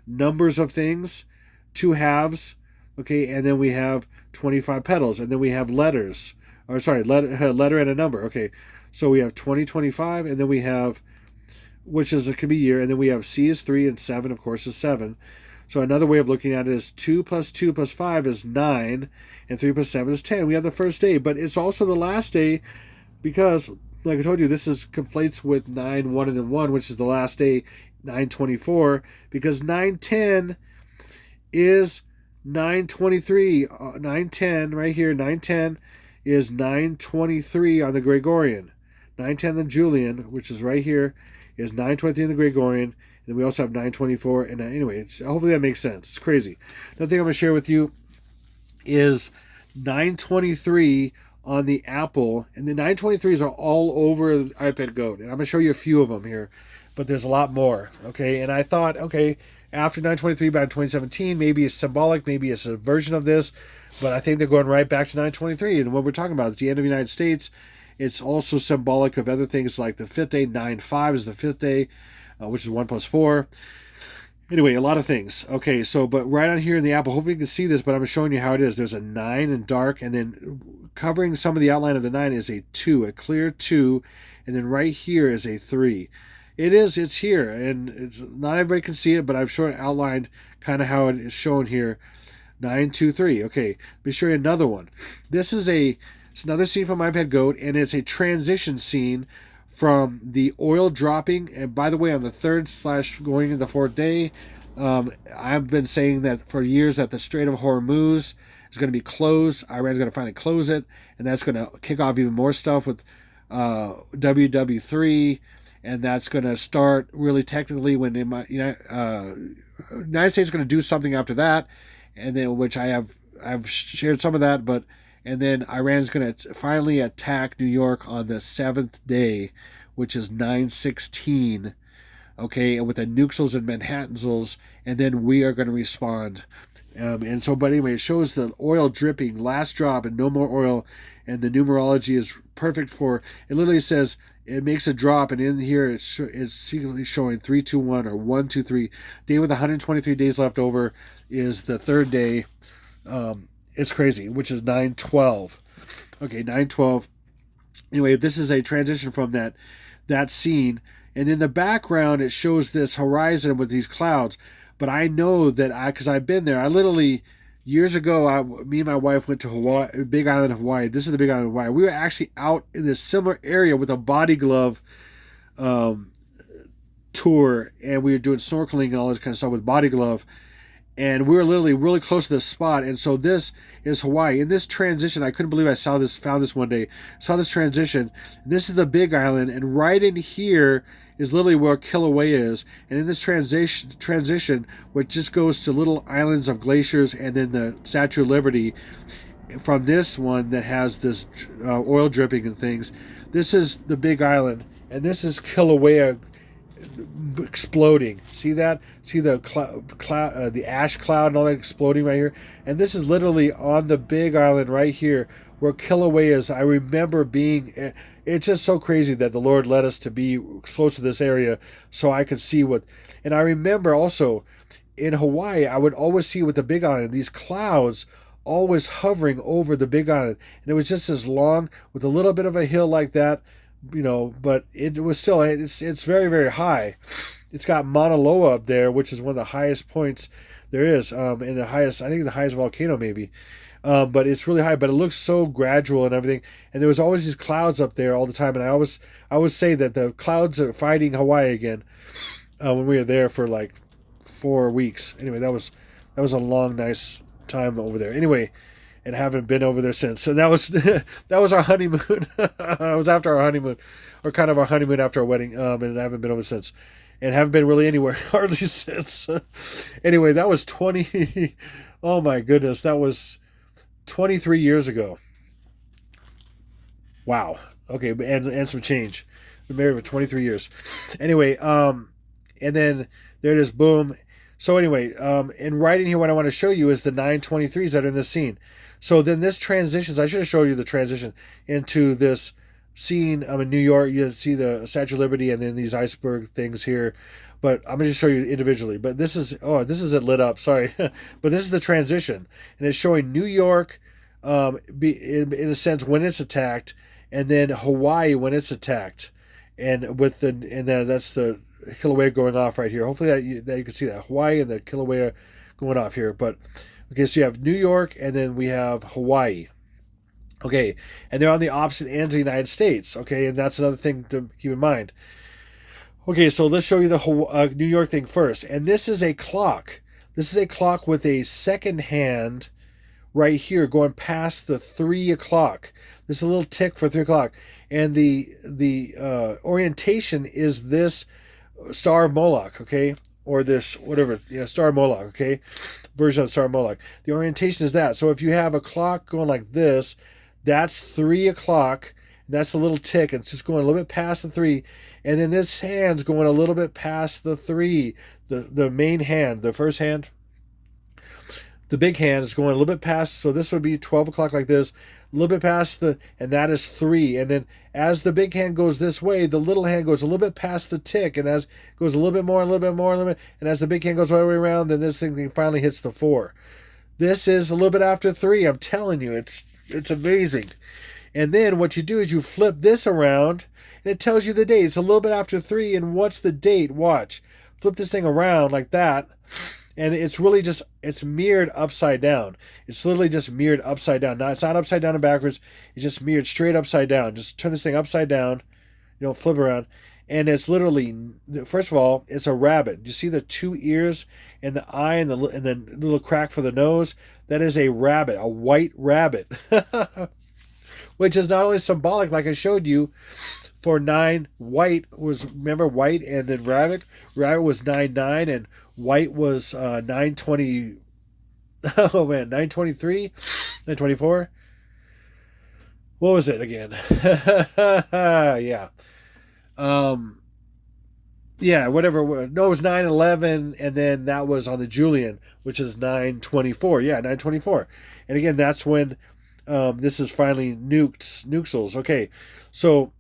numbers of things, 2 halves. Okay, and then we have 25 petals, and then we have letters. Or sorry, letter and a number. Okay, so we have 2025, and then we have, which is it could be year, and then we have C is 3, and 7, of course, is 7. So another way of looking at it is 2 plus 2 plus 5 is 9, and 3 plus 7 is 10. We have the first day, but it's also the last day, because, like I told you, this conflates with 9, 1, and then 1, which is the last day, 9/24, because 9/10 is 9/23, 9/10 right here. 9/10 is 9/23 on the Gregorian. 9/10 the Julian, which is right here, is 9/23 in the Gregorian, And we also have 924. And anyway, hopefully that makes sense. It's crazy. Another thing I'm going to share with you is 923 on the Apple. And the 923s are all over the iPad Goat. And I'm going to show you a few of them here. But there's a lot more. Okay. And I thought, okay, after 923 back in 2017, maybe it's symbolic. Maybe it's a version of this. But I think they're going right back to 923. And what we're talking about is the end of the United States. It's also symbolic of other things like the fifth day. 9-5 is the fifth day, which is 1 + 4. Anyway, a lot of things. Okay, so, but right on here in the Apple, hopefully you can see this, but I'm showing you how it is. There's a 9 in dark, and then covering some of the outline of the 9 is a 2, a clear 2, and then right here is a 3. It's here, and not everybody can see it, but I've shown outlined kind of how it is shown here. 9, 2, 3. Okay, let me show you another one. It's another scene from iPad Goat, and it's a transition scene from the oil dropping. And by the way, on the third / going into the fourth day, I've been saying that for years that the Strait of Hormuz is going to be closed. Iran's going to finally close it, and that's going to kick off even more stuff with WW3, and that's going to start really technically when United States is going to do something after that, and then which I've shared some of that, but. And then Iran's going to finally attack New York on the 7th day, which is 9/16, okay, and with the nukesals and Manhattansals, and then we are going to respond. And so, but anyway, it shows the oil dripping, last drop, and no more oil, and the numerology is perfect for, it literally says, it makes a drop, and in here it's secretly showing 3, 2, 1, or 1, 2, 3. Day with 123 days left over is the third day. It's crazy, which is 9/12. Okay, 9/12. Anyway, this is a transition from that scene. And in the background, it shows this horizon with these clouds. But I know that because I've been there. I literally, years ago, me and my wife went to Hawaii, Big Island of Hawaii. This is the Big Island of Hawaii. We were actually out in this similar area with a body glove tour. And we were doing snorkeling and all this kind of stuff with body glove. And we were literally really close to this spot. And so this is Hawaii. In this transition, I couldn't believe I found this one day. Saw this transition. This is the Big Island. And right in here is literally where Kilauea is. And in this transition, which just goes to little islands of glaciers and then the Statue of Liberty, from this one that has this oil dripping and things, this is the Big Island. And this is Kilauea exploding. See that? See the the ash cloud and all that exploding right here? And this is literally on the Big Island right here where Kilauea is. I remember being, it's just so crazy that the Lord led us to be close to this area so I could see what, and I remember also in Hawaii, I would always see with the Big Island, these clouds always hovering over the Big Island. And it was just as long with a little bit of a hill like that, but it was still, it's very, very high. It's got Mauna Loa up there, which is one of the highest points there is, and the highest, I think the highest volcano maybe. But it's really high, but it looks so gradual and everything. And there was always these clouds up there all the time. And I always say that the clouds are fighting Hawaii again, when we were there for like 4 weeks. Anyway, that was a long, nice time over there. Anyway, and haven't been over there since. So that was that was our honeymoon. It was after our honeymoon, or kind of our honeymoon after our wedding. And I haven't been over since, and haven't been really anywhere hardly since. Anyway, that was 20. Oh my goodness, that was 23 years ago. Wow. Okay, and some change. Been married for 23 years. Anyway, and then there it is. Boom. So anyway, and right in here, what I want to show you is the 923s that are in this scene. So then this transitions, I should have showed you the transition into this scene in New York. You see the Statue of Liberty and then these iceberg things here. But I'm going to show you individually. But this is it lit up, sorry. But this is the transition. And it's showing New York, in a sense, when it's attacked, and then Hawaii when it's attacked. And that's the Kilauea going off right here. Hopefully that you can see that. Hawaii and the Kilauea going off here. But okay, so you have New York and then we have Hawaii. Okay, and they're on the opposite ends of the United States. Okay, and that's another thing to keep in mind. Okay, so let's show you the New York thing first. And this is a clock. This is a clock with a second hand right here going past the 3 o'clock. There's a little tick for 3 o'clock. And the orientation is this Star of Moloch, okay, or this whatever, Star of Moloch, okay, version of Star of Moloch. The orientation is that. So if you have a clock going like this, that's 3 o'clock. That's a little tick. It's just going a little bit past the three, and then this hand's going a little bit past the three. The main hand, the first hand, the big hand is going a little bit past, so this would be 12 o'clock like this, a little bit past and that is 3. And then as the big hand goes this way, the little hand goes a little bit past the tick, and as goes a little bit more, a little bit more, a little bit, and as the big hand goes all the way around, then this thing finally hits the 4. This is a little bit after 3. I'm telling you, it's amazing. And then what you do is you flip this around, and it tells you the date. It's a little bit after 3, and what's the date? Watch. Flip this thing around like that, and it's really just, it's mirrored upside down. It's literally just mirrored upside down. Now, it's not upside down and backwards. It's just mirrored straight upside down. Just turn this thing upside down, flip around, and it's literally, first of all, it's a rabbit. You see the 2 ears and the eye and the little crack for the nose? That is a rabbit, a white rabbit. Which is not only symbolic, like I showed you, for 9, white was, remember, white, and then rabbit was 9-9, and white was 920. Oh man, 923, 924. What was it again? Yeah. Yeah, whatever it was. No, it was 911, and then that was on the Julian, which is 924. Yeah, 924. And again, that's when this is finally nuxels. Okay, so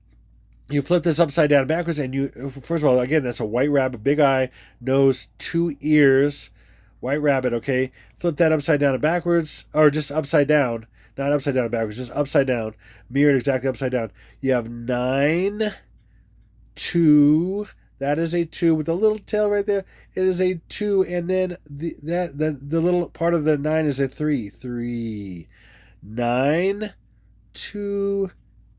you flip this upside down and backwards, and you, first of all, again, that's a white rabbit, big eye, nose, 2 ears, white rabbit, okay? Flip that upside down and backwards, or just upside down, not upside down and backwards, just upside down, mirrored exactly upside down. You have 9, 2, that is a 2 with a little tail right there. It is a 2, and then the little part of the 9 is a 3. 3, 9, 2,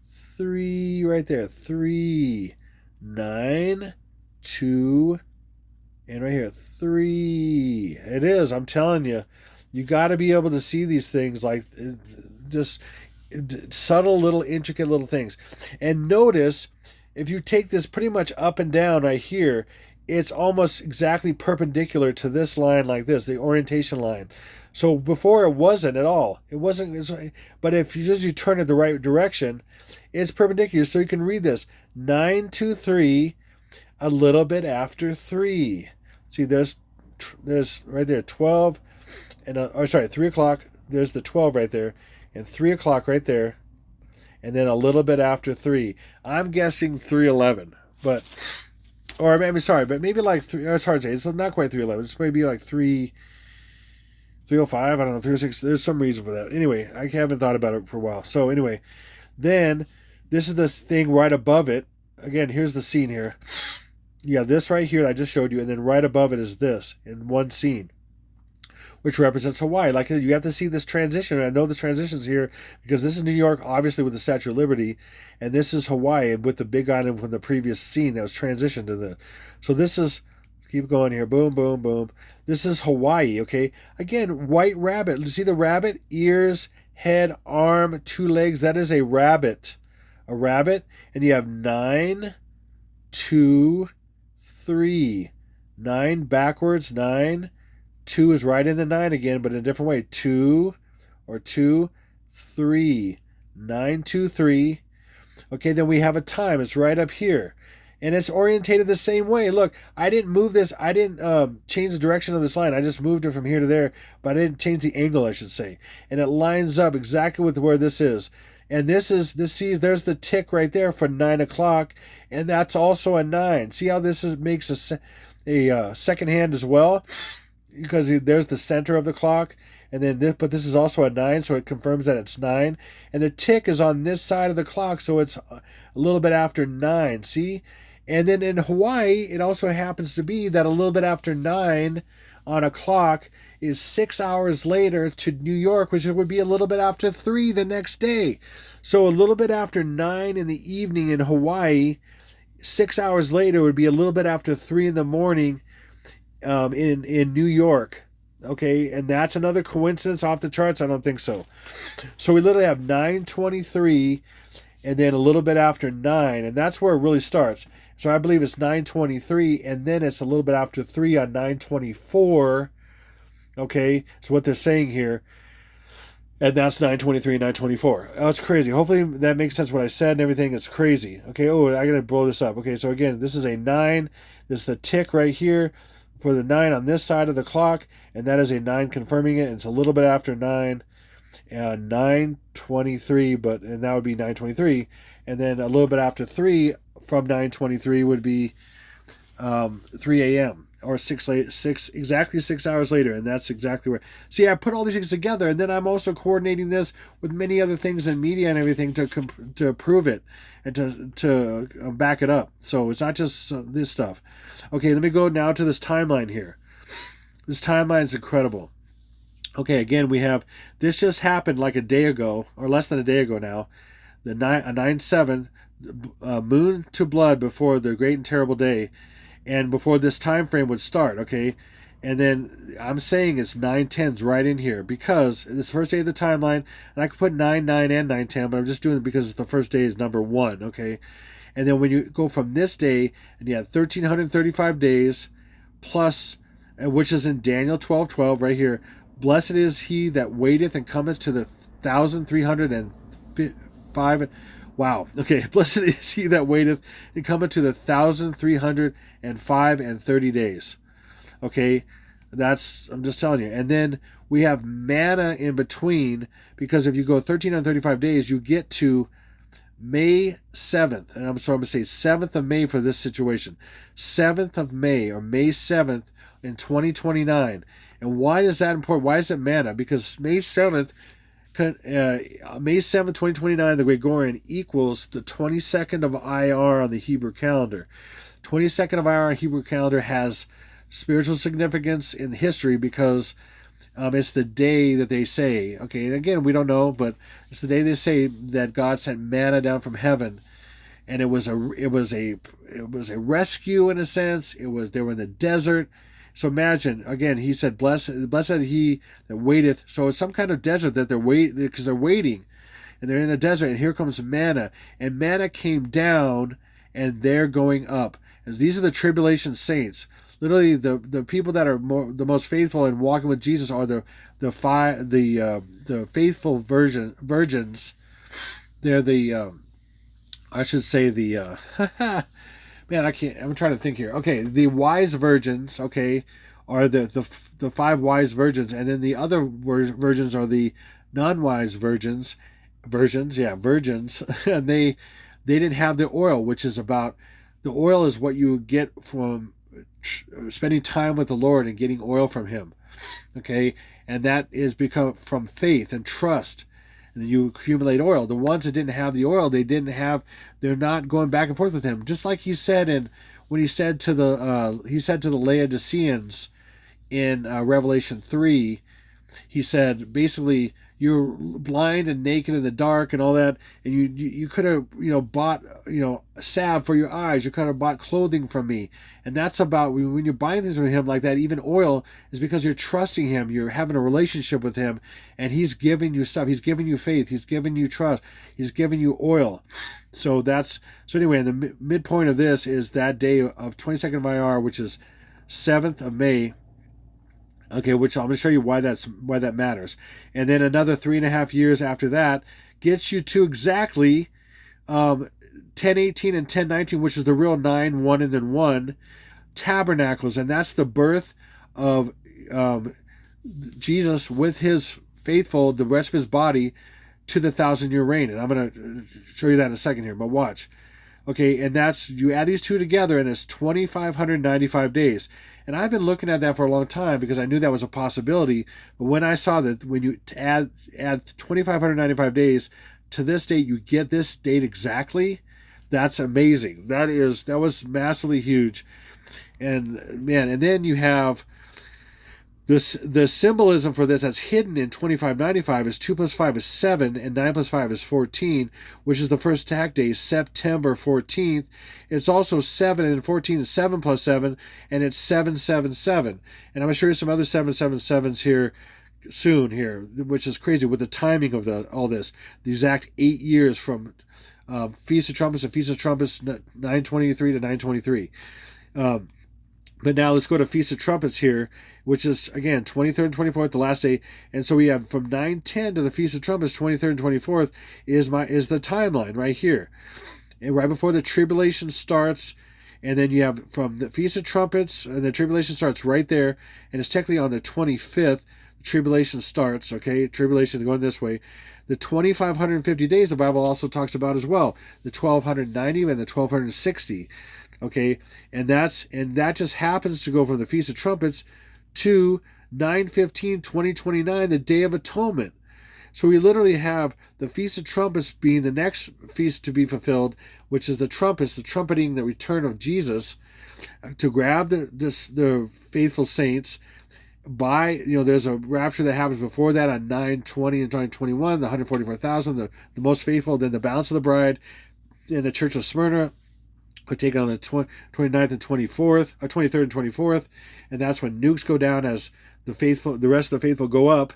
3 right there. 3, 9, 2, and right here 3. It is. I'm telling you, you got to be able to see these things, like just subtle little intricate little things. And notice, if you take this pretty much up and down right here, it's almost exactly perpendicular to this line like this, the orientation line. So before it wasn't at all. It wasn't, but if you turn it the right direction, it's perpendicular. So you can read this 9 to 3, a little bit after 3. See, there's right there 12, and 3 o'clock. There's the 12 right there, and 3 o'clock right there, and then a little bit after 3. I'm guessing 3:11, but but maybe like 3. It's hard to say. It's not quite 3:11. It's maybe like 3:05. I don't know, 3:06. There's some reason for that. Anyway, I haven't thought about it for a while. So anyway, then this is this thing right above it. Again, here's the scene here. You have this right here that I just showed you, and then right above it is this in one scene, which represents Hawaii. Like, you have to see this transition. I know the transition's here because this is New York, obviously, with the Statue of Liberty, and this is Hawaii with the big island from the previous scene that was transitioned to the. So this is, keep going here, boom, boom, boom. This is Hawaii, okay? Again, white rabbit. You see the rabbit? Ears, head, arm, 2 legs. That is a rabbit. A rabbit. And you have 9, 2, 3. 9 backwards, 9. 2 is right in the 9 again, but in a different way. 2, 3. 9, 2, 3. Okay, then we have a time. It's right up here. And it's orientated the same way. Look, I didn't move this. I didn't change the direction of this line. I just moved it from here to there, but I didn't change the angle, I should say. And it lines up exactly with where this is. And there's the tick right there for 9 o'clock, and that's also a 9. See how this makes a second hand as well? Because there's the center of the clock, and then but this is also a 9, so it confirms that it's 9. And the tick is on this side of the clock, so it's a little bit after 9. See? And then in Hawaii, it also happens to be that a little bit after 9 on a clock is 6 hours later to New York, which would be a little bit after 3 the next day. So a little bit after 9 in the evening in Hawaii, 6 hours later would be a little bit after 3 in the morning in New York. Okay, and that's another coincidence off the charts? I don't think so. So we literally have 9:23 and then a little bit after 9, and that's where it really starts. So I believe it's 9:23, and then it's a little bit after 3 on 9:24. Okay, so what they're saying here, and that's 9:23 and 9:24. Oh, it's crazy. Hopefully that makes sense what I said and everything. It's crazy. Okay, oh, I gotta blow this up. Okay, so again, this is a 9. This is the tick right here for the 9 on this side of the clock, and that is a 9 confirming it. It's a little bit after 9, and 9:23, and that would be 9:23, and then a little bit after 3 from 9:23 would be 3 a.m. or 6 exactly 6 hours later, and that's exactly where. See, I put all these things together, and then I'm also coordinating this with many other things in media and everything to prove it and to back it up. So it's not just this stuff. Okay, let me go now to this timeline here. This timeline is incredible. Okay, again, we have this just happened like a day ago, or less than a day ago now. The 9/7, moon to blood before the great and terrible day, and before this time frame would start. Okay, and then I'm saying it's 9/10's right in here because it's the first day of the timeline, and I could put 9/9 and 9/10, but I'm just doing it because it's the first day is number 1. Okay, and then when you go from this day, and you have 1,335 days plus, which is in Daniel 12:12 right here. Blessed is he that waiteth and cometh to the 1,305. Wow. Okay. Blessed is he that waiteth and cometh to the 1,305 and 30 days. Okay. I'm just telling you. And then we have manna in between, because if you go 1,335 days, you get to May 7th. And I'm going to say 7th of May for this situation. 7th of May, or May 7th in 2029. And why is that important? Why is it manna? Because May 7th, 2029, the Gregorian, equals the 22nd of IR on the Hebrew calendar. 22nd of IR on the Hebrew calendar has spiritual significance in history because it's the day that they say, okay, and again, we don't know, but it's the day they say that God sent manna down from heaven. And it was a rescue in a sense. They were in the desert. So imagine, again, he said, blessed he that waiteth. So it's some kind of desert that they're because they're waiting. And they're in the desert, and here comes manna. And manna came down, and they're going up. And these are the tribulation saints. Literally, the people that are the most faithful and walking with Jesus are the faithful virgins. They're the I should say the man, I can't. I'm trying to think here. Okay, the wise virgins. Okay, are the 5 wise virgins, and then the other virgins are the non-wise virgins. Virgins, and they didn't have the oil, which is about the oil is what you get from spending time with the Lord and getting oil from Him. Okay, and that is become from faith and trust. And then you accumulate oil. The ones that didn't have the oil, they're not going back and forth with Him. Just like He said when He said to the Laodiceans in Revelation 3, He said basically, you're blind and naked in the dark and all that, and you could have bought salve for your eyes. You could have bought clothing from me, and that's about when you're buying things from Him like that. Even oil is because you're trusting Him. You're having a relationship with Him, and He's giving you stuff. He's giving you faith. He's giving you trust. He's giving you oil. So anyway. The midpoint of this is that day of 22nd of IR, which is 7th of May. Okay, which I'm going to show you why that matters. And then another 3.5 years after that gets you to exactly 1018 and 1019, which is the real 9, 1, and then 1 tabernacles. And that's the birth of Jesus with His faithful, the rest of His body, to the 1,000-year reign. And I'm going to show you that in a second here, but watch. Okay, and you add these two together, and it's 2,595 days. And I've been looking at that for a long time because I knew that was a possibility. But when I saw that when you add 2,595 days to this date, you get this date exactly, that's amazing. That was massively huge. And man, and then you have the symbolism for this that's hidden in 2595 is 2 plus 5 is 7, and 9 plus 5 is 14, which is the first attack day, September 14th. It's also 7, and 14 is 7 plus 7, and it's 777. And I'm going to show you some other 777s here soon here, which is crazy with the timing of all this. The exact 8 years from Feast of Trumpets and Feast of Trumpets 923 to 923. But now let's go to Feast of Trumpets here, which is, again, 23rd and 24th, the last day. And so we have from 9:10 to the Feast of Trumpets, 23rd and 24th, is the timeline right here. And right before the tribulation starts, and then you have from the Feast of Trumpets, and the tribulation starts right there, and it's technically on the 25th, the tribulation starts, okay? Tribulation going this way. The 2,550 days the Bible also talks about as well, the 1,290 and the 1,260. Okay, and that just happens to go from the Feast of Trumpets to 9/15/2029, the Day of Atonement. So we literally have the Feast of Trumpets being the next feast to be fulfilled, which is the trumpets, the trumpeting, the return of Jesus, to grab the faithful saints. There's a rapture that happens before that on 9/20 and 9/21, the 144,000, the most faithful, then the balance of the bride in the church of Smyrna. We take it on the 29th and 24th, or 23rd and 24th, and that's when nukes go down as the rest of the faithful go up.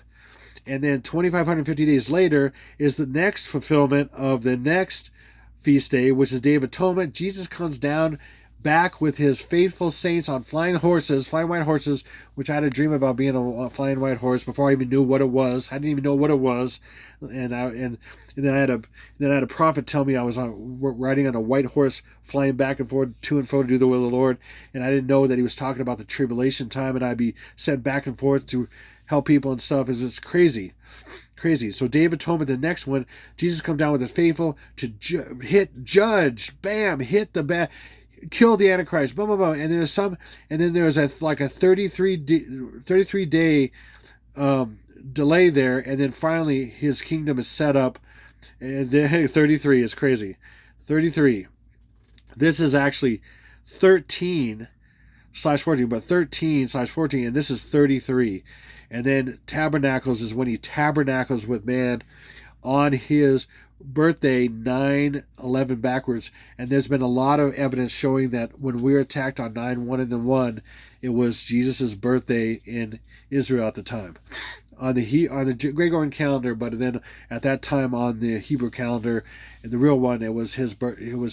And then 2,550 days later is the next fulfillment of the next feast day, which is Day of Atonement. Jesus comes down back with his faithful saints on flying white horses, which I had a dream about being a flying white horse before I even knew what it was. I didn't even know what it was, and then I had a prophet tell me I was riding on a white horse, flying back and forth to and fro to do the will of the Lord, and I didn't know that he was talking about the tribulation time, and I'd be sent back and forth to help people and stuff. It's just crazy. So Day of Atonement, the next one, Jesus comes down with his faithful to judge, bam, hit the bad. Kill the Antichrist, blah blah blah, and there's a 33 day delay there, and then finally his kingdom is set up, and then 33 is crazy. 33. This is actually 13/14, but 13/14, and this is 33, and then Tabernacles is when he tabernacles with man on his birthday 9/11 backwards, and there's been a lot of evidence showing that when we were attacked on 9/1 and then 1, it was Jesus's birthday in Israel at the time on the Gregorian calendar, but then at that time on the Hebrew calendar, and the real one, it was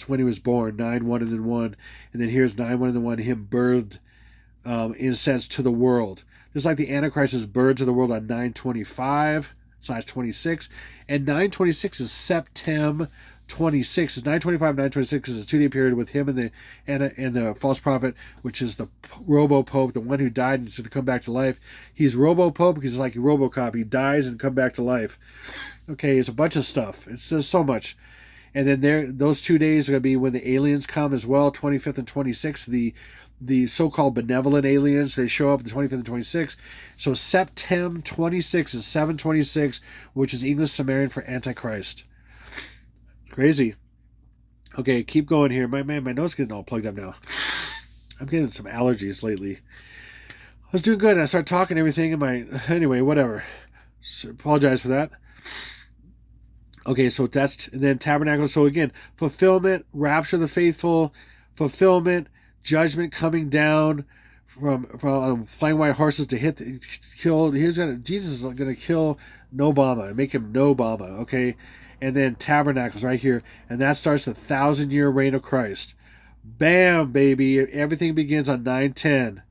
when he was born, 9/1 and then 1, and then here's 9/1 and then 1, him birthed in a sense to the world, just like the Antichrist is birthed to the world on 9/25/26, and 9/26 is September 26. It's 9/25, 9/26 is a 2-day period with him and the false prophet, which is the Robo Pope, the one who died and is going to come back to life. He's Robo Pope because he's like a RoboCop. He dies and come back to life. Okay, it's a bunch of stuff. It's just so much. And then those 2 days are going to be when the aliens come as well, 25th and 26th. The so-called benevolent aliens, they show up the 25th and 26th. So September 26 is 7/26, which is English Sumerian for Antichrist. Crazy. Okay, keep going here. My nose is getting all plugged up now. I'm getting some allergies lately. I was doing good, and I started talking everything, anyway, whatever. So, apologize for that. Okay, so and then Tabernacle. So again, fulfillment, rapture of the faithful, fulfillment, judgment coming down from flying white horses to kill. Jesus is gonna kill Obama and make him no Obama. Okay, and then Tabernacles right here, and that starts the 1,000-year reign of Christ. Bam, baby! Everything begins on 9/10.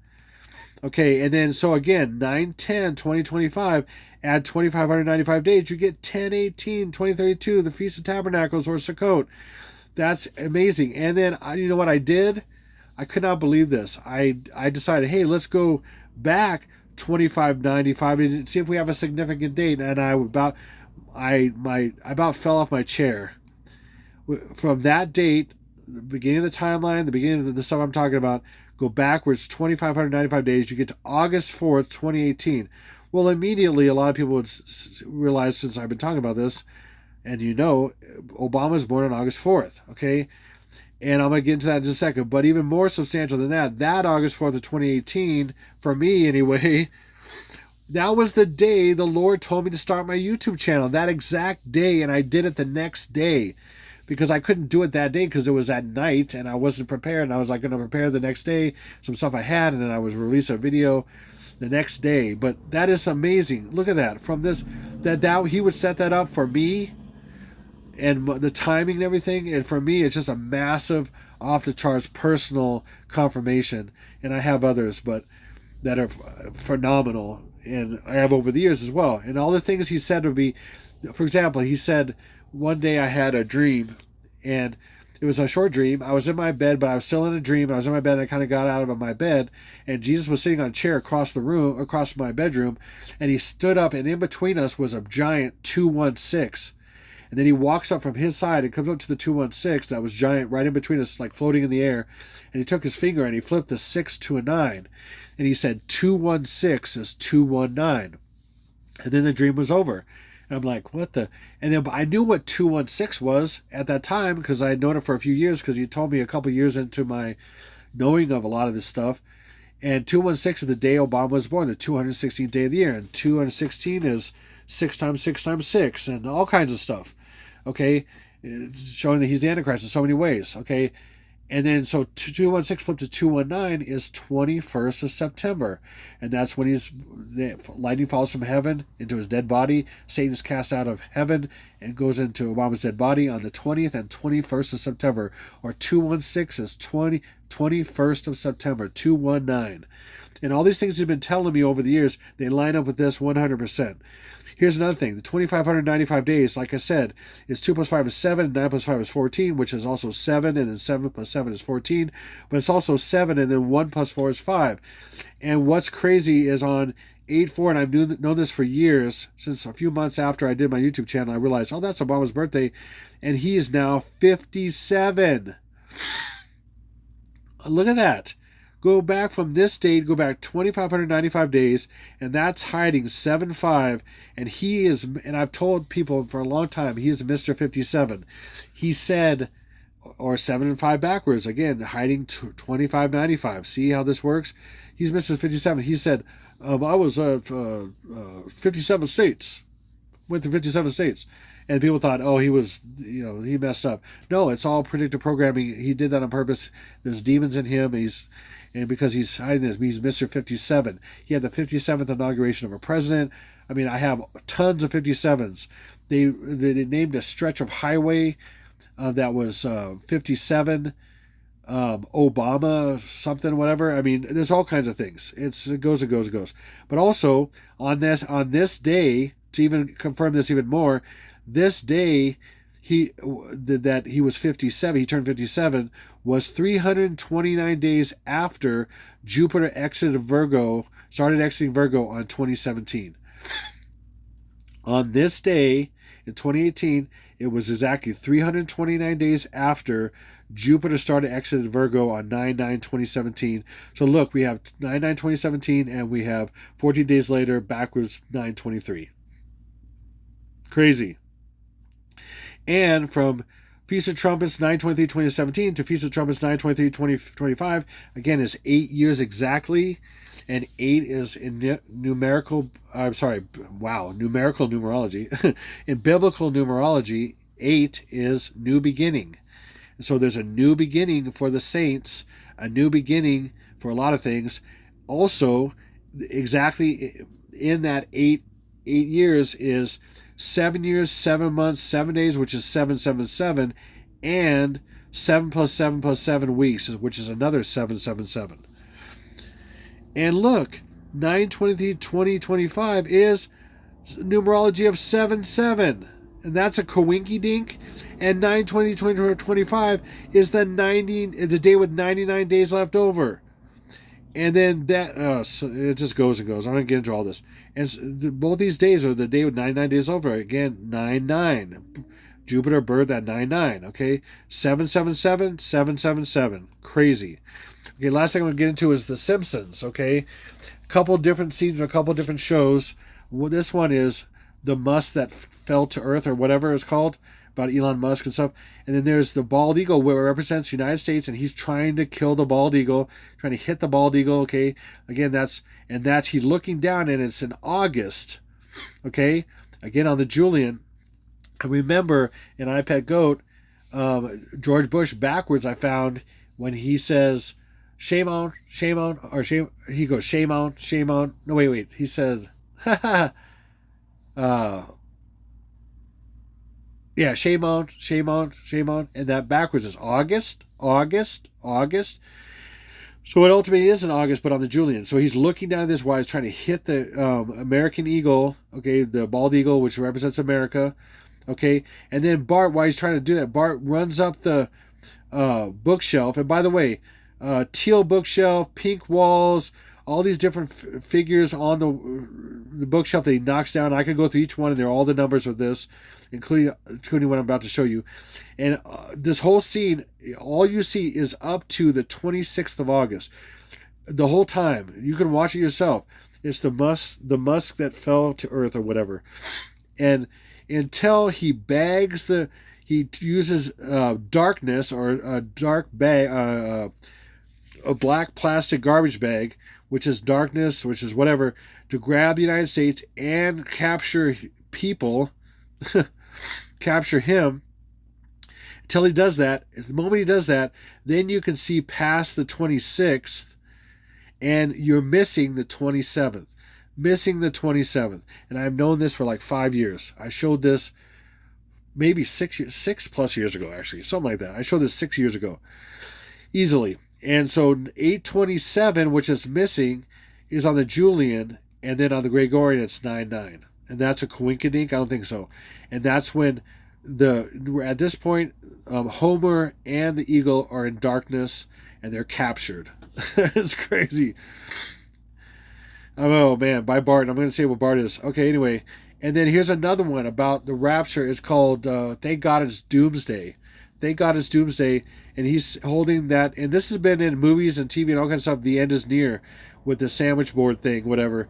Okay, and then so again 9/10/2025. Add 2,595 days, you get 10/18/2032, the Feast of Tabernacles or Sukkot. That's amazing. And then you know what I did? I could not believe this. I decided, hey, let's go back 2,595 and see if we have a significant date. And I about fell off my chair. From that date, the beginning of the timeline, the beginning of the stuff I'm talking about, go backwards 2,595 days. You get to August 4th, 2018. Well, immediately a lot of people would realize, since I've been talking about this, and Obama was born on August 4th. Okay. And I'm going to get into that in just a second. But even more substantial than that August 4th of 2018, for me anyway, that was the day the Lord told me to start my YouTube channel. That exact day. And I did it the next day because I couldn't do it that day because it was at night and I wasn't prepared. And I was like going to prepare the next day, some stuff I had, and then I was release a video the next day. But that is amazing. Look at that. From this, that he would set that up for me. and the timing and everything. And for me, it's just a massive, off the charts personal confirmation. And I have others, but that are phenomenal, and I have over the years as well. And all the things he said would be, for example, he said one day I had a dream, and it was a short dream. I was in my bed, but I was still in a dream. I was in my bed, and I kind of got out of my bed, and Jesus was sitting on a chair across the room, across my bedroom, and he stood up, and in between us was a giant 216. And then he walks up from his side and comes up to the 216 that was giant right in between us, like floating in the air. And he took his finger and he flipped the 6 to a 9. And he said 216 is 219. And then the dream was over. And I'm like, what the? And then I knew what 216 was at that time because I had known it for a few years because he told me a couple years into my knowing of a lot of this stuff. And 216 is the day Obama was born, the 216th day of the year. And 216 is 6 times 6 times 6 and all kinds of stuff. Okay, showing that he's the Antichrist in so many ways. Okay, and then so 216 flipped to 219 is 21st of September, and that's when the lightning falls from heaven into his dead body. Satan is cast out of heaven and goes into Obama's dead body on the 20th and 21st of September, or 216 is 21st of September, 219. And all these things he's been telling me over the years, they line up with this 100%. Here's another thing. The 2,595 days, like I said, is 2 plus 5 is 7, and 9 plus 5 is 14, which is also 7, and then 7 plus 7 is 14. But it's also 7, and then 1 plus 4 is 5. And what's crazy is on 8/4, and I've known this for years, since a few months after I did my YouTube channel, I realized, oh, that's Obama's birthday, and he is now 57. Look at that. Go back from this date, go back 2,595 days, and that's hiding 7-5. And he is, and I've told people for a long time, he is Mr. 57. He said, or 7 and 5 backwards, again, hiding 2,595. See how this works? He's Mr. 57. He said, I was 57 states, went to 57 states. And people thought, oh, he was, he messed up. No, it's all predictive programming. He did that on purpose. There's demons in him. And because he's hiding this, he's Mr. 57. He had the 57th inauguration of a president. I mean, I have tons of 57s. They named a stretch of highway that was 57. Obama something, whatever. I mean, there's all kinds of things. It goes. But also on this day, to even confirm this even more, this day that he was 57, he turned 57, was 329 days after Jupiter started exiting Virgo on 2017. On this day in 2018, it was exactly 329 days after Jupiter started exiting Virgo on 9/9/2017. So look, we have 9/9/2017 and we have 14 days later backwards 9/23. Crazy. And from Feast of Trumpets 9/23/2017 to Feast of Trumpets 9/23/2025, again, is 8 years exactly. And 8 is in numerical numerology. In biblical numerology, 8 is new beginning. And so there's a new beginning for the saints, a new beginning for a lot of things. Also, exactly in that 8 years is 7 years, 7 months, 7 days, which is 777, and 7 plus 7 plus 7 weeks, which is another 777. And look, 9/23/2025 is numerology of 7/7, and that's a coinky dink. And 9/20/2025 is the day with 99 days left over. And then so it just goes and goes. I'm going to get into all this. And both these days are the day with 99 days over. Again, 9/9. Jupiter birth at 9/9. Okay, 7/7/7, 7/7/7. Crazy. Okay, last thing I'm going to get into is The Simpsons. Okay, a couple different scenes, a couple different shows. Well, this one is The Musk That Fell to Earth, or whatever it's called, about Elon Musk and stuff. And then there's the bald eagle, where it represents the United States, and he's trying to kill the bald eagle, trying to hit the bald eagle. Okay, again, that's he's looking down, and it's in August. Okay, again on the Julian. I remember in iPad Goat, George Bush backwards, I found when he says, shame on, or shame, he goes, shame on. No, wait. He said, Yeah, shame on. And that backwards is August, August, August. So it ultimately is in August, but on the Julian. So he's looking down at this while he's trying to hit the American eagle, okay, the bald eagle, which represents America, okay. And then Bart, while he's trying to do that, Bart runs up the bookshelf. And by the way, teal bookshelf, pink walls, all these different figures on the bookshelf that he knocks down. I could go through each one, and they're all the numbers of this, including what I'm about to show you. And this whole scene, all you see is up to the 26th of August. The whole time, you can watch it yourself. It's the musk that fell to earth or whatever. And until he he uses darkness or a dark bag, a black plastic garbage bag, which is darkness, which is whatever, to grab the United States and capture people, capture him. Until he does that, the moment he does that, then you can see past the 26th, and you're missing the 27th. Missing the 27th. And I've known this for like 5 years. I showed this maybe 6+ years ago, actually. Something like that. I showed this 6 years ago. Easily. And so 827, which is missing, is on the Julian, and then on the Gregorian, it's 99. And that's a coinkydink? I don't think so. And that's when at this point, Homer and the eagle are in darkness, and they're captured. It's crazy. Oh, man, by Bart. I'm going to say what Bart is. Okay, anyway. And then here's another one about the rapture. It's called Thank God It's Doomsday. Thank God It's Doomsday. And he's holding that. And this has been in movies and TV and all kinds of stuff. The end is near with the sandwich board thing, whatever.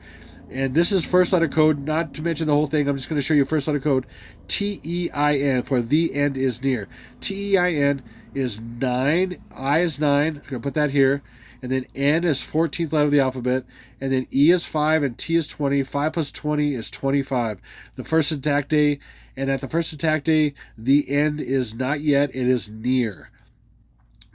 And this is first letter code, not to mention the whole thing. I'm just going to show you first letter code. TEIN for the end is near. TEIN is 9. I is 9. I'm going to put that here. And then N is 14th letter of the alphabet. And then E is 5 and T is 20. 5 plus 20 is 25. The first attack day. And at the first attack day, the end is not yet. It is near.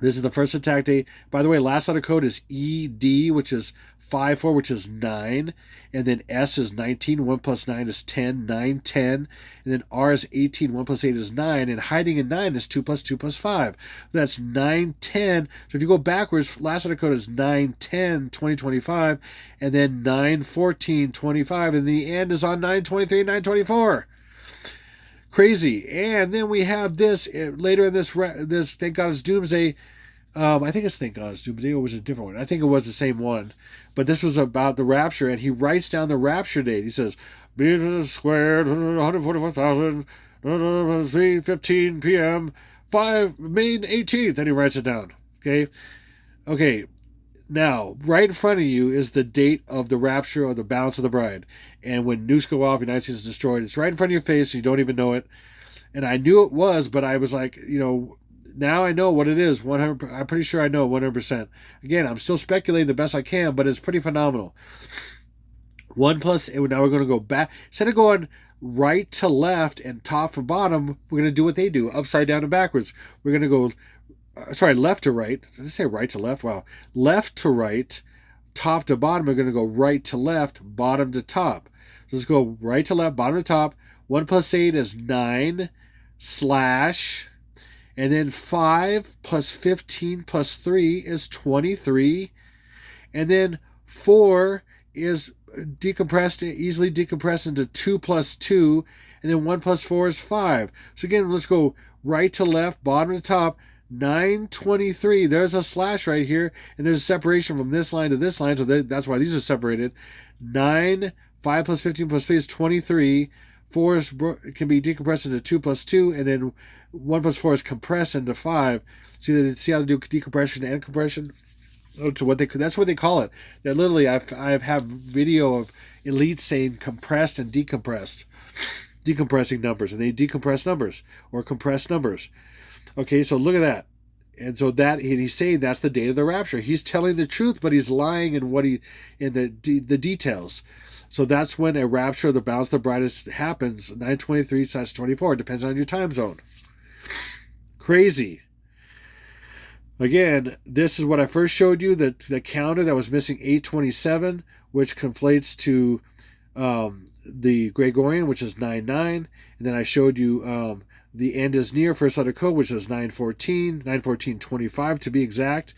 This is the first attack day. By the way, last letter code is ED, which is 5-4, which is 9. And then S is 19. 1 plus 9 is 10. 9, 10. And then R is 18. 1 plus 8 is 9. And hiding in 9 is 2 plus 2 plus 5. That's 9, 10. So if you go backwards, last letter code is 9, 10, 20, 25. And then 9, 14, 25. And the end is on 9, 23, 9, 24. Crazy. And then we have this later in this Thank God It's Doomsday. I think it's Thank God It's Doomsday, or was it a different one? I think it was the same one. But this was about the rapture, and he writes down the rapture date. He says, meters squared, 144,000, 3:15 p.m., May 18th. And he writes it down. Okay. Now, right in front of you is the date of the rapture or the balance of the bride. And when nukes go off, the United States is destroyed. It's right in front of your face, so you don't even know it. And I knew it was, but I was like, now I know what it is. 100. I'm pretty sure I know 100%. Again, I'm still speculating the best I can, but it's pretty phenomenal. 1 plus. And now we're going to go back. Instead of going right to left and top to bottom, we're going to do what they do, upside down and backwards. We're going to go. Left to right. Did I say right to left? Wow. Left to right, top to bottom. We're going to go right to left, bottom to top. So let's go right to left, bottom to top. 1 plus 8 is 9 slash. And then 5 plus 15 plus 3 is 23. And then 4 is easily decompressed into 2 plus 2. And then 1 plus 4 is 5. So again, let's go right to left, bottom to top. 923. There's a slash right here, and there's a separation from this line to this line, so that's why these are separated. 5 plus 15 plus 3 is 23. 4 can be decompressed into 2 plus 2, and then 1 plus 4 is compressed into 5. See how they do decompression and compression? That's what they call it. They're literally, I have video of elites saying compressed and decompressed, decompressing numbers, and they decompress numbers or compress numbers. Okay, so look at that. And so he's saying that's the day of the rapture. He's telling the truth, but he's lying in the details. So that's when a rapture of the balance of the bride happens, 923/24. Depends on your time zone. Crazy. Again, this is what I first showed you, the counter that was missing 827, which conflates to the Gregorian, which is 99. And then I showed you the end is near, first letter code, which is 9/14, 9/14/25 to be exact.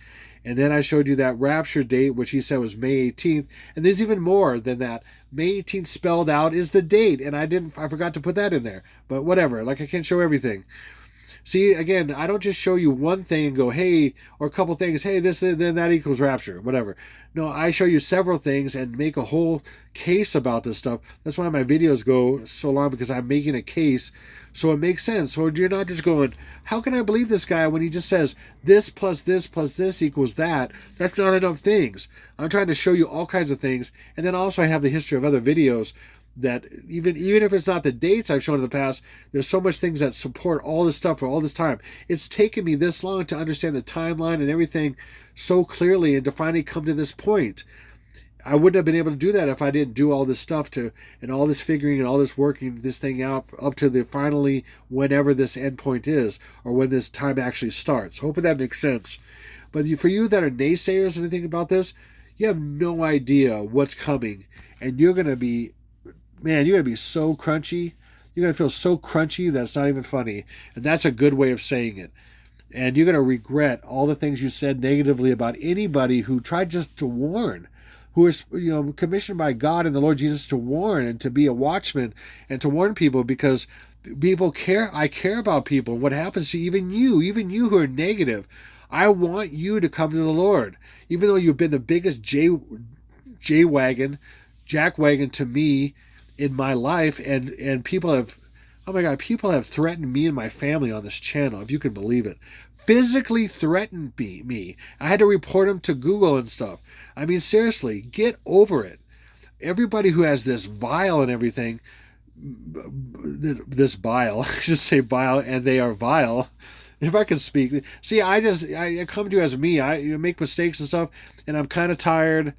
And then I showed you that rapture date, which he said was May 18th. And there's even more than that. May 18th spelled out is the date, and I forgot to put that in there. But whatever, like I can't show everything. See, again, I don't just show you one thing and go, hey, or a couple things, hey, this, then that equals rapture, whatever. No, I show you several things and make a whole case about this stuff. That's why my videos go so long, because I'm making a case so it makes sense. So you're not just going, how can I believe this guy when he just says this plus this equals that? That's not enough things. I'm trying to show you all kinds of things. And then also I have the history of other videos that even if it's not the dates I've shown in the past, there's so much things that support all this stuff for all this time. It's taken me this long to understand the timeline and everything so clearly and to finally come to this point. I wouldn't have been able to do that if I didn't do all this stuff and all this figuring and all this working this thing out up to the finally whenever this end point is, or when this time actually starts. Hoping that makes sense. But for you that are naysayers and anything about this, you have no idea what's coming, and you're going to be, man, you're going to be so crunchy. You're going to feel so crunchy that it's not even funny. And that's a good way of saying it. And you're going to regret all the things you said negatively about anybody who tried just to warn, who is, commissioned by God and the Lord Jesus to warn and to be a watchman and to warn people, because people care. I care about people. What happens to even you who are negative. I want you to come to the Lord. Even though you've been the biggest jackwagon to me in my life, and people have, oh my God, people have threatened me and my family on this channel, if you can believe it. Physically threatened me. I had to report them to Google and stuff. I mean, seriously, get over it. Everybody who has this vile and everything, this bile, I should say bile, and they are vile. If I can speak. See, I come to you as me. I make mistakes and stuff, and I'm kind of tired.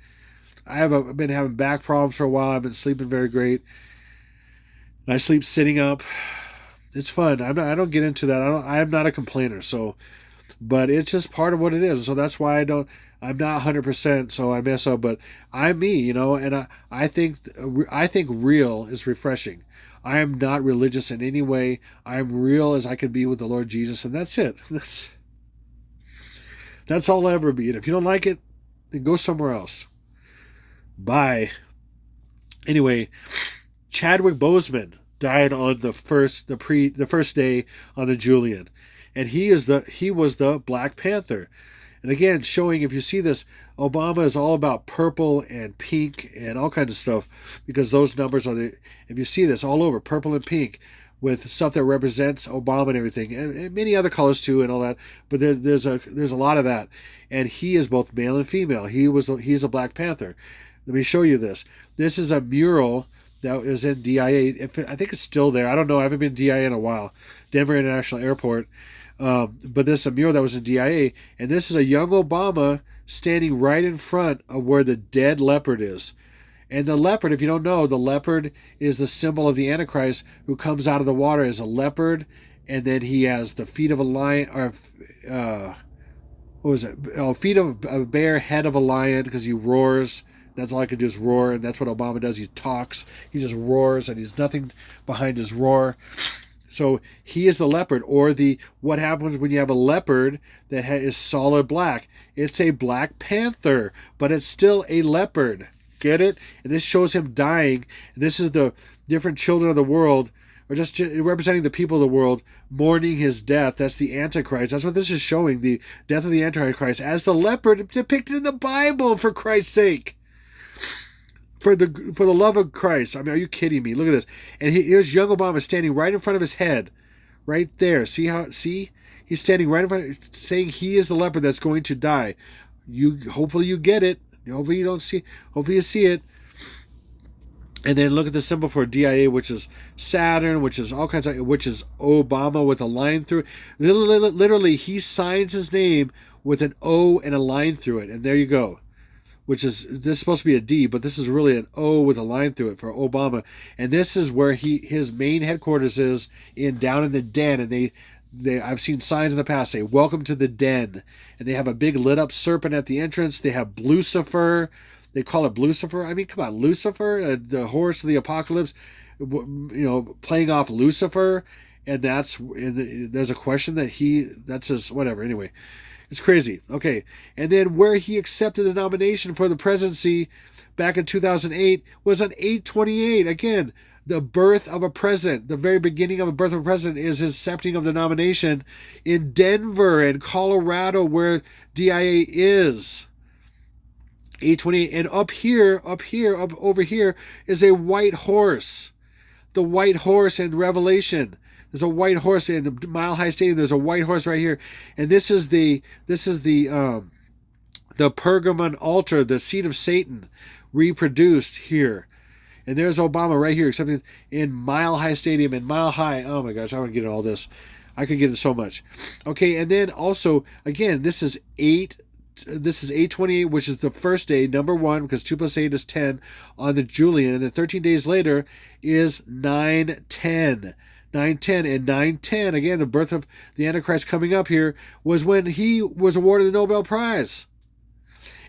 I've been having back problems for a while. I've been sleeping very great. And I sleep sitting up. It's fun. I don't get into that. I'm not a complainer. So, but it's just part of what it is. So that's why I'm not 100%. So I mess up. But I'm me, And I think real is refreshing. I am not religious in any way. I'm real as I can be with the Lord Jesus, and that's it. That's all I'll ever be. And if you don't like it, then go somewhere else. Bye. Anyway, Chadwick Boseman died on the first day on the Julian, and he was the Black Panther. And again, showing, if you see this, Obama is all about purple and pink and all kinds of stuff, because those numbers are if you see this all over, purple and pink, with stuff that represents Obama and everything, and many other colors too and all that. But there's a lot of that. And he is both male and female. He's a Black Panther. Let me show you this. This is a mural that is in DIA. I think it's still there. I don't know. I haven't been to DIA in a while. Denver International Airport. But this is a mural that was in DIA. And this is a young Obama standing right in front of where the dead leopard is. And the leopard, if you don't know, the leopard is the symbol of the Antichrist, who comes out of the water as a leopard. And then he has the feet of a lion, or what was it? Oh, feet of a bear, head of a lion, because he roars. That's all I can do is roar, and that's what Obama does. He talks, he just roars, and he's nothing behind his roar. So he is the leopard, or what happens when you have a leopard that is solid black. It's a Black Panther, but it's still a leopard. Get it? And this shows him dying. And this is the different children of the world, or just representing the people of the world, mourning his death. That's the Antichrist. That's what this is showing, the death of the Antichrist as the leopard depicted in the Bible, for Christ's sake. For the love of Christ. I mean, are you kidding me? Look at this. And here's young Obama standing right in front of his head. Right there. See? He's standing right in front, saying he is the leopard that's going to die. Hopefully you get it. Hopefully you see it. And then look at the symbol for DIA, which is Saturn, which is all kinds of, which is Obama with a line through it. Literally, he signs his name with an O and a line through it. And there you go. This is supposed to be a D, but this is really an O with a line through it for Obama. And this is where his main headquarters is, down in the den. And I've seen signs in the past say, "Welcome to the den." And they have a big lit up serpent at the entrance. They have Lucifer. They call it Lucifer. I mean, come on, Lucifer, the horse of the apocalypse, playing off Lucifer. and there's a question that's his whatever. Anyway, it's crazy. Okay, and then where he accepted the nomination for the presidency back in 2008 was on 8/28. Again, the birth of a president, the very beginning of a birth of a president is his accepting of the nomination in Denver and Colorado, where DIA is. 8/28, and up over here is a white horse. The white horse in Revelation. There's a white horse in Mile High Stadium. There's a white horse right here, and this is the Pergamon altar, the seat of Satan, reproduced here. And there's Obama right here, accepting in Mile High Stadium, in Mile High. Oh my gosh, I want to get into all this. I could get into so much. Okay, and then also, again, this is 8/28, which is the first day, number 1, because 2 plus 8 is 10 on the Julian. And then 13 days later is 9/10. 9/10, and 9/10, again, the birth of the Antichrist coming up here, was when he was awarded the Nobel Prize.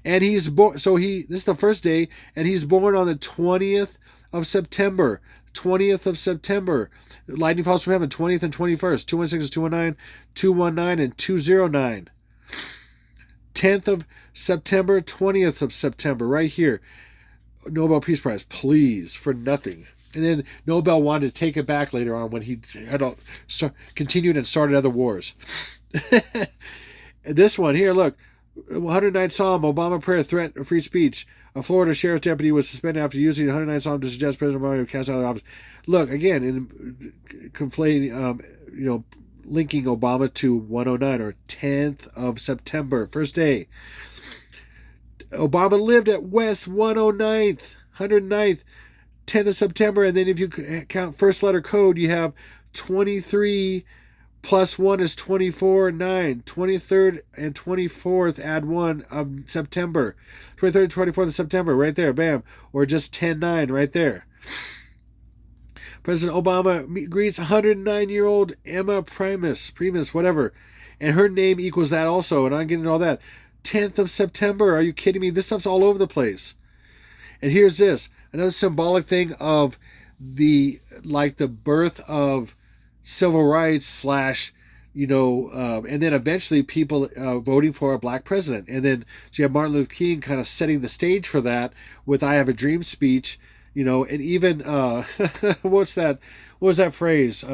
And he's born, this is the first day, and he's born on the 20th of September. 20th of September. Lightning falls from heaven, 20th and 21st. 216 is 219, 219, and 209. 10th of September, 20th of September, right here. Nobel Peace Prize, please, for nothing. And then Nobel wanted to take it back later on when he had continued and started other wars. This one here, look, 109th Psalm, Obama prayer, threat of free speech. A Florida sheriff's deputy was suspended after using the 109th Psalm to suggest President Obama would cast out of office. Look, again, in conflating, linking Obama to 109, or 10th of September, first day. Obama lived at West 109th, 109th, 10th of September, and then if you count first letter code, you have 23 plus 1 is 24, 9. 23rd and 24th, add 1 of September. 23rd and 24th of September, right there, bam. Or just 10-9 right there. President Obama greets 109-year-old Emma Primus, whatever. And her name equals that also, and I'm getting all that. 10th of September, are you kidding me? This stuff's all over the place. And here's this, another symbolic thing of the birth of civil rights / and then eventually people voting for a black president. And then so you have Martin Luther King kind of setting the stage for that with I Have a Dream speech, and even, what was that phrase?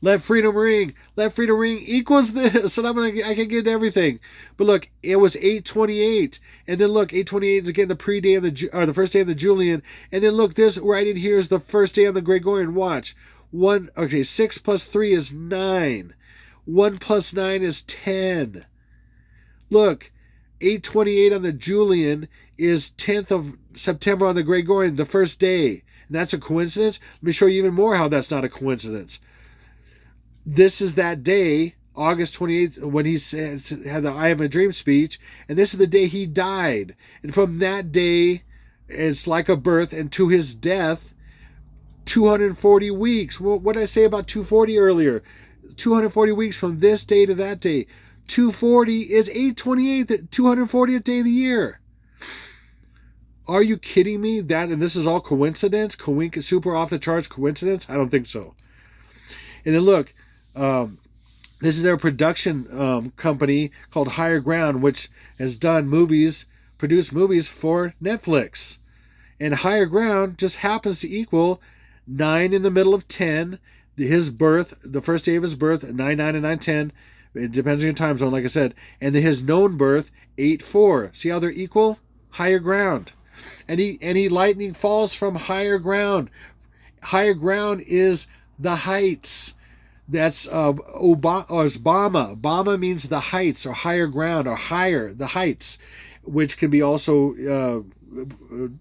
Let freedom ring equals this, and I can get everything. But look, it was 8/28, and then look, 8/28 is again the pre-day of the first day of the Julian, and then look, this right in here is the first day on the Gregorian. Watch, 6 plus 3 is 9, 1 plus 9 is 10. Look, 8/28 on the Julian is 10th of September on the Gregorian, the first day, and that's a coincidence. Let me show you even more how that's not a coincidence. This is that day, August 28th, when he had the I Have a Dream speech, and this is the day he died. And from that day, it's like a birth, and to his death, 240 weeks. What did I say about 240 earlier? 240 weeks from this day to that day. 240 is 8/28, the 240th day of the year. Are you kidding me? And this is all coincidence? Super off the charts coincidence? I don't think so. And then look, this is their production company called Higher Ground, which has produced movies for Netflix. And Higher Ground just happens to equal 9 in the middle of 10. His birth, the first day of his birth, 9/9 and 9/10. It depends on your time zone, like I said. And then his known birth, 8/4. See how they're equal? Higher Ground. And he lightning falls from higher ground. Higher ground is the heights. That's Obama. Obama means the heights, or higher ground, or higher, the heights, which can be also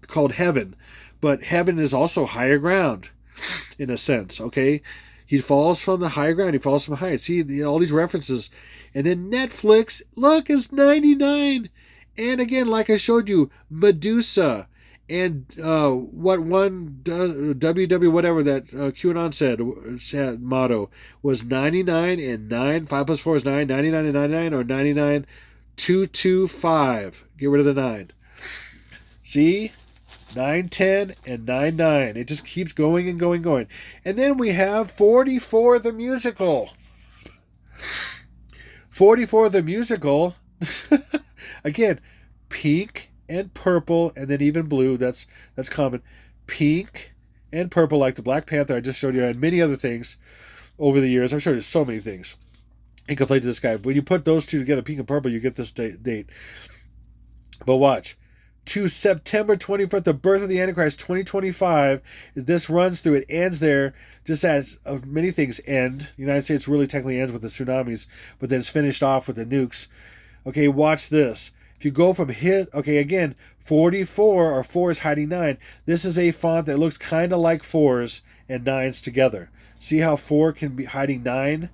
called heaven. But heaven is also higher ground, in a sense, okay? He falls from the higher ground. He falls from heights. See, all these references. And then Netflix, look, is 99. And again, like I showed you, Medusa. And WW whatever that QAnon said motto was 99 and 9. 5 plus 4 is 9. 99 and 99, or 99 225. Get rid of the 9. See? 910 and 99. It just keeps going and going and going. And then we have 44 the musical. 44 the musical. Again, pink and purple and then even blue. That's common. Pink and purple like the Black Panther I just showed you and many other things over the years. I've showed you so many things. And conflated this guy. When you put those two together, pink and purple, you get this date. But watch. To September 21st, the birth of the Antichrist 2025. This runs through, it ends there, just as many things end. The United States really technically ends with the tsunamis, but then it's finished off with the nukes. Okay, watch this. If you go from again, 44 or 4 is hiding 9. This is a font that looks kind of like 4s and 9s together. See how 4 can be hiding 9?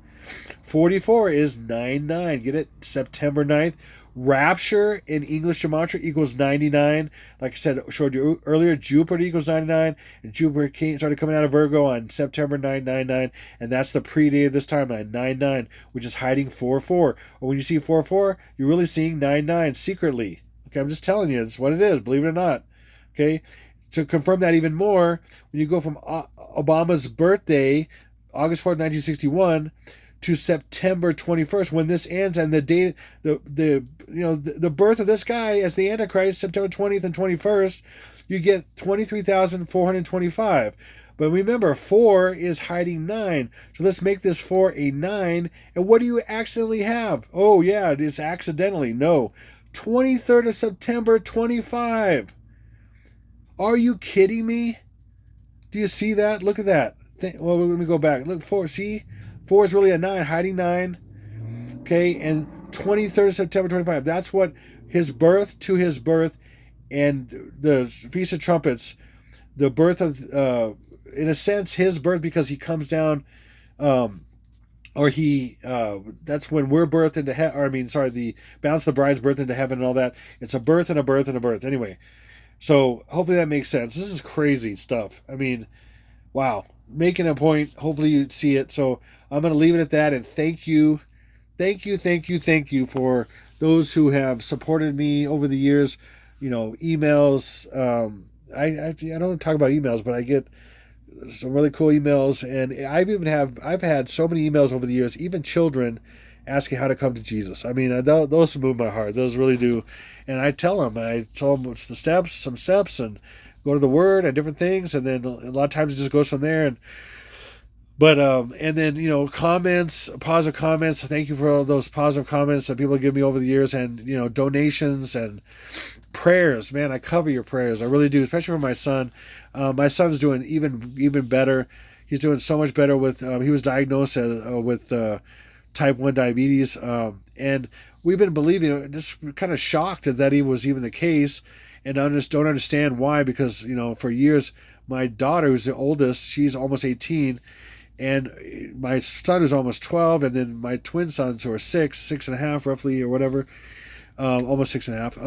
44 is 99. Get it? September 9th. Rapture in English gematria equals 99. Like I said, showed you earlier, Jupiter equals 99. And Jupiter started coming out of Virgo on September 999. And that's the pre-date of this timeline, 99, which is hiding 44. Or when you see 44, you're really seeing 99 secretly. Okay, I'm just telling you, it's what it is, believe it or not. Okay, to confirm that even more, when you go from Obama's birthday, August 4th, 1961, to September 21st, when this ends, and the date, the birth of this guy as the Antichrist, September 20th and 21st, you get 23,425. But remember, 4 is hiding 9. So let's make this 4 a 9. And what do you accidentally have? Oh, yeah, it is accidentally. No. 23rd of September, 25. Are you kidding me? Do you see that? Look at that. Well, let me go back. Look, 4, see? 4 is really a 9, hiding 9. Okay, and 23rd of September 25. That's what his birth to his birth, and the Feast of Trumpets, the birth of, in a sense, his birth, because he comes down, or he, that's when we're birthed into heaven, the Bounce the Bride's birth into heaven and all that. It's a birth and a birth and a birth. Anyway, so hopefully that makes sense. This is crazy stuff. I mean, wow. Making a point. Hopefully you see it. So I'm going to leave it at that. And thank you for those who have supported me over the years. Emails. I don't talk about emails, but I get some really cool emails. And I've had so many emails over the years, even children asking how to come to Jesus. I mean, those move my heart. Those really do. And I tell them what's some steps, and go to the Word and different things, and then a lot of times it just goes from there. And then comments, positive comments. Thank you for all those positive comments that people give me over the years, and donations and prayers. Man, I cover your prayers. I really do, especially for my son. My son's doing even better. He's doing so much better with. He was diagnosed with type 1 diabetes, and we've been believing, just kind of shocked that he was even the case. And I just don't understand why, because, for years, my daughter, who's the oldest, she's almost 18, and my son is almost 12, and then my twin sons, who are 6 and a half, roughly, or whatever, almost 6 and a half,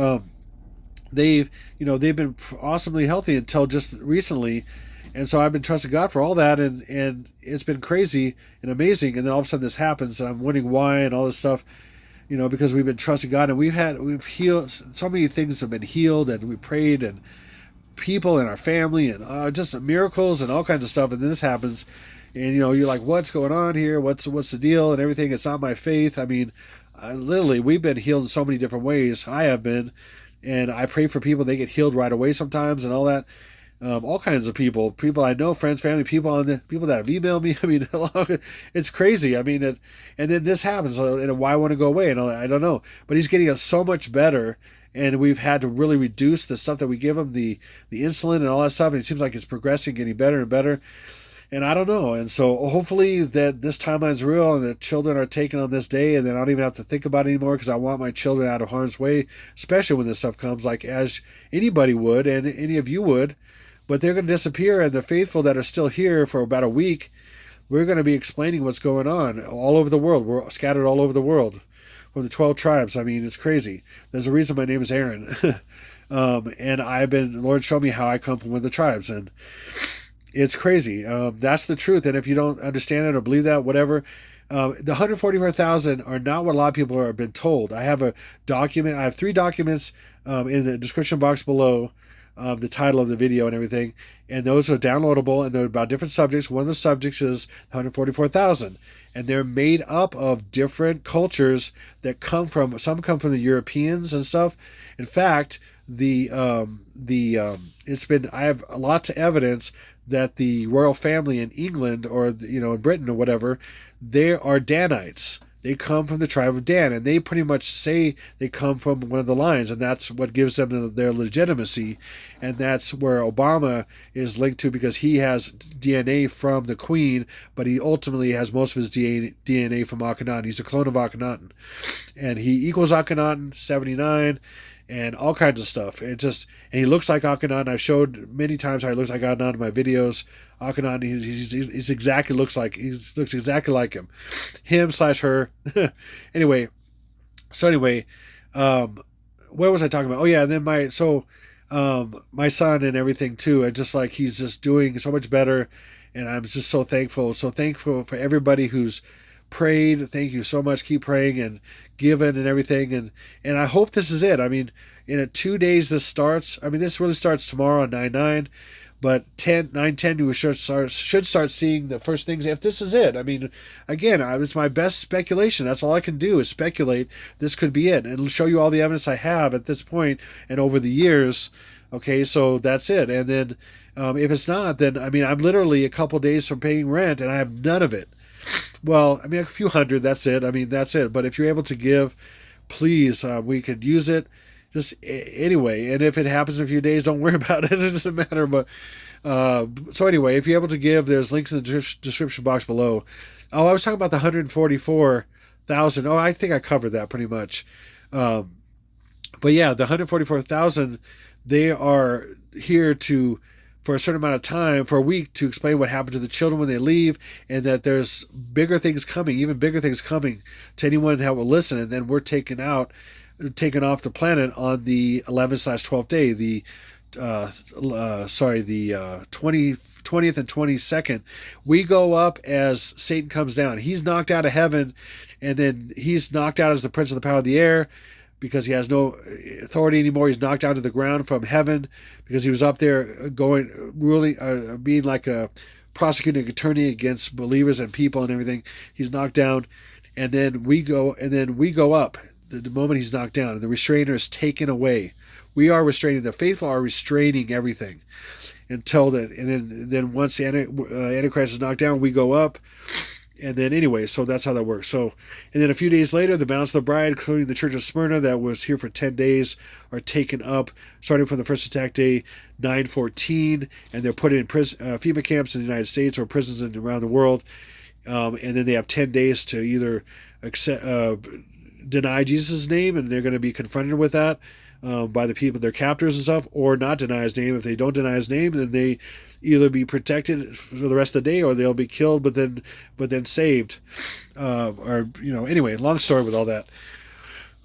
they've been awesomely healthy until just recently. And so I've been trusting God for all that, and it's been crazy and amazing. And then all of a sudden this happens, and I'm wondering why and all this stuff. Because we've been trusting God, and we've healed, so many things have been healed, and we prayed, and people in our family, and just miracles and all kinds of stuff. And then this happens, and you're like, what's going on here? What's the deal? And everything. It's not my faith. I mean, literally, we've been healed in so many different ways. I have been, and I pray for people; they get healed right away sometimes, and all that. All kinds of people I know, friends, family, people that have emailed me. I mean, it's crazy. I mean, and then this happens, and why I want to go away, and I don't know. But he's getting so much better, and we've had to really reduce the stuff that we give him, the insulin and all that stuff. And it seems like it's progressing, getting better and better. And I don't know. And so hopefully that this timeline's real, and that children are taken on this day, and then I don't even have to think about it anymore, because I want my children out of harm's way, especially when this stuff comes, like as anybody would, and any of you would. But they're going to disappear, and the faithful that are still here for about a week, we're going to be explaining what's going on all over the world. We're scattered all over the world from the 12 tribes. I mean, it's crazy. There's a reason my name is Aaron. And the Lord showed me how I come from one of the tribes, and it's crazy. That's the truth. And if you don't understand it or believe that, whatever, the 144,000 are not what a lot of people have been told. I have a document. I have 3 documents in the description box below. the title of the video and everything. And those are downloadable, and they're about different subjects. One of the subjects is 144,000, and they're made up of different cultures that some come from the Europeans and stuff. In fact, it's been, I have lots of evidence that the royal family in England, or in Britain or whatever, they are Danites. They come from the tribe of Dan, and they pretty much say they come from one of the lines, and that's what gives them their legitimacy. And that's where Obama is linked to, because he has DNA from the Queen, but he ultimately has most of his DNA from Akhenaten. He's a clone of Akhenaten, and he equals Akhenaten 79. And all kinds of stuff. And he looks like Akhenaten. I've showed many times how he looks like Akhenaten in my videos. Akhenaten, he's exactly looks exactly like him slash her. Anyway, where was I talking about? Oh yeah, and then my son and everything too. And just like he's just doing so much better, and I'm just so thankful for everybody who's prayed. Thank you so much. Keep praying and giving and everything, and I hope this is it. I mean, in 2 days this starts. I mean, this really starts tomorrow on 9/9, but 9/10 we should start seeing the first things, if this is it. I mean, again, it's my best speculation. That's all I can do is speculate. This could be it, and show you all the evidence I have at this point and over the years. Okay, so that's it. And then if it's not, then I mean, I'm literally a couple days from paying rent, and I have none of it. Well, I mean, a few hundred, that's it. I mean, that's it. But if you're able to give, please, we could use it. Just anyway, and if it happens in a few days, don't worry about it. It doesn't matter. But so anyway, if you're able to give, there's links in the description box below. Oh, I was talking about the 144,000. Oh, I think I covered that pretty much. But yeah, the 144,000, they are here for a certain amount of time, for a week, to explain what happened to the children when they leave, and that there's bigger things coming, even bigger things coming to anyone that will listen. And then we're taken off the planet on the 11/12th day, the 20th and 22nd. We go up as Satan comes down. He's knocked out of heaven, and then he's knocked out as the prince of the power of the air, because he has no authority anymore. He's knocked down to the ground from heaven, because he was up there being like a prosecuting attorney against believers and people and everything. He's knocked down, and then we go up the moment he's knocked down, and the restrainer is taken away. We are restraining. The faithful are restraining everything until then. And then once the Antichrist is knocked down, we go up. And then anyway, so that's how that works. So, and then a few days later, the balance of the bride, including the Church of Smyrna that was here for 10 days, are taken up, starting from the first attack day, 9/14, and they're put in FEMA camps in the United States or prisons around the world. And then they have 10 days to either deny Jesus' name, and they're going to be confronted with that by the people, their captors and stuff, or not deny his name. If they don't deny his name, then they either be protected for the rest of the day, or they'll be killed, but then saved. Anyway, long story with all that.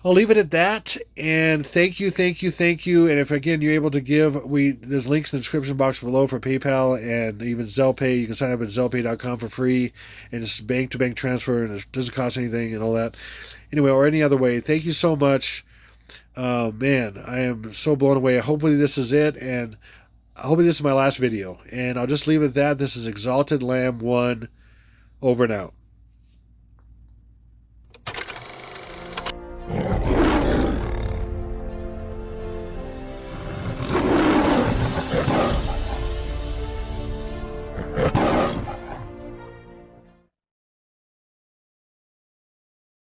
I'll leave it at that, and thank you. And if again you're able to give, there's links in the description box below for PayPal and even Zelle Pay. You can sign up at ZellePay.com for free, and it's bank to bank transfer, and it doesn't cost anything and all that. Anyway, or any other way, thank you so much. Man, I am so blown away. Hopefully this is it, and hopefully this is my last video, and I'll just leave it at that. This is Exalted Lamb 1, over and out.